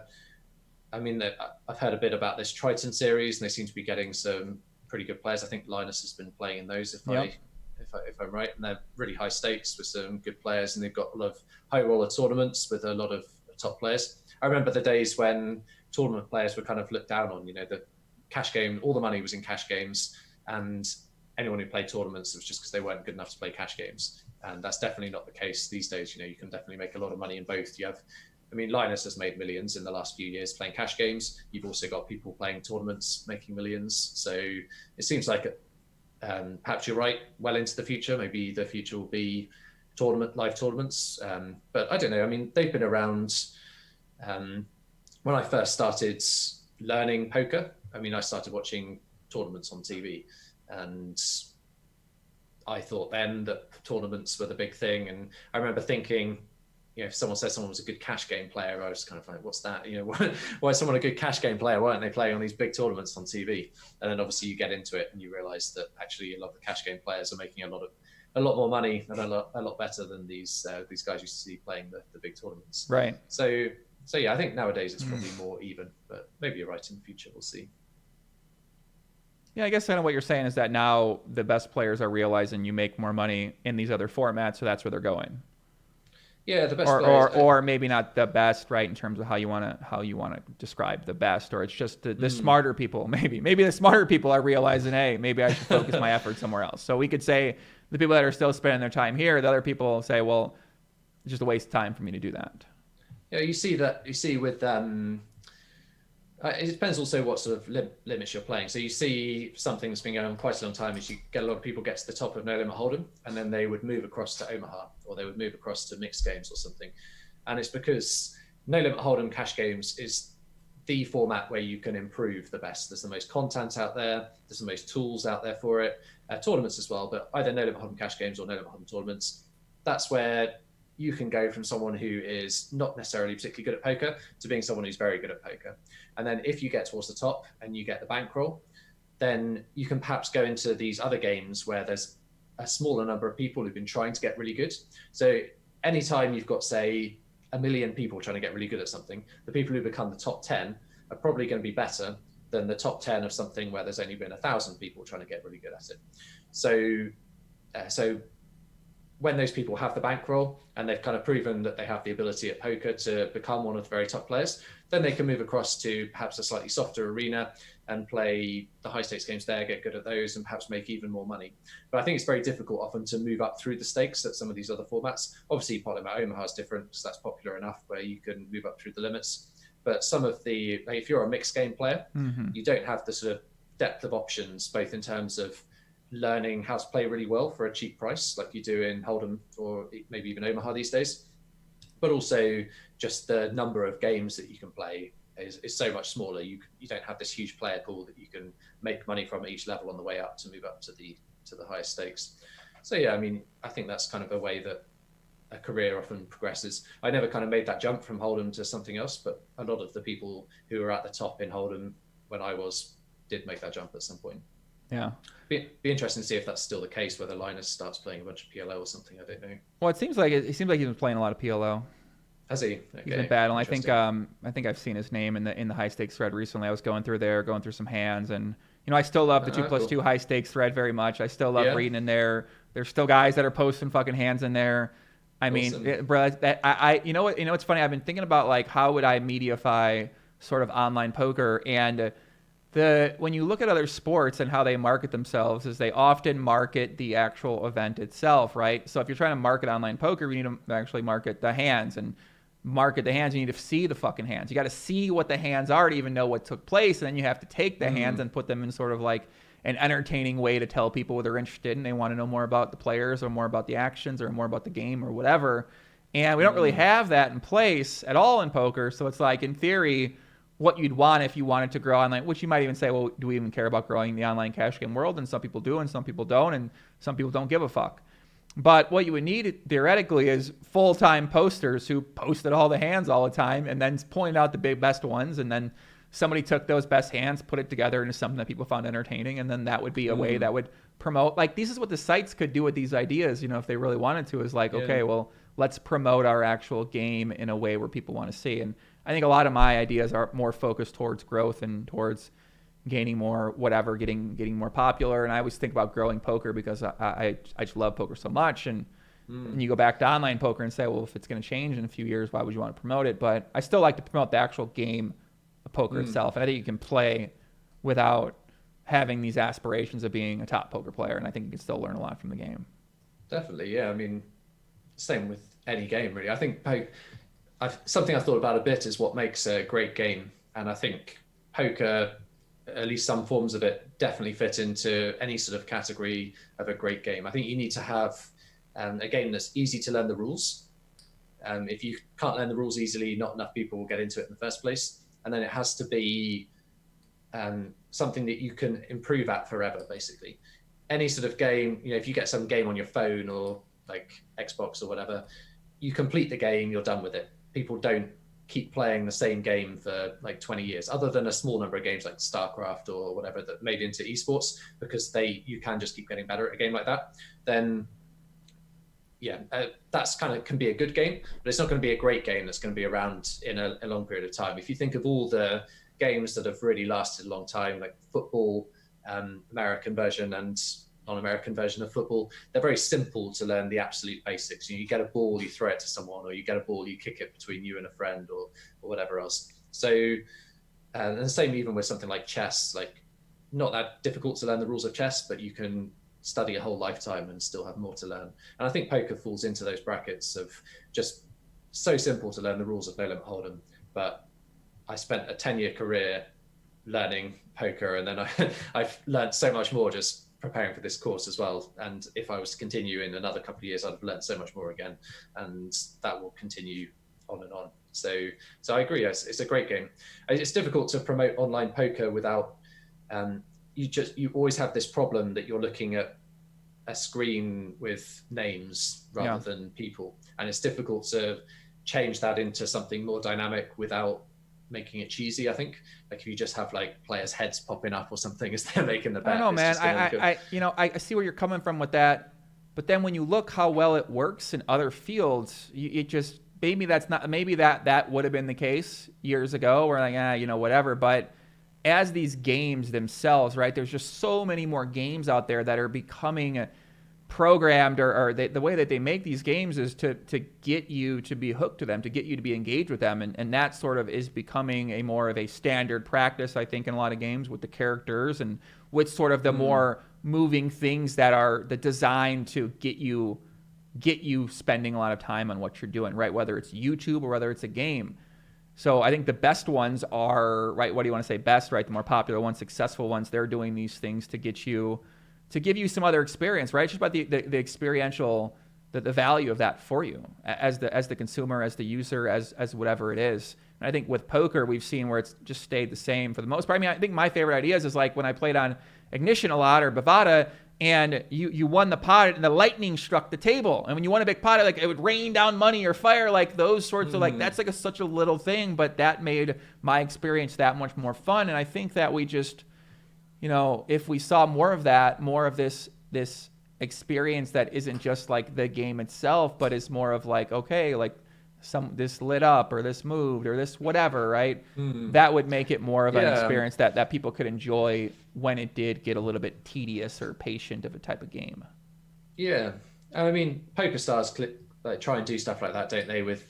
I mean, I've heard a bit about this Triton series, and they seem to be getting some pretty good players. I think Linus has been playing in those, if I'm right, and they're really high stakes with some good players, and they've got a lot of high roller tournaments with a lot of top players. I remember the days when tournament players were kind of looked down on. You know, the cash game, all the money was in cash games, and anyone who played tournaments, it was just because they weren't good enough to play cash games. And that's definitely not the case these days. You know, you can definitely make a lot of money in both. I mean, Linus has made millions in the last few years playing cash games. You've also got people playing tournaments making millions. So it seems like perhaps you're right. Well into the future, maybe the future will be live tournaments. But I don't know. I mean, they've been around. When I first started learning poker, I mean, I started watching tournaments on TV, and I thought then that tournaments were the big thing. And I remember thinking, you know, if someone said someone was a good cash game player, I was kind of like, what's that? You know, why is someone a good cash game player? Why aren't they playing on these big tournaments on TV? And then obviously you get into it and you realize that actually a lot of the cash game players are making a lot more money and a lot better than these guys you see playing the big tournaments. Right. So yeah, I think nowadays it's probably more even, but maybe you're right, in the future we'll see. Yeah, I guess kind of what you're saying is that now the best players are realizing you make more money in these other formats, so that's where they're going. Yeah, the best Or, players. or maybe not the best, right? In terms of how you want to describe the best, or it's just the smarter people. Maybe the smarter people are realizing, hey, maybe I should focus my effort somewhere else. So we could say the people that are still spending their time here, the other people say, well, it's just a waste of time for me to do that. Yeah, you see that. You see with it depends also what sort of limits you're playing. So you see something that's been going on quite a long time is you get a lot of people get to the top of No Limit Hold'em and then they would move across to Omaha or they would move across to mixed games or something. And it's because No Limit Hold'em cash games is the format where you can improve the best. There's the most content out there. There's the most tools out there for it. Tournaments as well, but either No Limit Hold'em cash games or No Limit Hold'em tournaments. That's where you can go from someone who is not necessarily particularly good at poker to being someone who's very good at poker. And then if you get towards the top and you get the bankroll, then you can perhaps go into these other games where there's a smaller number of people who've been trying to get really good. So anytime you've got, say, 1 million people trying to get really good at something, the people who become the top 10 are probably going to be better than the top 10 of something where there's only been 1,000 people trying to get really good at it. So when those people have the bankroll and they've kind of proven that they have the ability at poker to become one of the very top players, then they can move across to perhaps a slightly softer arena and play the high stakes games there, get good at those and perhaps make even more money. But I think it's very difficult often to move up through the stakes at some of these other formats. Obviously, Polymer Omaha is different because that's popular enough where you can move up through the limits. But some of the, like if you're a mixed game player, you don't have the sort of depth of options, both in terms of learning how to play really well for a cheap price like you do in Hold'em or maybe even Omaha these days, but also just the number of games that you can play is so much smaller. You don't have this huge player pool that you can make money from at each level on the way up to move up to the highest stakes. So yeah, I mean, I think that's kind of a way that a career often progresses. I never kind of made that jump from Hold'em to something else, but a lot of the people who were at the top in Hold'em when I did make that jump at some point. Yeah. Be interesting to see if that's still the case, whether Linus starts playing a bunch of PLO or something. I don't know. Well, it seems like he's been playing a lot of PLO. Has he? Okay. He's been battling. I think I've seen his name in the high stakes thread recently. I was going through some hands, and I still love the 2+2 high stakes thread very much. I still love reading in there. There's still guys that are posting fucking hands in there. I mean, bro, you know what's funny? I've been thinking about like how would I mediafy sort of online poker, and when you look at other sports and how they market themselves is they often market the actual event itself, right? So if you're trying to market online poker, you need to actually market the hands, and market the hands, you need to see the fucking hands. You got to see what the hands are to even know what took place, and then you have to take the hands and put them in sort of like an entertaining way to tell people what they're interested in. They want to know more about the players or more about the actions or more about the game or whatever. And we don't really have that in place at all in poker. So it's like, in theory, what you'd want if you wanted to grow online, which you might even say, well, do we even care about growing the online cash game world? And some people do, and some people don't, and some people don't give a fuck. But what you would need theoretically is full-time posters who posted all the hands all the time and then pointed out the best ones, and then somebody took those best hands, put it together into something that people found entertaining, and then that would be a way that would promote. Like, this is what the sites could do with these ideas, if they really wanted to, is like, okay, well, let's promote our actual game in a way where people want to see. And I think a lot of my ideas are more focused towards growth and towards gaining more whatever, getting more popular. And I always think about growing poker because I just love poker so much. And you go back to online poker and say, well, if it's going to change in a few years, why would you want to promote it? But I still like to promote the actual game of poker itself. And I think you can play without having these aspirations of being a top poker player. And I think you can still learn a lot from the game. Definitely, yeah. I mean, same with any game, really. I think something I've thought about a bit is what makes a great game. And I think poker, at least some forms of it, definitely fit into any sort of category of a great game. I think you need to have a game that's easy to learn the rules. If you can't learn the rules easily, not enough people will get into it in the first place. And then it has to be something that you can improve at forever, basically. Any sort of game, if you get some game on your phone or like Xbox or whatever, you complete the game, you're done with it. People don't keep playing the same game for like 20 years, other than a small number of games like StarCraft or whatever that made into esports, because you can just keep getting better at a game like that. Then that's kind of can be a good game, but it's not going to be a great game that's going to be around in a long period of time. If you think of all the games that have really lasted a long time, like football, American version and non-American version of football, they're very simple to learn the absolute basics. You get a ball, you throw it to someone, or you get a ball, you kick it between you and a friend, or whatever else. So, and the same even with something like chess, like not that difficult to learn the rules of chess, but you can study a whole lifetime and still have more to learn. And I think poker falls into those brackets of just so simple to learn the rules of no limit hold'em. But I spent a 10-year career learning poker, and then I've learned so much more just preparing for this course as well. And if I was to continue in another couple of years, I'd have learned so much more again, and that will continue on and on. So I agree. It's a great game. It's difficult to promote online poker without you always have this problem that you're looking at a screen with names rather than people, and it's difficult to change that into something more dynamic without making it cheesy. I think like if you just have like players' heads popping up or something as they're making the bet. I don't know, man. I see where you're coming from with that, but then when you look how well it works in other fields, it just maybe that would have been the case years ago. We're like, whatever. But as these games themselves, right? There's just so many more games out there that are becoming programmed, or the way that they make these games is to get you to be hooked to them, to get you to be engaged with them, and that sort of is becoming a more of a standard practice, I think, in a lot of games with the characters and with sort of the more moving things that are designed to get you spending a lot of time on what you're doing, right? Whether it's YouTube or whether it's a game. So I think the best ones are, right, what do you want to say best, right? The more popular ones, successful ones, they're doing these things to get you, to give you some other experience, right? It's just about the experiential, the value of that for you as the consumer, as the user, as whatever it is. And I think with poker, we've seen where it's just stayed the same for the most part. I mean, I think my favorite ideas is like when I played on Ignition a lot or Bovada, and you won the pot and the lightning struck the table. And when you won a big pot, like it would rain down money or fire, like those sorts of like, that's like such a little thing, but that made my experience that much more fun. And I think that we just, if we saw more of that, more of this experience that isn't just like the game itself, but is more of like, okay, like this lit up or this moved or this whatever, right? That would make it more of an experience that people could enjoy when it did get a little bit tedious or patient of a type of game. Yeah. I mean, poker stars try and do stuff like that, don't they? With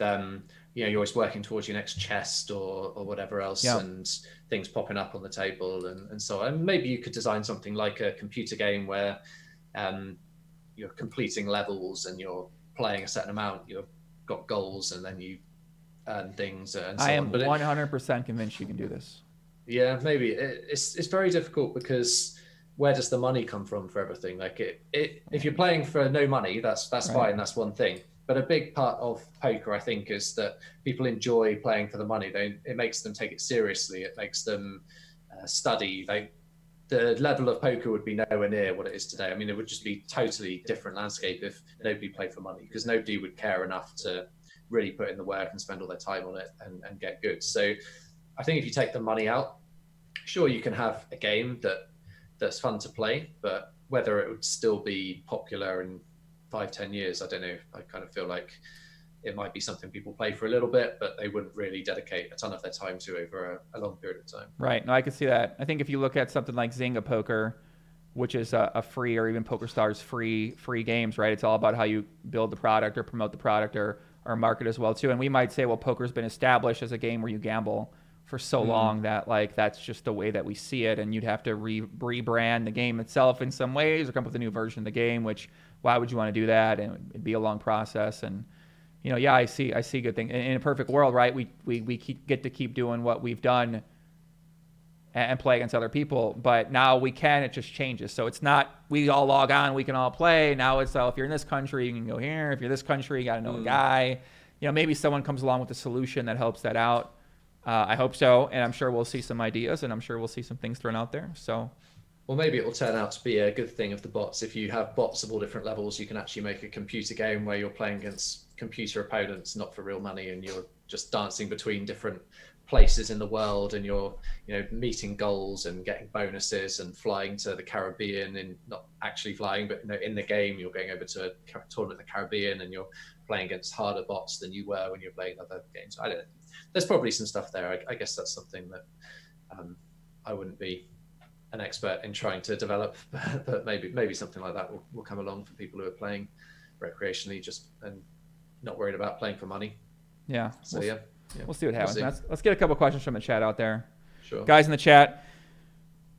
you're always working towards your next chest or whatever else, and things popping up on the table and so on. And maybe you could design something like a computer game where you're completing levels and you're playing a certain amount. You've got goals and then you earn things and so on. I am 100% convinced you can do this. Yeah, maybe it's very difficult because where does the money come from for everything? Like if you're playing for no money, that's right. Fine, that's one thing. But a big part of poker, I think, is that people enjoy playing for the money. It makes them take it seriously. It makes them study. The level of poker would be nowhere near what it is today. I mean, it would just be totally different landscape if nobody played for money, because nobody would care enough to really put in the work and spend all their time on it and get good. So I think if you take the money out, sure, you can have a game that's fun to play, but whether it would still be popular in 5-10 years, I don't know. I kind of feel like it might be something people play for a little bit, but they wouldn't really dedicate a ton of their time to over a long period of time. Right. No, I can see that. I think if you look at something like Zynga Poker, which is a free, or even PokerStars free games, right? It's all about how you build the product or promote the product or market as well too. And we might say, well, poker's been established as a game where you gamble for so long that like that's just the way that we see it, and you'd have to rebrand the game itself in some ways or come up with a new version of the game, which why would you want to do that? And it'd be a long process. And I see good things. In a perfect world, right? We get to keep doing what we've done and play against other people, but now we can. It just changes. So it's not we all log on, we can all play. Now it's if you're in this country, you can go here. If you're this country, you got to know a guy. Maybe someone comes along with a solution that helps that out. I hope so, and I'm sure we'll see some ideas, and I'm sure we'll see some things thrown out there. So, well, maybe it will turn out to be a good thing of the bots. If you have bots of all different levels, you can actually make a computer game where you're playing against computer opponents, not for real money, and you're just dancing between different places in the world, and you're meeting goals and getting bonuses and flying to the Caribbean, and not actually flying, but in the game you're going over to a tournament in the Caribbean, and you're playing against harder bots than you were when you're playing other games. I don't know. There's probably some stuff there. I guess that's something that I wouldn't be an expert in trying to develop, but maybe something like that will come along for people who are playing recreationally and not worried about playing for money. Yeah. So we'll see what happens. We'll see. Let's get a couple questions from the chat out there. Sure. Guys in the chat,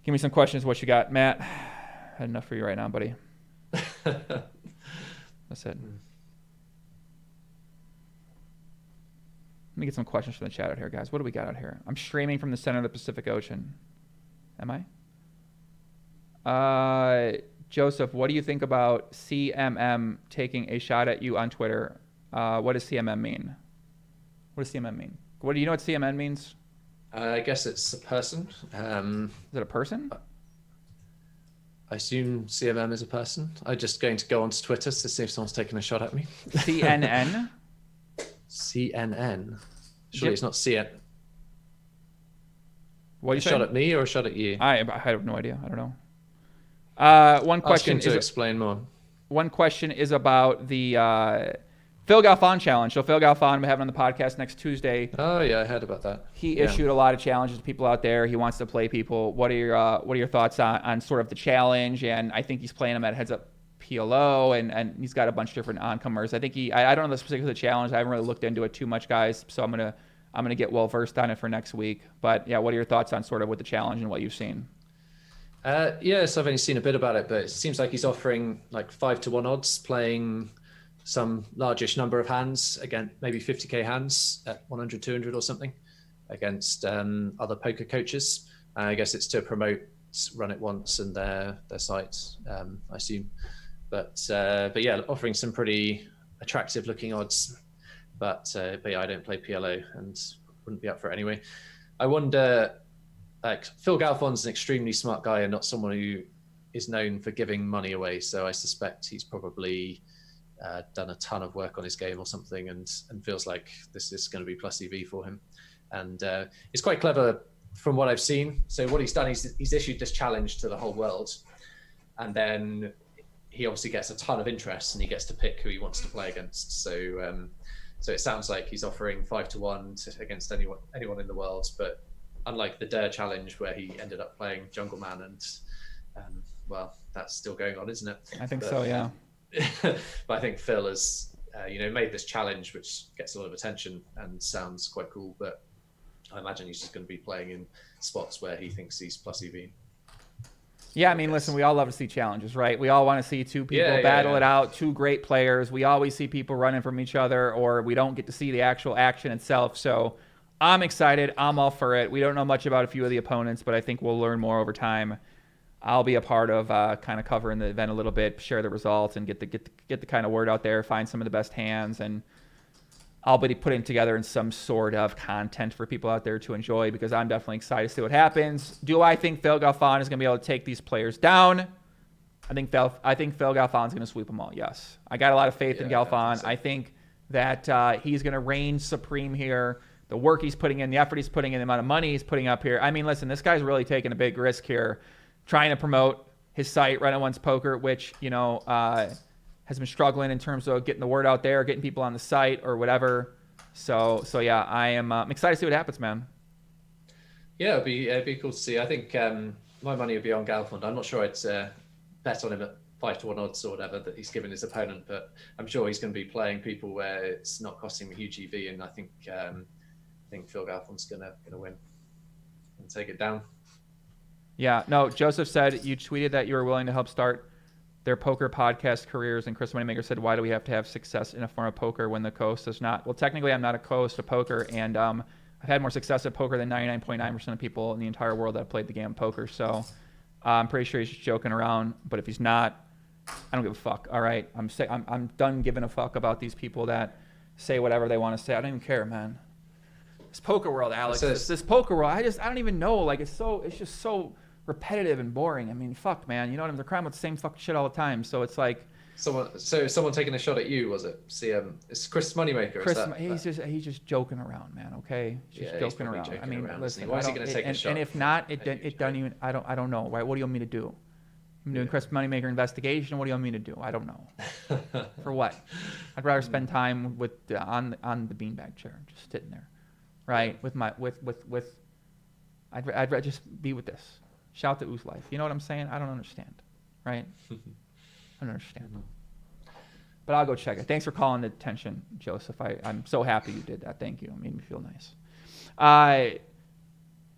give me some questions. What you got, Matt? Had enough for you right now, buddy. That's it. Let me get some questions from the chat out here, guys. What do we got out here? I'm streaming from the center of the Pacific Ocean. Am I? Joseph, what do you think about CMM taking a shot at you on Twitter? What does CMM mean? What does CMM mean? What do you know what CMM means? I guess it's a person. Is it a person? I assume CMM is a person. I'm just going to go onto Twitter to see if someone's taking a shot at me. CNN? CNN? Surely it's not CN. What do you say? A shot at me or a shot at you? I have no idea. I don't know. One question Ask him to explain more. One question is about the Phil Galfond challenge. So Phil Galfond, we're having on the podcast next Tuesday. Oh yeah, I heard about that. He issued a lot of challenges to people out there. He wants to play people. What are your thoughts on sort of the challenge? And I think he's playing them at Heads Up PLO, and he's got a bunch of different oncomers. I think I don't know the specifics of the challenge. I haven't really looked into it too much, guys. So I'm gonna get well versed on it for next week. But yeah, what are your thoughts on sort of with the challenge and what you've seen? Yes, I've only seen a bit about it, but it seems like he's offering like 5-1 odds, playing some largish number of hands, again, maybe 50k hands at 100, 200 or something against other poker coaches. I guess it's to promote Run It Once and their site, I assume. But yeah, offering some pretty attractive looking odds. But yeah, I don't play PLO and wouldn't be up for it anyway. I wonder, like, Phil Galfond's an extremely smart guy and not someone who is known for giving money away. So I suspect he's probably done a ton of work on his game or something and feels like this is going to be plus EV for him. And it's quite clever from what I've seen. So what he's done, he's issued this challenge to the whole world. And then he obviously gets a ton of interest and he gets to pick who he wants to play against. So so it sounds like he's offering 5-1 against anyone in the world. But unlike the Dare challenge where he ended up playing Jungle Man and well, that's still going on, isn't it? I think so, yeah. But I think Phil has, made this challenge, which gets a lot of attention and sounds quite cool. But I imagine he's just going to be playing in spots where he thinks he's plus EV. Yeah, I mean, listen, we all love to see challenges, right? We all want to see two people battle it out, two great players. We always see people running from each other, or we don't get to see the actual action itself. So I'm excited. I'm all for it. We don't know much about a few of the opponents, but I think we'll learn more over time. I'll be a part of kind of covering the event a little bit, share the results, and get the kind of word out there, find some of the best hands, and I'll be putting together in some sort of content for people out there to enjoy because I'm definitely excited to see what happens. Do I think Phil Galfond is going to be able to take these players down? I think Phil Galfond is going to sweep them all. Yes, I got a lot of faith in Galfond. I think that he's going to reign supreme here. The work he's putting in, the effort he's putting in, the amount of money he's putting up here. I mean, listen, this guy's really taking a big risk here, trying to promote his site, Run It Once Poker, which, has been struggling in terms of getting the word out there, getting people on the site or whatever. So yeah, I'm excited to see what happens, man. Yeah, it'd be cool to see. I think my money would be on Galfond. I'm not sure I'd bet on him at 5-1 odds or whatever that he's given his opponent, but I'm sure he's going to be playing people where it's not costing him a huge EV, and I think Phil Galfond's going to win and take it down. Yeah, no, Joseph said you tweeted that you were willing to help start their poker podcast careers, and Chris Moneymaker said, why do we have to have success in a form of poker when the coast is not? Well, technically, I'm not a co-host of poker, and I've had more success at poker than 99.9% of people in the entire world that have played the game of poker, so I'm pretty sure he's just joking around, but if he's not, I don't give a fuck, all right? I'm done giving a fuck about these people that say whatever they want to say. I don't even care, man. This poker world, Alex, this poker world, I don't even know, like, it's just so repetitive and boring. I mean, fuck, man. You know what I mean? They're crying about the same fucking shit all the time. So it's like someone taking a shot at you, was it? It's Chris Moneymaker. He's just joking around, man. Okay, he's just joking around. I mean, listen, why is he going to take a shot? And if not, it doesn't even. I don't know. Right? What do you want me to do? I'm doing Chris Moneymaker investigation. What do you want me to do? I don't know. For what? I'd rather spend time with on the beanbag chair, just sitting there, right? With I'd rather just be with this. Shout to Ooze Life. You know what I'm saying? I don't understand, right? I don't understand. But I'll go check it. Thanks for calling the attention, Joseph. I'm so happy you did that. Thank you. It made me feel nice.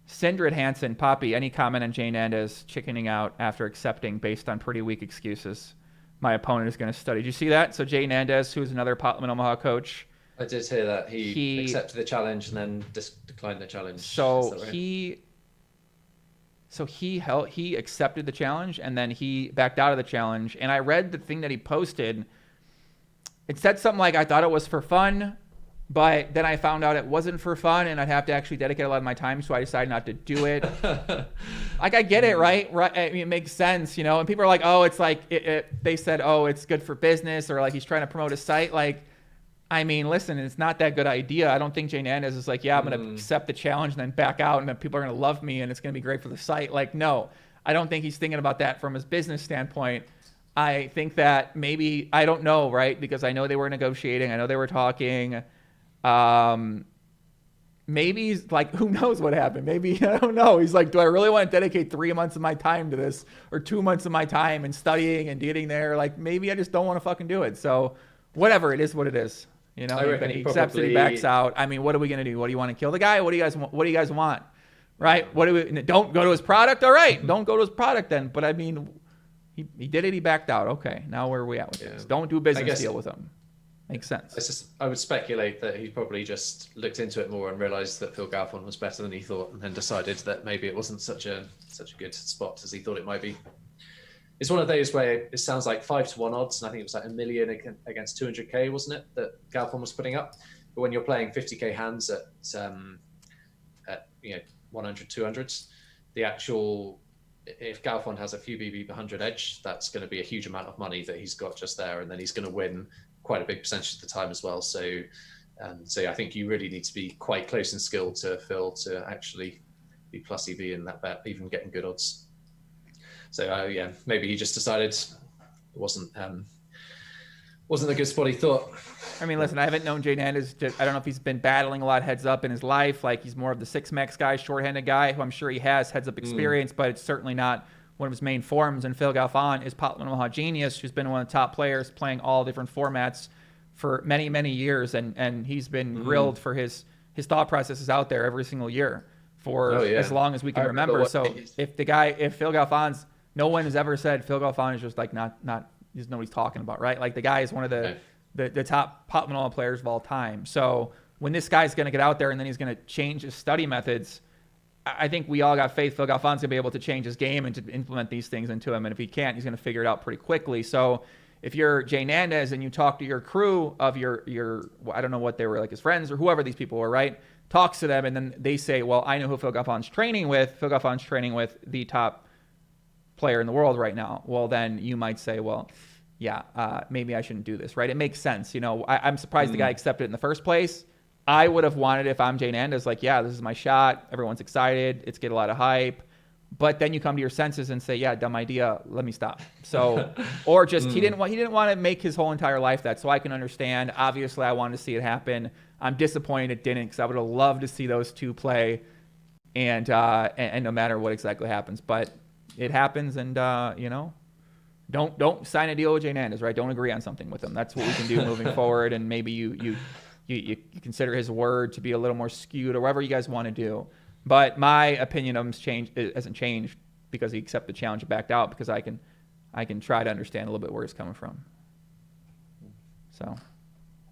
Sindred Hansen, Poppy, any comment on Jane Andes chickening out after accepting based on pretty weak excuses? My opponent is going to study. Did you see that? So Jane Andes, who's another Potman Omaha coach. I did hear that. He accepted the challenge and then declined the challenge. So right? he accepted the challenge and then he backed out of the challenge. And I read the thing that he posted. It said something like, I thought it was for fun, but then I found out it wasn't for fun and I'd have to actually dedicate a lot of my time, so I decided not to do it. Like, I get it, right? I mean, it makes sense, you know? And people are like, oh, it's like, they said, oh, it's good for business, or like he's trying to promote a site. Like, I mean, listen, it's not that good idea. I don't think Jane Andes is like, yeah, I'm going to accept the challenge and then back out and then people are going to love me and it's going to be great for the site. Like, no, I don't think he's thinking about that from his business standpoint. I think that maybe, I don't know, right? Because I know they were negotiating. I know they were talking. Maybe he's like, who knows what happened? Maybe, I don't know. He's like, do I really want to dedicate 3 months of my time to this, or 2 months of my time and studying and getting there? Like, maybe I just don't want to fucking do it. So whatever, it is what it is. You know, he accepts it, he backs out. I mean, what are we going to do? What do you want to kill the guy? What do you guys want? Right? Don't go to his product? All right. Don't go to his product then. But I mean, he did it. He backed out. Okay. Now where are we at with this? Don't do a business deal with him. Makes sense. I would speculate that he probably just looked into it more and realized that Phil Galfond was better than he thought, and then decided that maybe it wasn't such a good spot as he thought it might be. It's one of those where it sounds like 5-1 odds, and I think it was like $1 million against 200k, wasn't it, that Galfond was putting up? But when you're playing 50k hands at 100, 200s, the actual, if Galfond has a few BB 100 edge, that's going to be a huge amount of money that he's got just there, and then he's going to win quite a big percentage of the time as well. So I think you really need to be quite close in skill to Phil to actually be plus EV in that bet, even getting good odds. So maybe he just decided it wasn't a good spot he thought. I mean, listen, I haven't known Jane Andes. I don't know if he's been battling a lot heads up in his life. Like, he's more of the 6-max guy, short-handed guy, who I'm sure he has heads up experience, but it's certainly not one of his main forms. And Phil Galfond is Potman Omaha genius, who's been one of the top players playing all different formats for many, many years. And he's been grilled for his thought processes out there every single year for as long as we can remember. So if Phil Galfond's, no one has ever said Phil Galfond is just like not just nobody's talking about, right? Like, the guy is one of the top Potman Omaha players of all time. So when this guy's going to get out there and then he's going to change his study methods, I think we all got faith Phil Galfond's going to be able to change his game and to implement these things into him. And if he can't, he's going to figure it out pretty quickly. So if you're Jane Andes and you talk to your crew of your I don't know what they were, like his friends or whoever these people were, right? Talks to them and then they say, well, I know who Phil Galfond's training with. Phil Galfond's training with the top player in the world right now. Well, then you might say, well, maybe I shouldn't do this, right? It makes sense. You know, I'm surprised the guy accepted it in the first place. I would have wanted, if I'm Jane Andes, like, yeah, this is my shot. Everyone's excited. It's get a lot of hype. But then you come to your senses and say, yeah, dumb idea. Let me stop. So, or just he didn't want to make his whole entire life that. So I can understand. Obviously, I wanted to see it happen. I'm disappointed it didn't, because I would have loved to see those two play, and no matter what exactly happens, but it happens, and don't sign a deal with Jane Andes, right? Don't agree on something with him. That's what we can do moving forward, and maybe you consider his word to be a little more skewed, or whatever you guys want to do. But my opinion of him hasn't changed because he accepted the challenge and backed out, because I can try to understand a little bit where he's coming from. So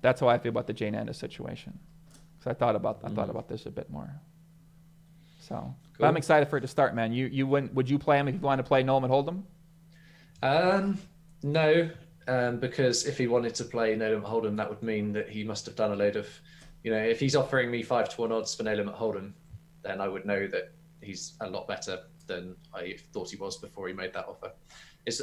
that's how I feel about the Jane Andes situation. Because I thought about this a bit more. So cool. But I'm excited for it to start, man. Would you play him if you wanted to play Nolan Hold'em? No. Because if he wanted to play No Limit Hold'em, that would mean that he must have done a load of, if he's offering me 5-1 odds for No Limit Hold'em, then I would know that he's a lot better than I thought he was before he made that offer.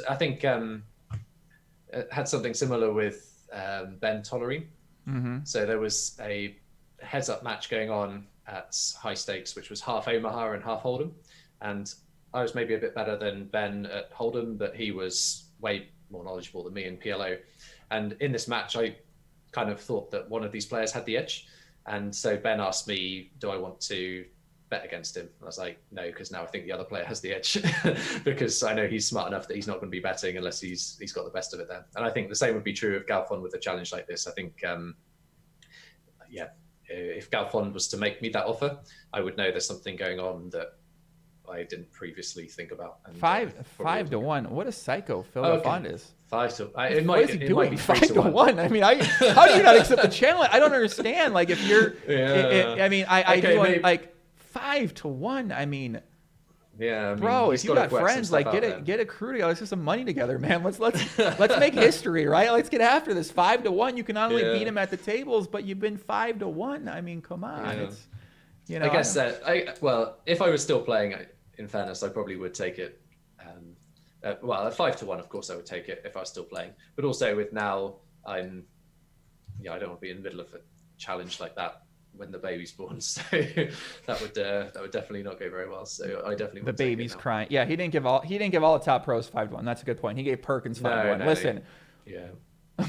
I think it had something similar with Ben Tollery. Mm-hmm. So there was a heads-up match going on at high stakes, which was half Omaha and half Hold'em, and I was maybe a bit better than Ben at Hold'em, but he was way more knowledgeable than me in PLO. And in this match, I kind of thought that one of these players had the edge. And so Ben asked me, do I want to bet against him. I was like, no, because now I think the other player has the edge because I know he's smart enough that he's not going to be betting unless he's got the best of it there. And I think the same would be true of Galfond with a challenge like this. I think, if Galfond was to make me that offer, I would know there's something going on that I didn't previously think about. And, 5-1. What a psycho Phil Galfond is. 5-1. What is he doing? 5-1. I mean, how do you not accept the challenge? I don't understand. Like, if you're, I mean, I do like 5-1. I mean, yeah, bro, if you got friends, like get a crew together. Let's get some money together, man. Let's make history, right? Let's get after this. 5-1. You can not only beat him at the tables, but you've been 5-1. I mean, come on. Yeah. It's, you know. I guess well, if I was still playing, in fairness, I probably would take it. At 5-1, of course, I would take it if I was still playing. But also with now, I don't want to be in the middle of a challenge like that when the baby's born. So that would definitely not go very well. So I definitely the baby's crying. Yeah, he didn't give all the top pros 5-1. That's a good point. He gave Perkins 5-1. Listen. Yeah.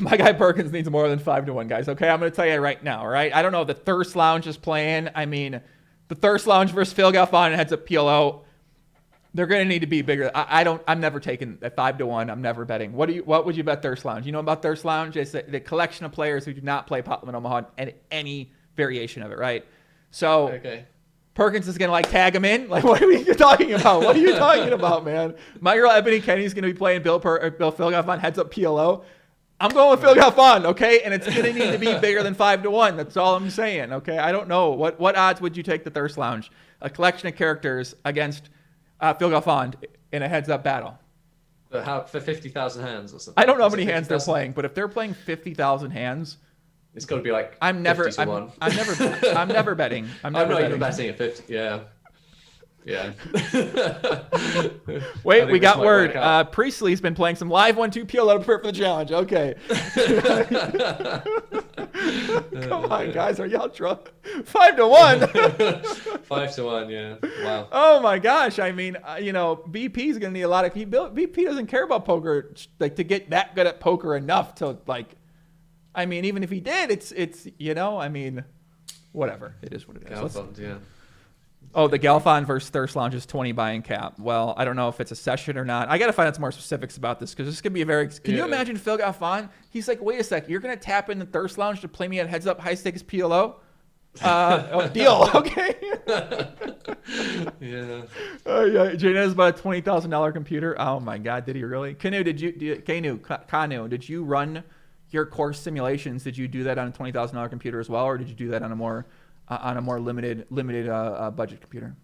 My guy Perkins needs more than 5-1, guys. Okay, I'm going to tell you right now, all right? I don't know if the Thirst Lounge is playing. I mean, the Thirst Lounge versus Phil Galfond and heads up PLO. They're going to need to be bigger. I'm never taking at 5-1. I'm never betting. What would you bet Thirst Lounge? You know about Thirst Lounge? It's the collection of players who do not play Pot Limit Omaha and any variation of it, right? So Perkins is going to like tag him in. Like, what are you talking about? What are you talking about, man? My girl Ebony Kenny's going to be playing Phil Galfond heads up PLO. I'm going with Phil Galfond, okay? And it's going to need to be bigger than 5-1. That's all I'm saying, okay? I don't know. What odds would you take the Thirst Lounge? A collection of characters against Phil Galfond in a heads-up battle. But for 50,000 hands or something? I don't know how many hands they're playing, but if they're playing 50,000 hands, it's got to be like I'm never betting. I'm never not even betting at 50. Yeah. Yeah. Wait, we got word. Priestley's been playing some live 1-2 PLO to prepare for the challenge. Okay. Come on, guys. Are y'all drunk? 5-1. 5-1, yeah. Wow. Oh my gosh. I mean, BP is going to need a lot of. BP doesn't care about poker, like, to get that good at poker enough to, like. I mean, even if he did, it's I mean, whatever. It is what it is. Galfond, yeah. Oh, the Galfond versus Thirst Lounge is 20 buy-in cap. Well, I don't know if it's a session or not. I got to find out some more specifics about this because this could be a very. Can you imagine Phil Galfond? He's like, wait a sec, you're going to tap in the Thirst Lounge to play me at heads up high stakes PLO? Deal. Okay. Yeah. Jana's bought a $20,000 computer. Oh my God, did he really? Kanu, did you run your course simulations? Did you do that on a $20,000 computer as well, or did you do that on a more limited budget computer?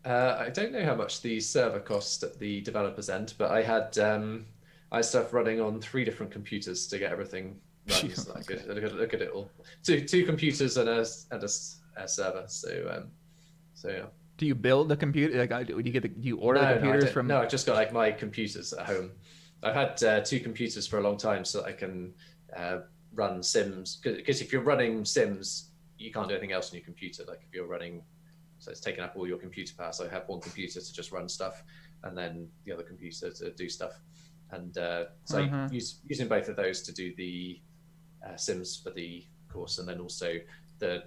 I don't know how much the server cost at the developer's end, but I had stuff running on 3 different computers to get everything running. So look at it all. Two computers and a server. So yeah. Do you build the computer? Like, do you order the computers from? No, I just got like my computers at home. I've had 2 computers for a long time, so that I can run Sims. Because if you're running Sims, you can't do anything else on your computer. Like if you're running, so it's taking up all your computer power. So I have one computer to just run stuff, and then the other computer to do stuff. And so I using both of those to do the Sims for the course, and then also the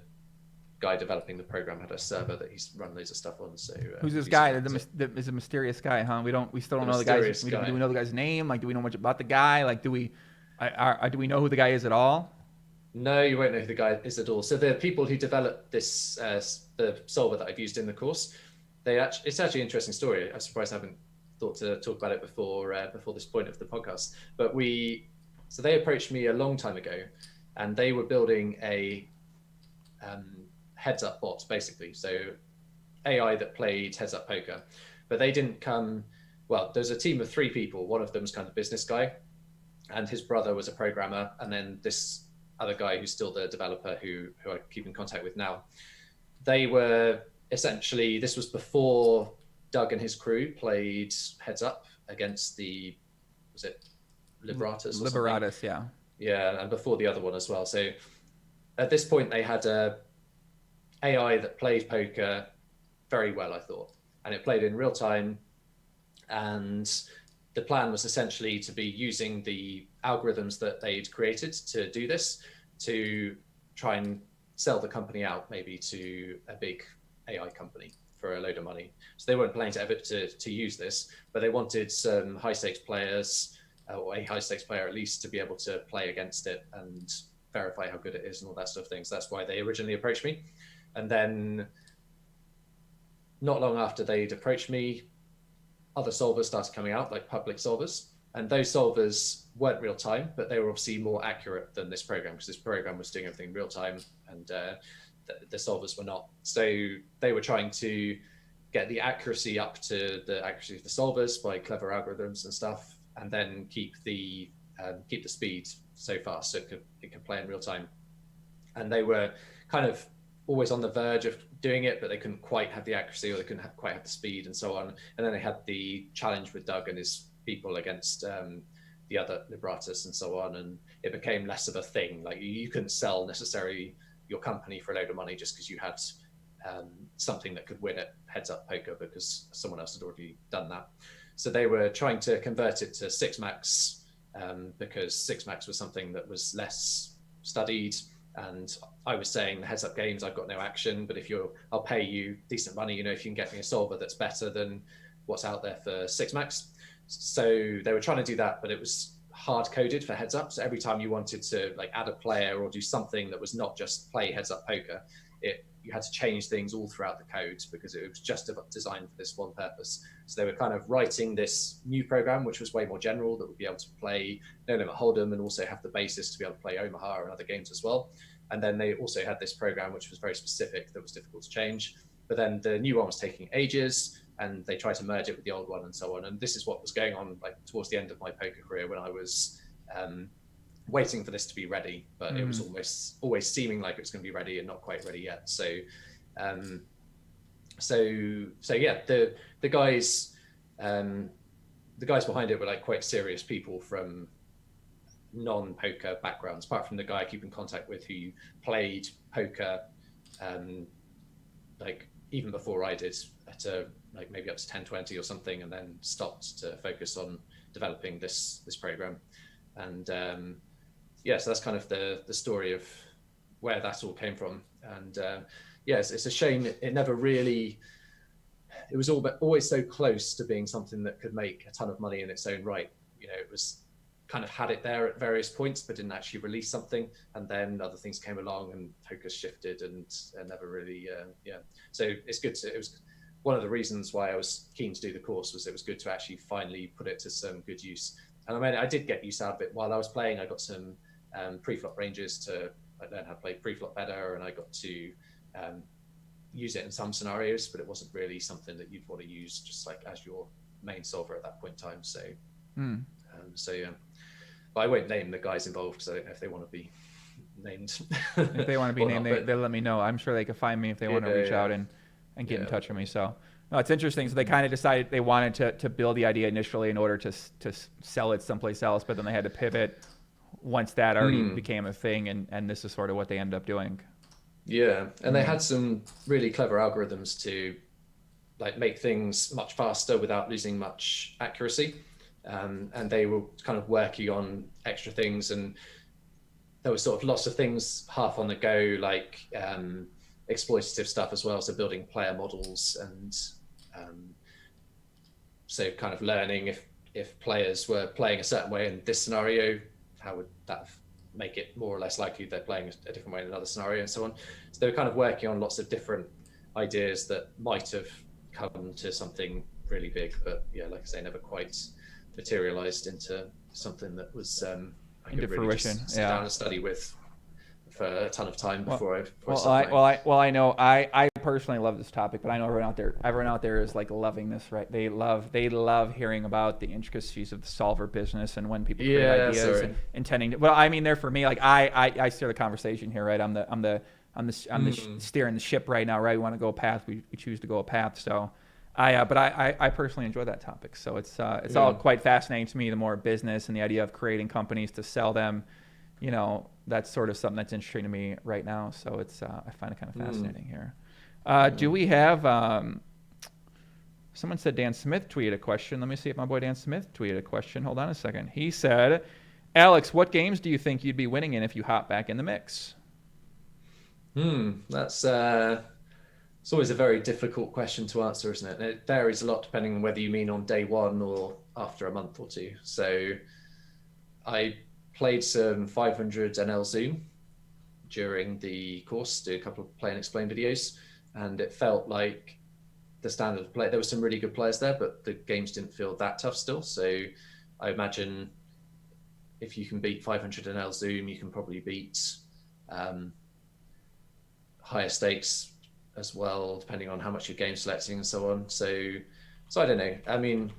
guy developing the program had a server that he's run loads of stuff on. So who's this guy? Is a mysterious guy, huh? We still don't know the guy's. Do we know the guy's name? Like, do we know much about the guy? Like, do we know who the guy is at all? No, you won't know who the guy is at all. So the people who developed this, the solver that I've used in the course, it's actually an interesting story. I'm surprised I haven't thought to talk about it before this point of the podcast. But so they approached me a long time ago, and they were building a heads-up bot, basically. So AI that played heads-up poker, but they didn't come. Well, there's a team of 3 people. One of them's kind of business guy, and his brother was a programmer, and then this other guy who's still the developer who I keep in contact with now. They were essentially, this was before Doug and his crew played heads up against was it Liberatus? Liberatus, yeah. Yeah, and before the other one as well. So at this point they had a AI that played poker very well, I thought. And it played in real time. And the plan was essentially to be using the algorithms that they'd created to do this, to try and sell the company out maybe to a big AI company. for a load of money. So they weren't planning to use this, but they wanted some high stakes players, or a high stakes player at least, to be able to play against it and verify how good it is and all that sort of thing. So that's why they originally approached me. And then not long after they'd approached me, other solvers started coming out, like public solvers. And those solvers weren't real time, but they were obviously more accurate than this program, because this program was doing everything real time, and the solvers were not. So they were trying to get the accuracy up to the accuracy of the solvers by clever algorithms and stuff, and then keep the speed so fast so it could play in real time. And they were kind of always on the verge of doing it, but they couldn't quite have the accuracy, or they couldn't quite have the speed, and so on. And then they had the challenge with Doug and his people against the other Libratus and so on, and it became less of a thing. Like you couldn't sell necessarily your company for a load of money just because you had something that could win at heads up poker, because someone else had already done that. So they were trying to convert it to six max, because six max was something that was less studied. And I was saying, the heads up games, I've got no action, but I'll pay you decent money, if you can get me a solver that's better than what's out there for six max. So they were trying to do that, but it was hard coded for heads up. So every time you wanted to add a player or do something that was not just play heads up poker, you had to change things all throughout the code, because it was just designed for this one purpose. So they were kind of writing this new program, which was way more general, that would be able to play No Limit Hold'em and also have the basis to be able to play Omaha and other games as well. And then they also had this program, which was very specific, that was difficult to change. But then the new one was taking ages, and they tried to merge it with the old one and so on. And this is what was going on towards the end of my poker career, when I was waiting for this to be ready, but it was always seeming like it was going to be ready and not quite ready yet. So yeah, the guys behind it were quite serious people from non-poker backgrounds, apart from the guy I keep in contact with who played poker even before I did, at maybe up to 10-20 or something, and then stopped to focus on developing this program. And so that's kind of the story of where that all came from. And it's a shame it never really, it was always so close to being something that could make a ton of money in its own right. It was kind of had it there at various points, but didn't actually release something. And then other things came along and focus shifted, and never really, So it's good it was one of the reasons why I was keen to do the course, was it was good to actually finally put it to some good use. And I did get use out of it while I was playing. I got some pre-flop ranges to learn how to play pre-flop better, and I got to use it in some scenarios, but it wasn't really something that you'd want to use just as your main solver at that point in time. So, but I won't name the guys involved, because I don't know if they want to be named. If they want to be named, they'll let me know. I'm sure they could find me if they want to reach out and get in touch with me. So no, it's interesting. So they kind of decided they wanted to build the idea initially in order to sell it someplace else, but then they had to pivot once that already became a thing, and this is sort of what they ended up doing. Yeah, and they had some really clever algorithms to make things much faster without losing much accuracy. And they were kind of working on extra things, and there was sort of lots of things half on the go, exploitative stuff as well. So building player models, and so kind of learning if players were playing a certain way in this scenario, how would that make it more or less likely they're playing a different way in another scenario, and so on. So they were kind of working on lots of different ideas that might have come to something really big, but like I say, never quite materialized into something that was I could really fruition. Just sit down and study with for a ton of time before I know I personally love this topic, but I know everyone out there is loving this, right? They love hearing about the intricacies of the solver business and when people create ideas and intending to. Well, I mean, they're for me, I steer the conversation here, right? I'm the steering the ship right now, right? We want to go a path, we choose to go a path. So I personally enjoy that topic. So it's all quite fascinating to me, the more business and the idea of creating companies to sell them. That's sort of something that's interesting to me right now. So it's I find it kind of fascinating here. Do we have someone said Dan Smith tweeted a question. Let me see if my boy Dan Smith tweeted a question. Hold on a second. He said, Alex, what games do you think you'd be winning in if you hop back in the mix? That's It's always a very difficult question to answer, isn't it? And it varies a lot depending on whether you mean on day one or after a month or two. So I played some 500NL Zoom during the course, did a couple of play and explain videos, and it felt like the standard of play. There were some really good players there, but the games didn't feel that tough still. So I imagine if you can beat 500NL Zoom, you can probably beat higher stakes as well, depending on how much you're game selecting and so on. So I don't know. I mean,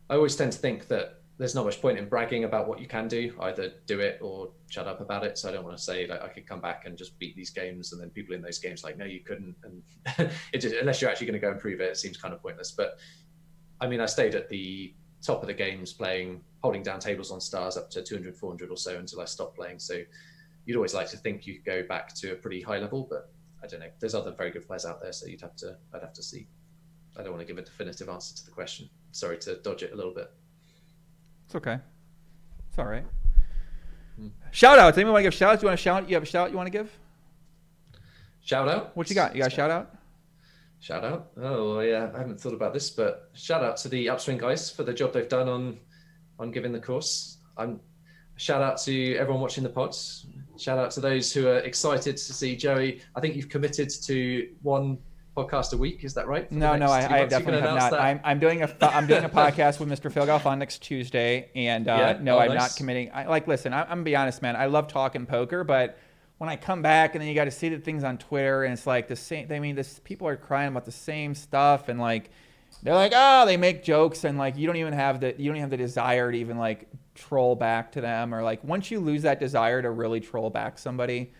I always tend to think that there's not much point in bragging about what you can do. Either do it or shut up about it. So I don't want to say like I could come back and just beat these games, and then people in those games like, no, you couldn't. And it just, unless you're actually going to go and prove it, it seems kind of pointless. But I mean, I stayed at the top of the games playing, holding down tables on stars up to 200, 400 or so until I stopped playing. So you'd always like to think you could go back to a pretty high level, but I don't know. There's other very good players out there, so I'd have to see. I don't want to give a definitive answer to the question. Sorry to dodge it a little bit. It's okay. It's all right. Shout outs. Anyone want to give shout outs? You want to shout? You have a shout out you want to give? Shout out? What you got? You got a shout out? Shout out? Oh, yeah. I haven't thought about this, but shout out to the Upswing guys for the job they've done on giving the course. Shout out to everyone watching the pods. Shout out to those who are excited to see Joey. I think you've committed to one podcast a week. Is that right? No, I definitely have not. I'm doing a podcast with Mr. Phil Galfond next Tuesday, and I'm not committing. Listen, I'm gonna be honest, man. I love talking poker, but when I come back and then you got to see the things on Twitter, and it's like the same. I mean, people are crying about the same stuff, and like they're like, oh, they make jokes, and like you don't even have the desire to even like troll back to them, or like once you lose that desire to really troll back somebody.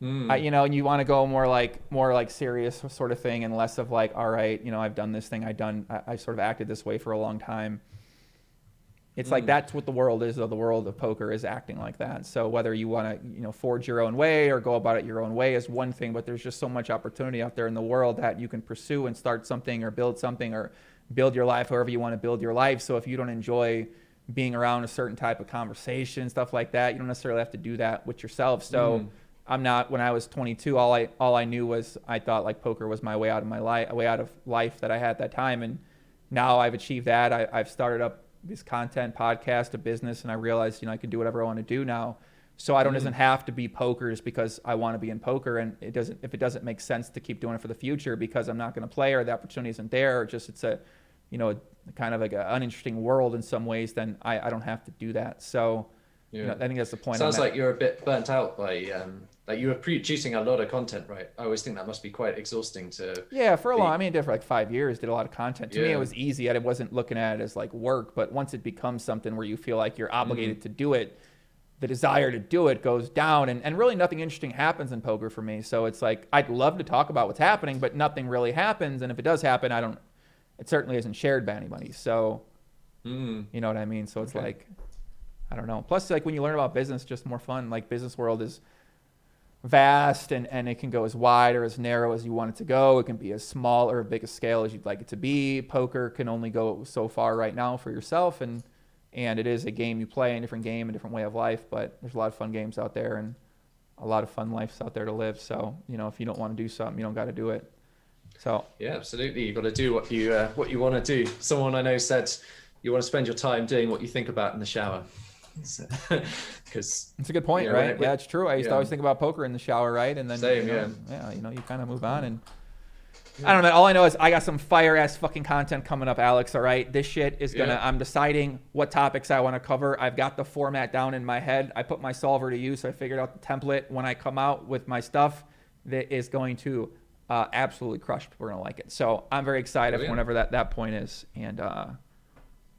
And you want to go more like serious sort of thing, and less of like, all right, I've done this thing, I sort of acted this way for a long time. It's like that's what the world is, though. The world of poker is acting like that. So whether you want to forge your own way or go about it your own way is one thing, but there's just so much opportunity out there in the world that you can pursue and start something or build your life however you want to build your life. So if you don't enjoy being around a certain type of conversation, stuff like that, you don't necessarily have to do that with yourself. So I'm not. When I was 22, all I knew was I thought like poker was my way out of life that I had at that time, and now I've achieved that. I've started up this content podcast, a business, and I realized I can do whatever I want to do now. So I don't doesn't have to be poker just because I want to be in poker, and if it doesn't make sense to keep doing it for the future because I'm not going to play or the opportunity isn't there, or just it's a kind of like an uninteresting world in some ways, then I don't have to do that. So. I think that's the point. Sounds like you're a bit burnt out by like you were producing a lot of content, right? I always think that must be quite exhausting to. Yeah, for a long. I mean, I did for like 5 years. Did a lot of content. To me, it was easy. I wasn't looking at it as like work. But once it becomes something where you feel like you're obligated to do it, the desire to do it goes down, and really nothing interesting happens in poker for me. So it's like I'd love to talk about what's happening, but nothing really happens. And if it does happen, it certainly isn't shared by anybody. So, you know what I mean? So it's like. I don't know. Plus, like when you learn about business, just more fun. Like business world is vast, and it can go as wide or as narrow as you want it to go. It can be as small or as big a scale as you'd like it to be. Poker can only go so far right now for yourself, and it is a game you play, a different game, a different way of life. But there's a lot of fun games out there, and a lot of fun lives out there to live. So if you don't want to do something, you don't got to do it. So yeah, absolutely, you got to do what you want to do. Someone I know said you want to spend your time doing what you think about in the shower. Because it's a good point, right? Yeah, it's true. I used to always think about poker in the shower, right? And then you kind of move on, and I don't know. All I know is I got some fire ass fucking content coming up, Alex. All right, this shit is gonna. I'm deciding what topics I want to cover. I've got the format down in my head. I put my solver to use. So I figured out the template. When I come out with my stuff, that is going to absolutely crush. We're gonna like it. So I'm very excited for whenever that point is,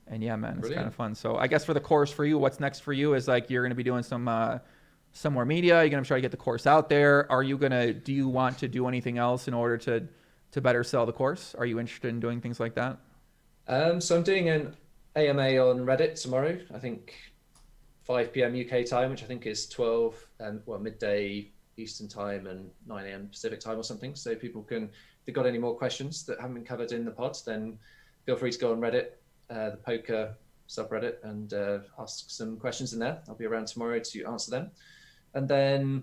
and yeah, man, it's kind of fun. So I guess for the course for you, what's next for you is like you're going to be doing some more media. You're going to try to get the course out there. Do you want to do anything else in order to better sell the course? Are you interested in doing things like that? So I'm doing an AMA on Reddit tomorrow. I think 5 p.m. UK time, which I think is 12 midday Eastern time and 9 a.m. Pacific time or something. So people can, if they've got any more questions that haven't been covered in the pod, then feel free to go on Reddit. The poker subreddit and ask some questions in there. I'll be around tomorrow to answer them. And then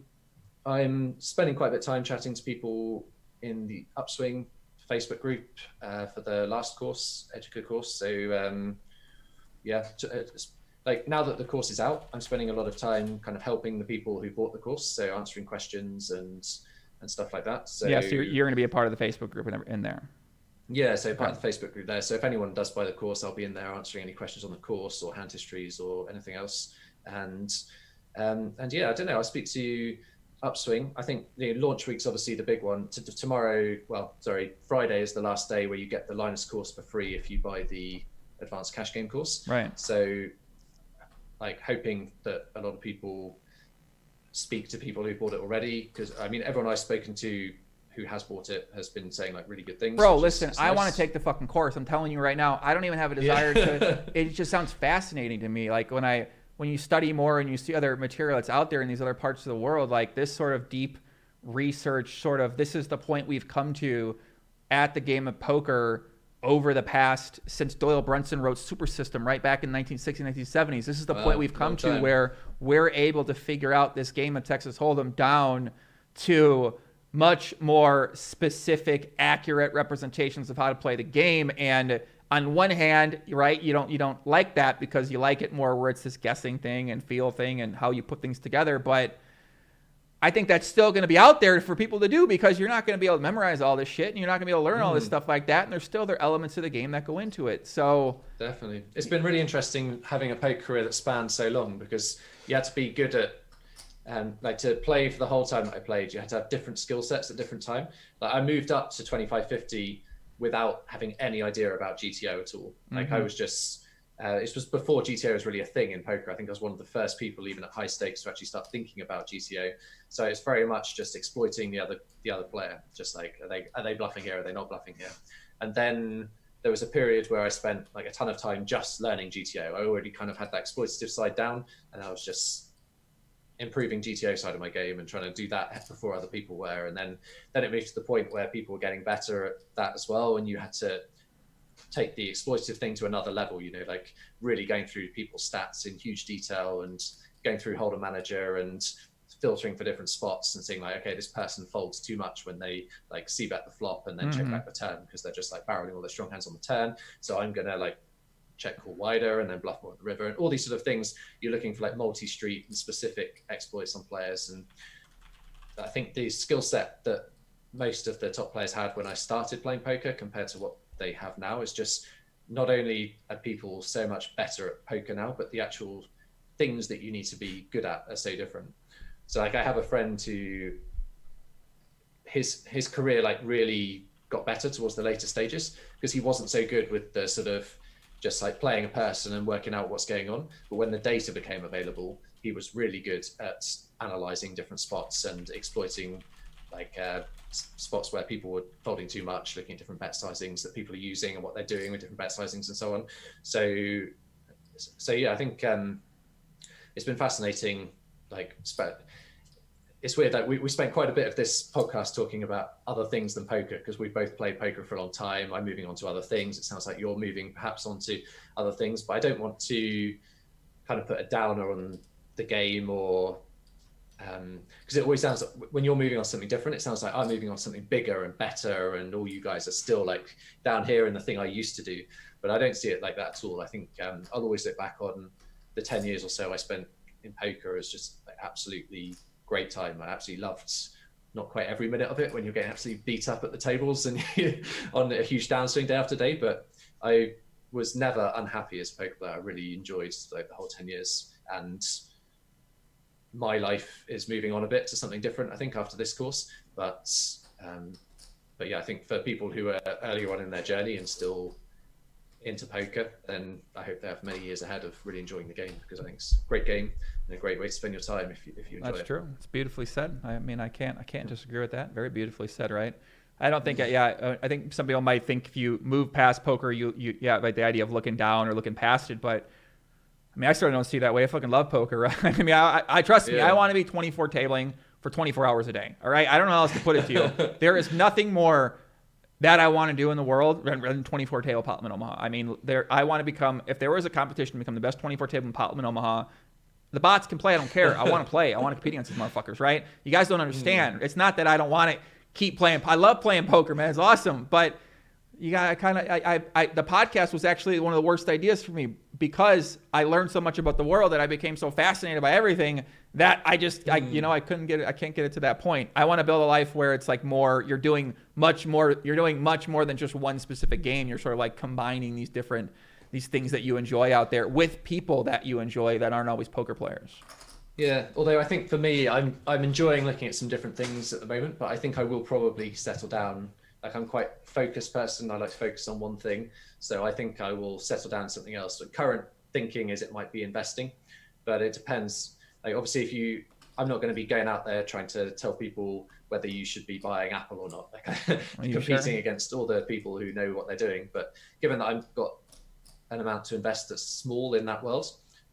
I'm spending quite a bit of time chatting to people in the Upswing Facebook group for the last course, Educa course. So like now that the course is out, I'm spending a lot of time kind of helping the people who bought the course, so answering questions and stuff like that. So So you're going to be a part of the Facebook group in there. Yeah, so part of the Facebook group there. So if anyone does buy the course, I'll be in there answering any questions on the course or hand histories or anything else. And yeah, I don't know. I'll speak to Upswing. I think the launch week's obviously the big one. Friday is the last day where you get the Linus course for free if you buy the advanced cash game course. Right. So like hoping that a lot of people speak to people who bought it already, because I mean everyone I've spoken to who has bought it has been saying like really good things. Bro, listen, I want to take the fucking course. I'm telling you right now, I don't even have a desire to. It just sounds fascinating to me. Like when you study more and you see other material that's out there in these other parts of the world, like this sort of deep research, this is the point we've come to at the game of poker over the past, since Doyle Brunson wrote Super System right back in 1960s, 1970s. This is the point we've come to where we're able to figure out this game of Texas Hold'em down to much more specific, accurate representations of how to play the game. And on one hand, right, you don't like that because you like it more where it's this guessing thing and feel thing and how you put things together. But I think that's still going to be out there for people to do, because you're not going to be able to memorize all this shit and you're not going to be able to learn all this stuff like that. And there's still there elements of the game that go into it. So definitely, it's been really interesting having a poker career that spanned so long, because you had to be good at like to play for the whole time that I played, you had to have different skill sets at different time. Like I moved up to 2550 without having any idea about GTO at all. Like I was just, it was before GTO was really a thing in poker. I think I was one of the first people, even at high stakes, to actually start thinking about GTO. So it's very much just exploiting the other player. Just like, are they bluffing here? Are they not bluffing here? And then there was a period where I spent like a ton of time just learning GTO. I already kind of had that exploitative side down, and I was just improving GTO side of my game and trying to do that before other people were. And then it moved to the point where people were getting better at that as well, and you had to take the exploitative thing to another level, like really going through people's stats in huge detail and going through Hold'em Manager and filtering for different spots and seeing like, okay, this person folds too much when they like c-bet the flop and then check back the turn, because they're just like barreling all their strong hands on the turn. So I'm gonna like check call wider and then bluff more at the river, and all these sort of things. You're looking for like multi-street and specific exploits on players. And I think the skill set that most of the top players had when I started playing poker compared to what they have now is just, not only are people so much better at poker now, but the actual things that you need to be good at are so different. So like I have a friend who his career like really got better towards the later stages, because he wasn't so good with the sort of just like playing a person and working out what's going on. But when the data became available, he was really good at analyzing different spots and exploiting like spots where people were folding too much, looking at different bet sizings that people are using and what they're doing with different bet sizings and so on. So yeah, I think it's been fascinating. Like it's weird that we spent quite a bit of this podcast talking about other things than poker, because we both played poker for a long time. I'm moving on to other things. It sounds like you're moving perhaps onto other things, but I don't want to kind of put a downer on the game, or because it always sounds like when you're moving on something different, it sounds like I'm moving on something bigger and better, and all you guys are still like down here in the thing I used to do. But I don't see it like that at all. I think I'll always look back on the 10 years or so I spent in poker as just like absolutely great time. I absolutely loved not quite every minute of it when you're getting absolutely beat up at the tables and on a huge downswing day after day, but I was never unhappy as a poker player. I really enjoyed like the whole 10 years, and my life is moving on a bit to something different, I think, after this course. But yeah, I think for people who are earlier on in their journey and still into poker, then I hope they have many years ahead of really enjoying the game, because I think it's a great game and a great way to spend your time if you enjoy it. That's true. It's beautifully said. I mean, I can't disagree with that. Very beautifully said, right? I don't think, I think some people might think if you move past poker, you like the idea of looking down or looking past it, but I mean, I certainly don't see it that way. I fucking love poker, right? I mean, I trust me. I want to be 24 tabling for 24 hours a day. All right. I don't know how else to put it to you. There is nothing more that I want to do in the world rather than 24 table Potluck in Omaha. I mean, I want to become, if there was a competition to become the best 24 table Potluck in Omaha, the bots can play. I don't care. I want to play. I want to compete against these motherfuckers, right? You guys don't understand. It's not that I don't want it. keep playing. I love playing poker, man. It's awesome. But you got kind of, the podcast was actually one of the worst ideas for me because I learned so much about the world that I became so fascinated by everything that I couldn't get it. I can't get it to that point. I want to build a life where it's like more, you're doing much more than just one specific game. You're sort of like combining these things that you enjoy out there with people that you enjoy that aren't always poker players. Yeah, although I think for me, I'm enjoying looking at some different things at the moment, but I think I will probably settle down. Like, I'm quite a focused person. I like to focus on one thing. So I think I will settle down to something else. The current thinking is it might be investing, but it depends. Like, obviously, I'm not going to be going out there trying to tell people whether you should be buying Apple or not. Like, competing against all the people who know what they're doing. But given that I've got an amount to invest that's small in that world,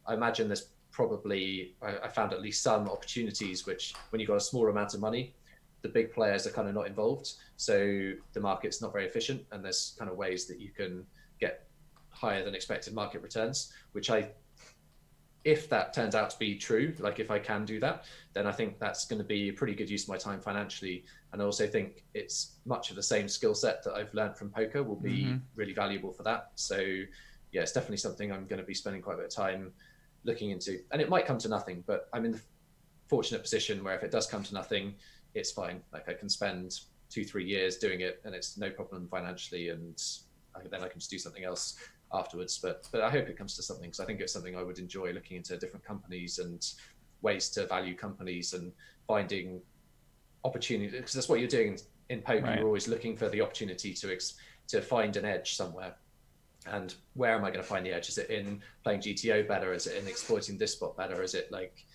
I imagine there's probably, I found at least some opportunities which, when you've got a smaller amount of money, the big players are kind of not involved. So the market's not very efficient, and there's kind of ways that you can get higher than expected market returns, which if that turns out to be true, like if I can do that, then I think that's going to be a pretty good use of my time financially. And I also think it's much of the same skill set that I've learned from poker will be really valuable for that. So yeah, it's definitely something I'm going to be spending quite a bit of time looking into. And it might come to nothing, but I'm in the fortunate position where if it does come to nothing, it's fine. Like, I can spend 2-3 years doing it and it's no problem financially, and then I can just do something else afterwards. But I hope it comes to something, because I think it's something I would enjoy, looking into different companies and ways to value companies and finding opportunity, because that's what you're doing in poker. Right. You're always looking for the opportunity to find an edge somewhere. And where am I going to find the edge? Is it in playing GTO better? Is it in exploiting this spot better? Is it like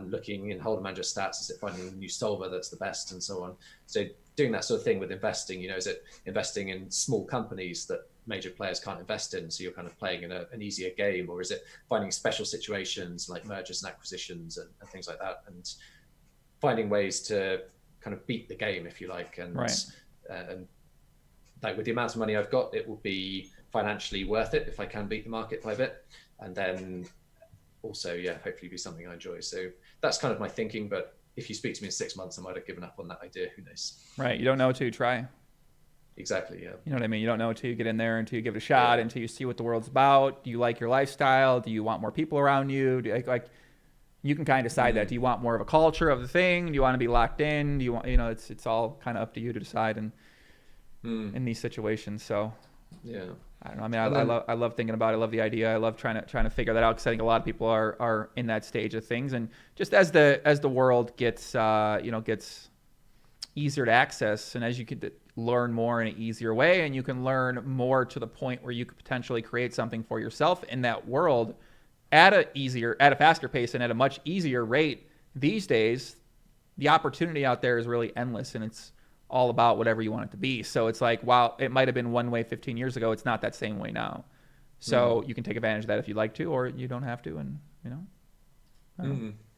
looking in Hold'em Manager stats? Is it finding a new solver that's the best, and so on? So doing that sort of thing with investing, is it investing in small companies that major players can't invest in, so you're kind of playing in an easier game? Or is it finding special situations like mergers and acquisitions and things like that, and finding ways to kind of beat the game, if you like? And and like, with the amount of money I've got, it will be financially worth it if I can beat the market by a bit, and then also, hopefully be something I enjoy. So that's kind of my thinking. But if you speak to me in 6 months, I might have given up on that idea. Who knows? Right. You don't know until you try. Exactly. Yeah. You know what I mean? You don't know until you get in there, until you give it a shot, until you see what the world's about. Do you like your lifestyle? Do you want more people around you? You can kind of decide that. Do you want more of a culture of the thing? Do you want to be locked in? Do you want, it's all kind of up to you to decide in these situations. So yeah. I don't know. I mean, I love thinking about it. I love the idea. I love trying to figure that out, because I think a lot of people are in that stage of things. And just as the world gets easier to access, and as you could learn more in an easier way, and you can learn more to the point where you could potentially create something for yourself in that world at a faster pace and at a much easier rate these days, the opportunity out there is really endless, and it's all about whatever you want it to be. So it's like, wow, it might have been one way 15 years ago. It's not that same way now. So you can take advantage of that if you'd like to, or you don't have to. And,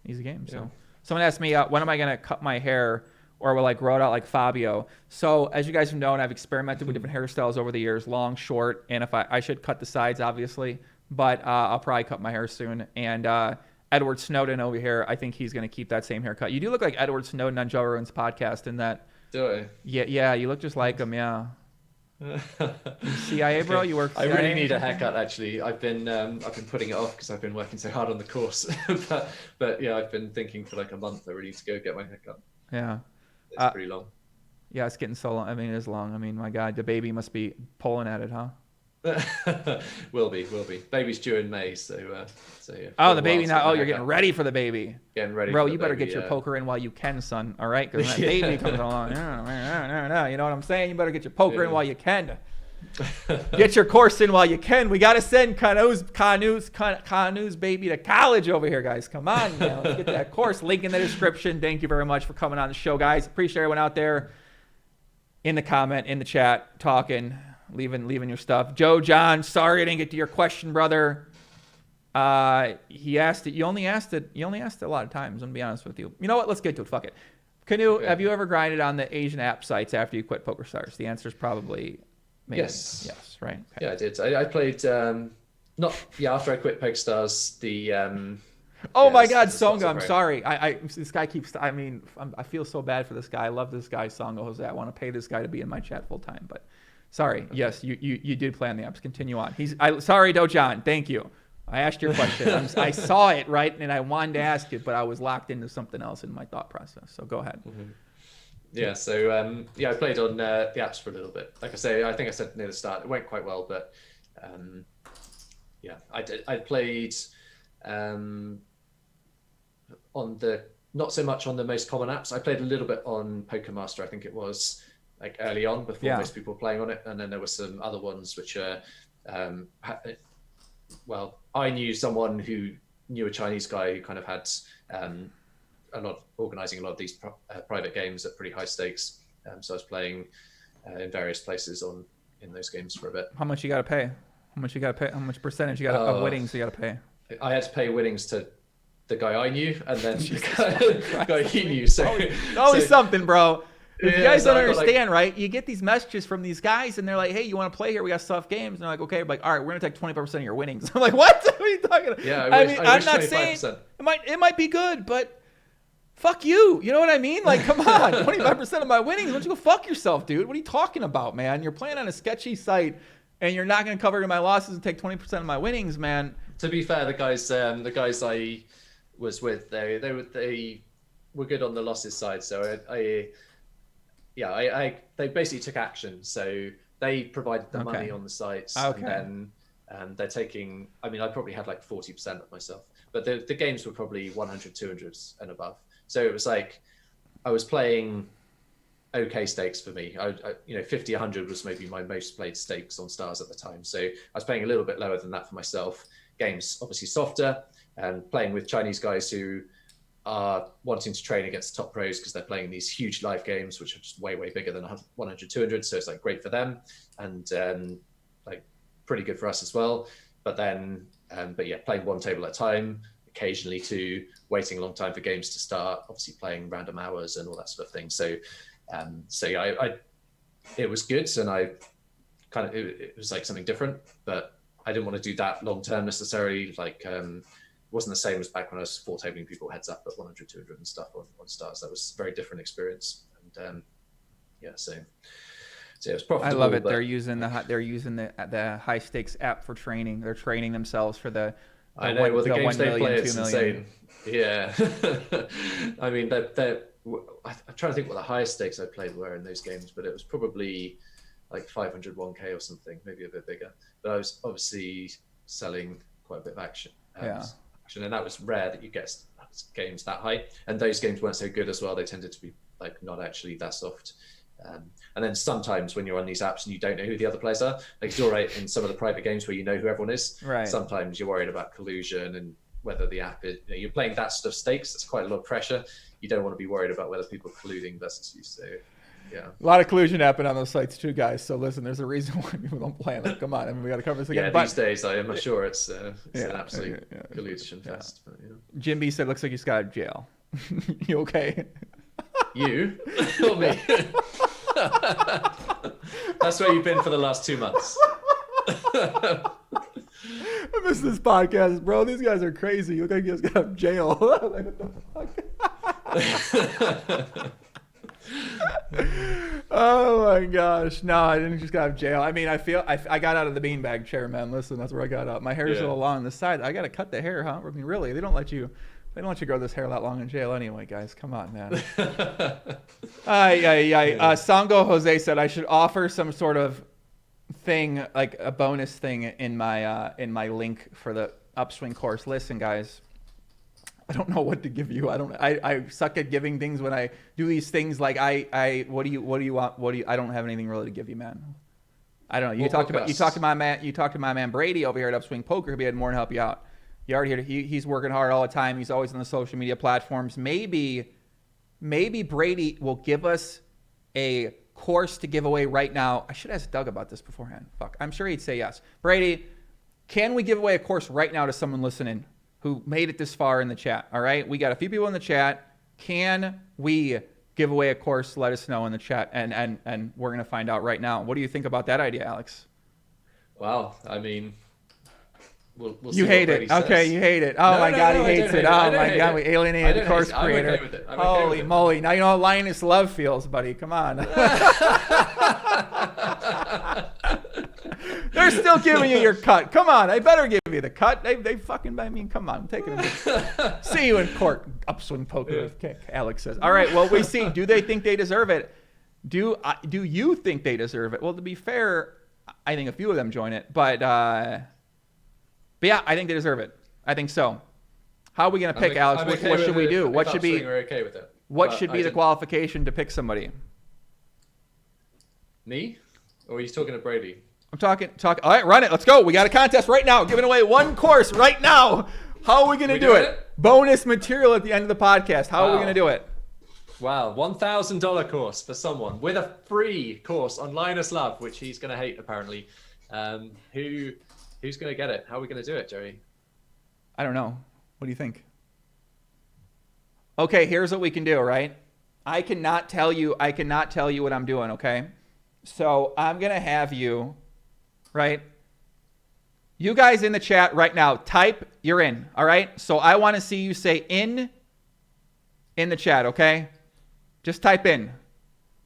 easy game. Yeah. So someone asked me, when am I going to cut my hair, or will I grow it out like Fabio? So as you guys have known, I've experimented with different hairstyles over the years, long, short. And if I should cut the sides, obviously, but I'll probably cut my hair soon. And Edward Snowden over here, I think he's going to keep that same haircut. You do look like Edward Snowden on Joe Rogan's podcast in that. Do I? Yeah, you look just like him. Yeah. CIA, bro. You work for CIA? I really need a haircut, actually. I've been putting it off because I've been working so hard on the course. but yeah, I've been thinking for like a month I really need to go get my haircut. Yeah. It's pretty long. Yeah, it's getting so long. I mean, it is long. I mean, my God, the baby must be pulling at it, huh? will be. Baby's due in May, so yeah. Oh, the baby now. Oh, you're getting ready for the baby. Getting ready. Bro, you better get your poker in while you can, son. All right, because when that baby comes along, you know what I'm saying? You better get your poker in while you can. Get your course in while you can. We got to send Kanu's baby to college over here, guys. Come on, now. Let's get that course. Link in the description. Thank you very much for coming on the show, guys. Appreciate everyone out there in the comment, in the chat, talking, leaving your stuff. Joe John, sorry I didn't get to your question, brother. He asked it. You only asked it a lot of times. I'm gonna be honest with you. You know what? Let's get to it. Fuck it. Canoe, have you ever grinded on the Asian app sites after you quit PokerStars? The answer is probably maybe. Yes. Right. Okay. Yeah, I did. I played after I quit PokerStars. Oh yeah, my God, there's lots Songa, of I'm very- sorry. This guy keeps. I mean, I feel so bad for this guy. I love this guy, Songa Jose. I want to pay this guy to be in my chat full time, but sorry. Okay. Yes, you did plan the apps. Continue on. Sorry, Dojan. Thank you. I asked your question. I saw it right, and I wanted to ask it, but I was locked into something else in my thought process. So go ahead. Mm-hmm. Yeah. So I played on the apps for a little bit. Like I say, I think I said near the start, it went quite well, but I played on the not so much on the most common apps. I played a little bit on Poker Master. I think it was like early on before most people were playing on it, and then there were some other ones which are I knew someone who knew a Chinese guy who kind of had organizing a lot of these private games at pretty high stakes. So I was playing in various places in those games for a bit. How much you got to pay? How much you got to pay? How much percentage you got of winnings you got to pay? I had to pay winnings to the guy I knew, and then the guy he knew. So always something, bro. You guys don't understand, like, right? You get these messages from these guys, and they're like, "Hey, you want to play here? We got soft games." And they're like, "Okay." I'm like, "All right, we're gonna take 25% of your winnings." I'm like, "What? What are you talking about?" Yeah, I'm not saying it might be good, but fuck you. You know what I mean? Like, come on, 25% of my winnings. Why don't you go fuck yourself, dude? What are you talking about, man? You're playing on a sketchy site, and you're not gonna cover my losses and take 20% of my winnings, man. To be fair, the guys I was with, they were good on the losses side. So they basically took action. So they provided the money on the sites, and then they're taking. I mean, I probably had like 40% of myself, but the games were probably 100, 200s and above. So it was like I was playing okay stakes for me. 50, 100 was maybe my most played stakes on Stars at the time. So I was playing a little bit lower than that for myself. Games obviously softer, and playing with Chinese guys who are wanting to train against top pros because they're playing these huge live games, which are just way, way bigger than 100, 200. So it's like great for them and like pretty good for us as well. But then, playing one table at a time, occasionally two, waiting a long time for games to start, obviously playing random hours and all that sort of thing. So it was good. And it was like something different, but I didn't want to do that long term necessarily. Like, it wasn't the same as back when I was full tabling people heads up at 100, 200 and stuff on Stars. That was a very different experience. And so it was profitable. I love it. They're using the high stakes app for training. They're training themselves for the I know. Well, the games they play, it's insane. Yeah. I mean, I'm trying to think what the highest stakes I played were in those games, but it was probably like 500 1K or something, maybe a bit bigger. But I was obviously selling quite a bit of action. And that was rare that you get games that high. And those games weren't so good as well. They tended to be like not actually that soft. And then sometimes when you're on these apps and you don't know who the other players are, like it's all right in some of the private games where you know who everyone is. Right. Sometimes you're worried about collusion and whether the app is, you're playing that sort of stakes. It's quite a lot of pressure. You don't want to be worried about whether people are colluding versus you. So, yeah. A lot of collusion happened on those sites too, guys. So listen, there's a reason why people don't play them. Come on, I mean, we got to cover this again. Yeah, these days I'm sure it's an absolute collusion fest. But, Jim B said, "Looks like he's got out of jail." You okay? You or me? That's where you've been for the last 2 months. I miss this podcast, bro. These guys are crazy. You look like you just got out of jail. Like, what the fuck? Oh my gosh. No, I didn't just get out of jail. I mean, I got out of the beanbag chair, man. Listen, that's where I got out. My hair's a little long on the side. I got to cut the hair, huh? I mean, really? They don't let you grow this hair that long in jail anyway, guys. Come on, man. Sango Jose said I should offer some sort of thing, like a bonus thing in my link for the upswing course. Listen, guys, I don't know what to give you. I suck at giving things when I do these things. Like what do you want? I don't have anything really to give you, man. I don't know. You talked to my man Brady over here at Upswing Poker. He'll be more than help you out. You already heard he's working hard all the time. He's always on the social media platforms. Maybe Brady will give us a course to give away right now. I should ask Doug about this beforehand. Fuck. I'm sure he'd say yes. Brady, can we give away a course right now to someone listening who made it this far in the chat? All right. We got a few people in the chat. Can we give away a course? Let us know in the chat. And we're going to find out right now. What do you think about that idea, Alex? Wow. I mean, we'll see You what hate Brady it. says. Okay, you hate it. Oh No, my no, God, no, he I hates don't it. hate Oh I don't my hate God, we it. alienated the I course don't hate it. creator. I'm okay with it. I'm okay Holy with it. moly. Now you know how Linus Love feels, buddy. Come on. They're still giving you your cut. Come on. I better give you the cut. They fucking, I mean, come on. I'm taking them. See you in court. Upswing poker with kick, Alex says. All right, well, we see. Do they think they deserve it? Do you think they deserve it? Well, to be fair, I think a few of them join it. But yeah, I think they deserve it. I think so. How are we going to pick, Alex? What should we do? What should be, we're okay with it. what should be the qualification to pick somebody? Me? Or are you talking to Brady? I'm talking. All right, run it. Let's go. We got a contest right now. Giving away one course right now. How are we going to do it? Bonus material at the end of the podcast. How are we going to do it? Wow, $1,000 course for someone with a free course on Linus Love, which he's going to hate apparently. Who's going to get it? How are we going to do it, Joey? I don't know. What do you think? Okay, here's what we can do, right? I cannot tell you what I'm doing, okay? So I'm going to have you, right? You guys in the chat right now, type, you're in, all right? So I want to see you say in the chat, okay? Just type in.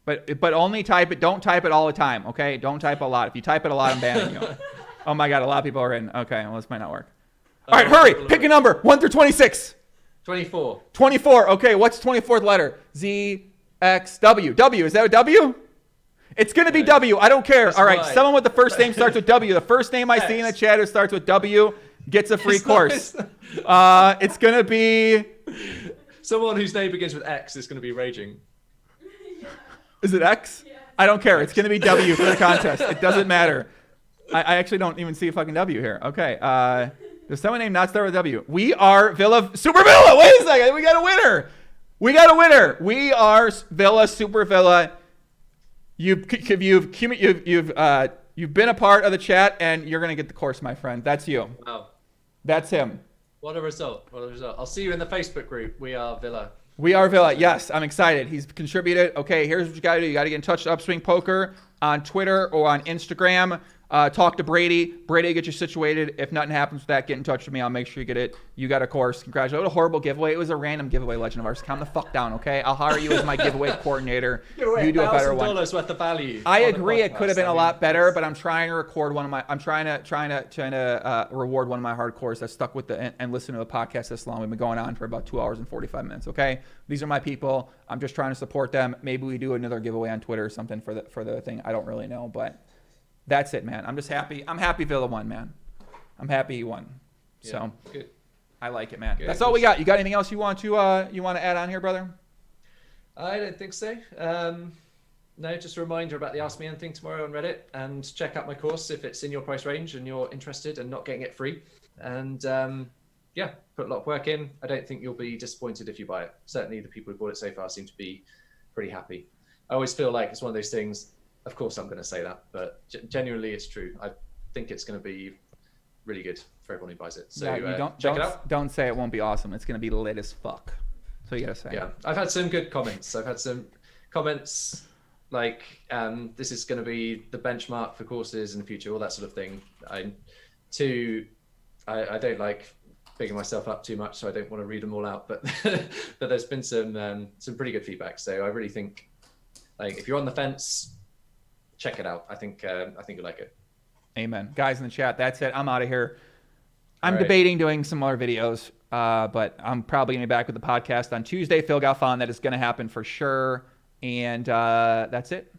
But only type it. Don't type it all the time, okay? Don't type a lot. If you type it a lot, I'm banning you. Oh my God, a lot of people are in. Okay, well, this might not work. All right, hurry. Pick a number. 1 through 26. 24. 24. Okay, what's 24th letter? Z, X, W. W. Is that a W? It's going to be W. I don't care. All right, someone with the first name starts with W. The first name I see in the chat who starts with W gets a free course. It's going to be... Someone whose name begins with X is going to be raging. Is it X? Yeah. I don't care. It's going to be W for the contest. It doesn't matter. I actually don't even see a fucking W here. Okay. Does someone name not start with W? We are Super Villa. Wait a second. We got a winner. We are Villa, Super Villa. You've been a part of the chat, and you're going to get the course, my friend. That's you. Wow. That's him. What a result. I'll see you in the Facebook group. We are Villa. We are Villa. Yes, I'm excited. He's contributed. Okay, here's what you got to do. You got to get in touch with Upswing Poker on Twitter or on Instagram. Talk to Brady. Brady will get you situated. If nothing happens with that, get in touch with me. I'll make sure you get it. You got a course. Congratulations. What a horrible giveaway. It was a random giveaway, Legend of Ours. Calm the fuck down, okay? I'll hire you as my giveaway coordinator. You do a better one. $1,000 worth of value. I agree. It could have been a lot better, but I'm trying to record one of my. I'm trying to reward one of my hardcores that stuck with and listen to the podcast this long. We've been going on for about 2 hours and 45 minutes. Okay, these are my people. I'm just trying to support them. Maybe we do another giveaway on Twitter or something for the thing. I don't really know, but. That's it, man. I'm just happy. I'm happy Villa won, man. I'm happy he won. So good. I like it, man. Good. That's all we got. You got anything else you want to add on here, brother? I don't think so. No, just a reminder about the Ask Me Anything tomorrow on Reddit, and check out my course if it's in your price range and you're interested and not getting it free. And put a lot of work in. I don't think you'll be disappointed if you buy it. Certainly the people who bought it so far seem to be pretty happy. I always feel like it's one of those things. Of course, I'm going to say that, but genuinely, it's true. I think it's going to be really good for everyone who buys it. So check it out. Don't say it won't be awesome. It's going to be lit as fuck. So you got to say. Yeah, I've had some good comments. I've had some comments like, "This is going to be the benchmark for courses in the future," all that sort of thing. I don't like bigging myself up too much, so I don't want to read them all out. But but there's been some pretty good feedback. So I really think, like, if you're on the fence, check it out. I think you'll like it. Amen. Guys in the chat, that's it. I'm out of here. I'm debating doing some more videos, but I'm probably going to be back with the podcast on Tuesday. Phil Galfond, that is going to happen for sure. And that's it.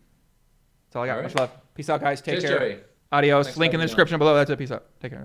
That's all I got. Much love. Peace out, guys. Take care. Joey. Adios. Link in the description below. That's it. Peace out. Take care.